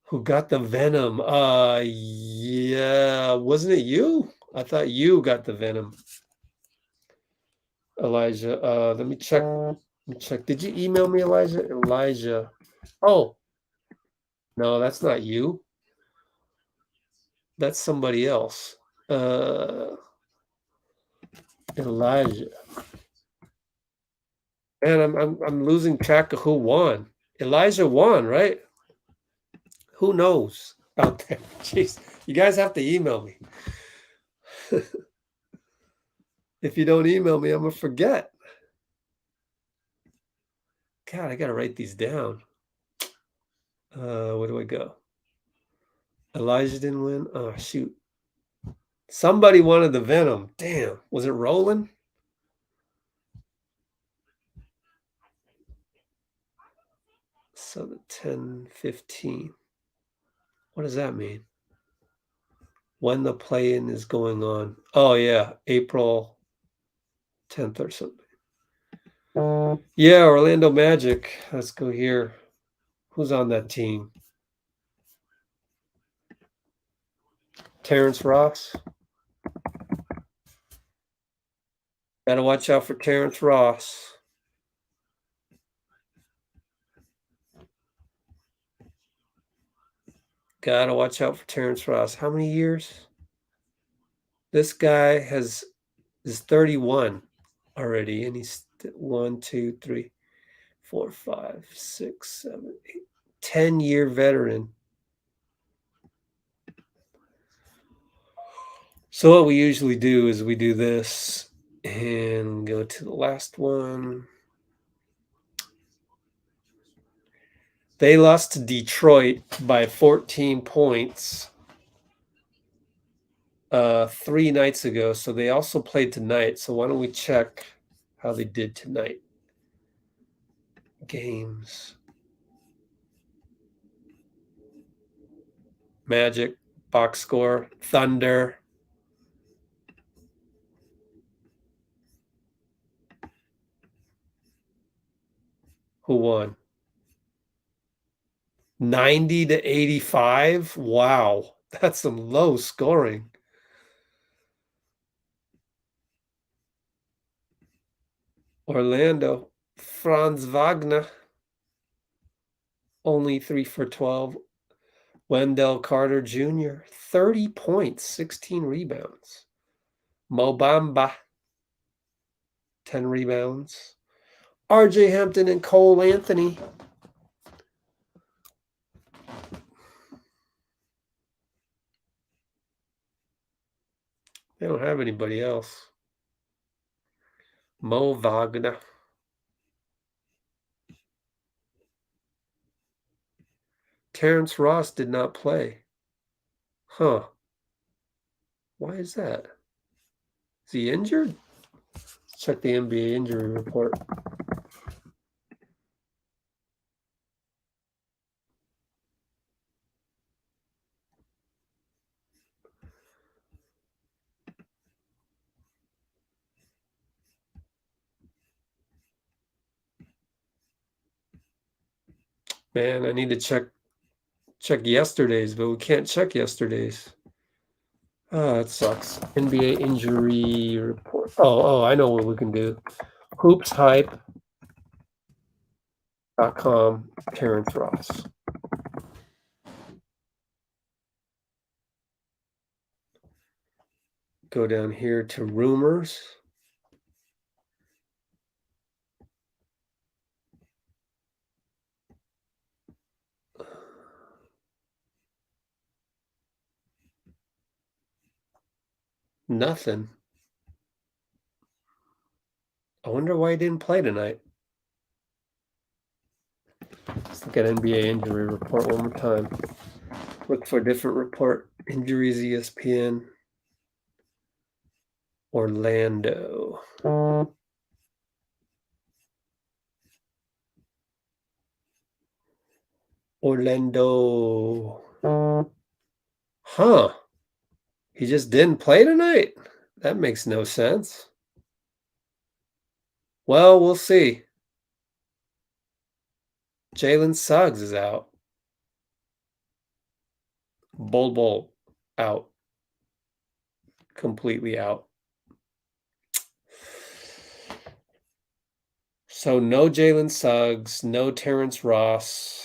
Speaker 1: Who got the venom? Yeah, wasn't it you? I thought you got the venom. Elijah. Let me check. Did you email me, Elijah? Elijah. Oh, no, that's not you. That's somebody else. Elijah. And I'm losing track of who won. Elijah won, right? Who knows out there? Jeez, you guys have to email me. If you don't email me, I'm gonna forget. God, I gotta write these down. Where do I go? Elijah didn't win. Oh shoot. Somebody wanted the venom. Damn. Was it Roland? So the 10-15. What does that mean? When the play-in is going on. Oh yeah, April 10th or something. Yeah, Orlando Magic. Let's go here. Who's on that team? Terrence Ross. Gotta watch out for Terrence Ross. Gotta watch out for Terrence Ross. How many years? This guy is 31 already, and he's 1, 2, 3, 4, 5, 6, 7, 8, 10-year veteran. So what we usually do is we do this and go to the last one. They lost to Detroit by 14 points 3 nights ago. So they also played tonight. So why don't we check how they did tonight? Games. Magic, box score, Thunder. Who won? 90-85. Wow, that's some low scoring. Orlando, Franz Wagner, only 3 for 12. Wendell Carter Jr., 30 points, 16 rebounds. Mo Bamba, 10 rebounds. RJ Hampton and Cole Anthony. They don't have anybody else. Mo Wagner. Terrence Ross did not play. Huh. Why is that? Is he injured? Let's check the NBA injury report. Man, I need to check yesterday's, but we can't check yesterday's. Oh, that sucks. NBA injury report. Oh, I know what we can do. Hoopshype.com, Terrence Ross. Go down here to rumors. Nothing. I wonder why he didn't play tonight. Let's look at NBA injury report one more time. Look for a different report. Injuries, ESPN. Orlando. Orlando. Huh. He just didn't play tonight? That makes no sense. Well, we'll see. Jalen Suggs is out. Bol out. Completely out. So no Jalen Suggs, no Terrence Ross.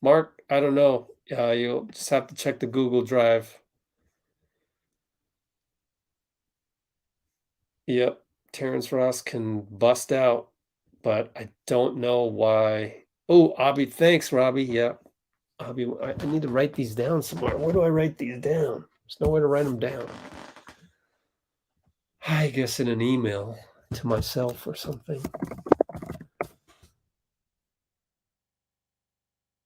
Speaker 1: Mark, I don't know. You'll just have to check the Google Drive. Yep, Terrence Ross can bust out, but I don't know why. Oh, Abby, thanks, Robbie. Yeah, Abby, I need to write these down somewhere. Where do I write these down? There's nowhere to write them down. I guess in an email to myself or something.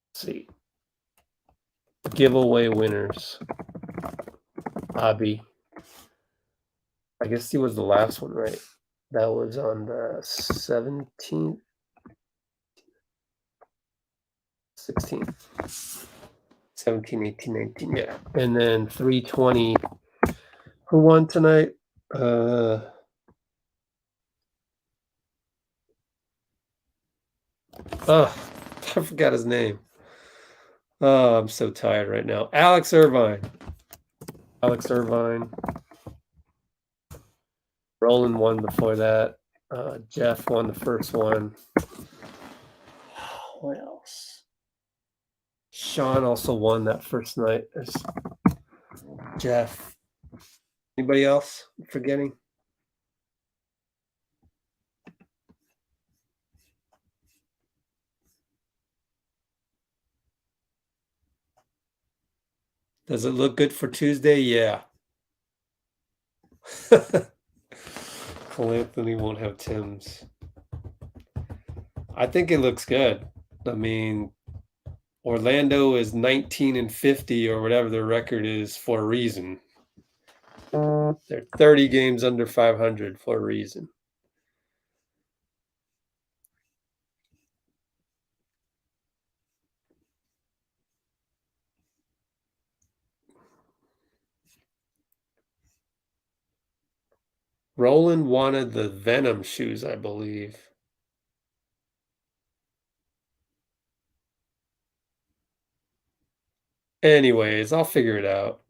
Speaker 1: Let's see. Giveaway winners. Abby. I guess he was the last one, right? That was on the 17th. 16th. 17, 18, 19, yeah. And then 320. Who won tonight? I forgot his name. Oh, I'm so tired right now. Alex Irvine. Roland won before that. Jeff won the first one. What else? Sean also won that first night. There's Jeff. Anybody else I'm forgetting? Does it look good for Tuesday? Yeah. Cole Anthony won't have Tim's. I think it looks good. I mean, Orlando is 19-50 or whatever their record is for a reason. They're 30 games under 500 for a reason. Roland wanted the Venom shoes, I believe. Anyways, I'll figure it out.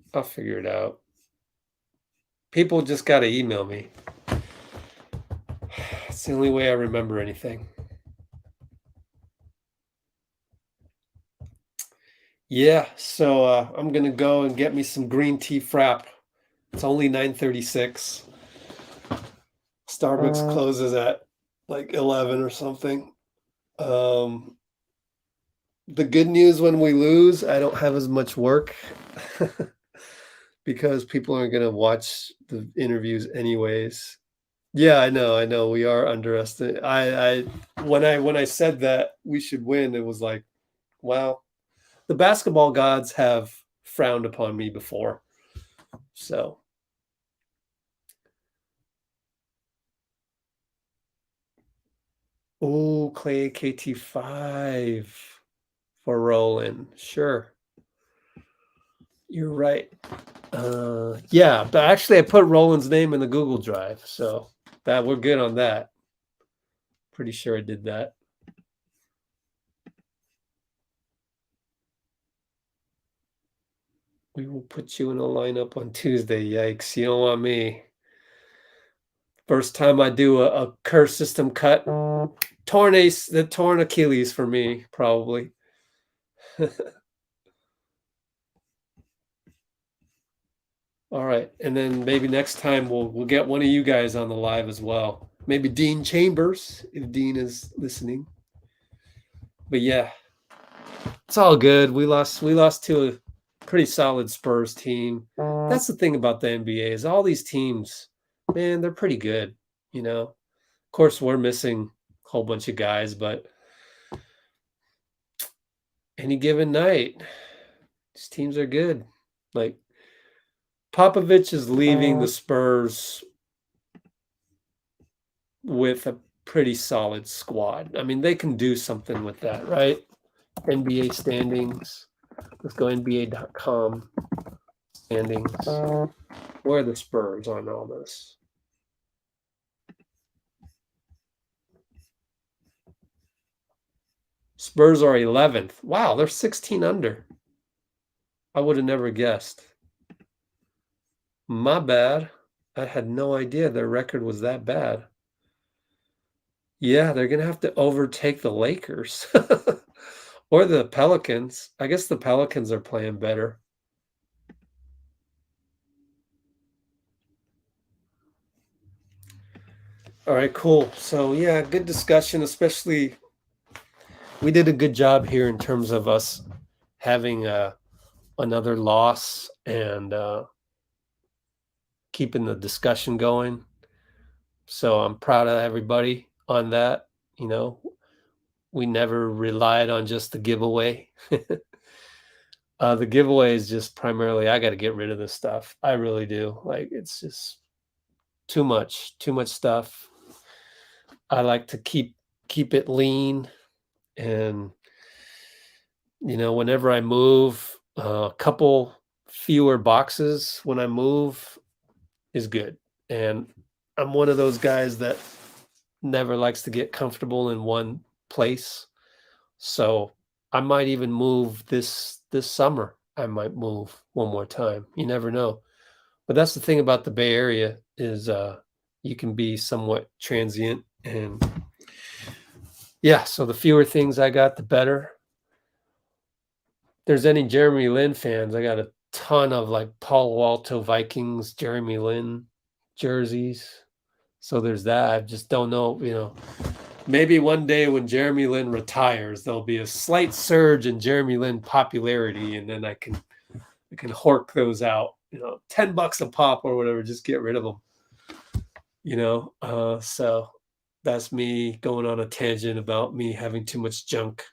Speaker 1: People just got to email me. It's the only way I remember anything. Yeah, so I'm going to go and get me some green tea frap. It's only 9:36. Starbucks closes at like 11 or something. The good news when we lose, I don't have as much work because people aren't going to watch the interviews anyways. Yeah, I know. We are underestimated. When I said that we should win, it was like, wow. The basketball gods have frowned upon me before. So. Oh, Clay KT5 for Roland. Sure. You're right. Yeah, but actually I put Roland's name in the Google Drive, so that we're good on that. Pretty sure I did that. We will put you in a lineup on Tuesday. Yikes, you don't want me. First time I do a curse system cut. Torn Achilles for me, probably. All right, and then maybe next time we'll get one of you guys on the live as well. Maybe Dean Chambers, if Dean is listening. But yeah, it's all good. We lost to a pretty solid Spurs team. That's the thing about the NBA is all these teams, man, they're pretty good. You know, of course we're missing a whole bunch of guys, but any given night, these teams are good. Like Popovich is leaving the Spurs with a pretty solid squad. I mean, they can do something with that, right? NBA standings. Let's go NBA.com standings. Where are the Spurs on all this? Spurs are 11th. Wow, they're 16 under. I would have never guessed. My bad. I had no idea their record was that bad. Yeah, they're going to have to overtake the Lakers or the Pelicans. I guess the Pelicans are playing better. All right, cool. So, yeah, good discussion, especially we did a good job here in terms of us having another loss and keeping the discussion going. So I'm proud of everybody on that. You know, we never relied on just the giveaway. The giveaway is just primarily I got to get rid of this stuff. I really do. Like it's just too much stuff. I like to keep it lean, and you know, whenever I move, a couple fewer boxes when I move is good. And I'm one of those guys that never likes to get comfortable in one place. So I might even move this summer. I might move one more time. You never know. But that's the thing about the Bay Area is you can be somewhat transient. And yeah, so the fewer things I got, the better. If there's any Jeremy Lin fans, I got a ton of like Palo Alto Vikings, Jeremy Lin jerseys. So there's that. I just don't know, you know, maybe one day when Jeremy Lin retires, there'll be a slight surge in Jeremy Lin popularity, and then I can hork those out, you know, $10 a pop or whatever, just get rid of them, you know. So that's me going on a tangent about me having too much junk.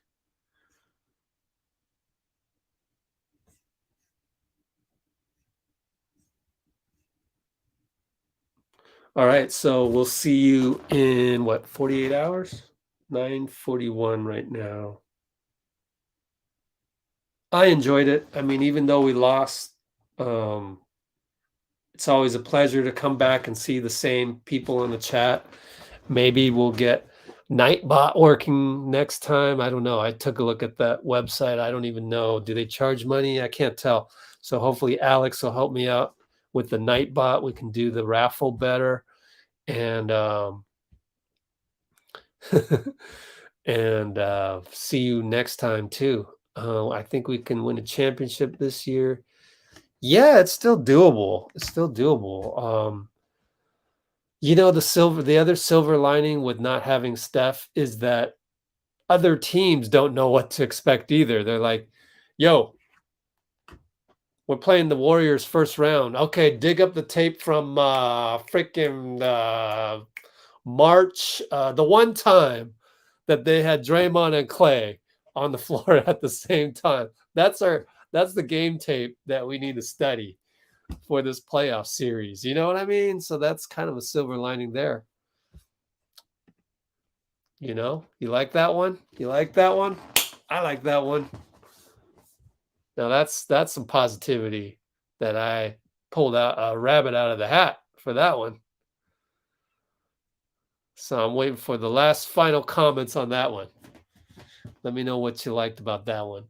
Speaker 1: All right, so we'll see you in what, 48 hours? 9:41 right now. I enjoyed it. I mean, even though we lost, it's always a pleasure to come back and see the same people in the chat. Maybe we'll get Nightbot working next time. I don't know. I took a look at that website. I don't even know. Do they charge money? I can't tell. So hopefully Alex will help me out with the Nightbot. We can do the raffle better. And and see you next time too. I think we can win a championship this year. Yeah, it's still doable. It's still doable. You know, the other silver lining with not having Steph is that other teams don't know what to expect either. They're like, yo, we're playing the Warriors first round. Okay, dig up the tape from freaking March, the one time that they had Draymond and Clay on the floor at the same time. That's the game tape that we need to study for this playoff series. You know what I mean? So that's kind of a silver lining there. You know, you like that one? You like that one? I like that one. Now that's some positivity that I pulled out a rabbit out of the hat for that one. So I'm waiting for the last final comments on that one. Let me know what you liked about that one.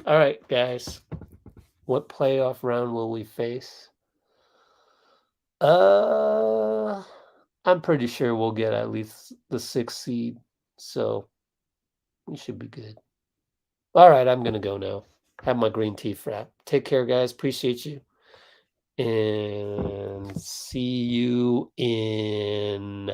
Speaker 1: All right, guys. What playoff round will we face? I'm pretty sure we'll get at least the 6th seed, so we should be good. All right, I'm gonna go now. Have my green tea frap. Take care, guys. Appreciate you, and see you in.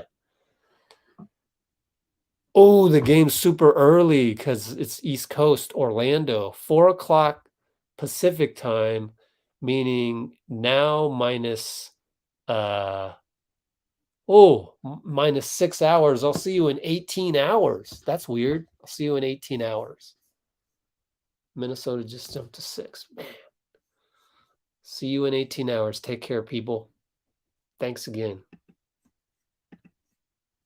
Speaker 1: Oh, the game's super early because it's East Coast, Orlando, 4 o'clock Pacific time, meaning now minus minus 6 hours. I'll see you in 18 hours. That's weird. I'll see you in 18 hours. Minnesota just jumped to 6. Man. See you in 18 hours. Take care, people. Thanks again.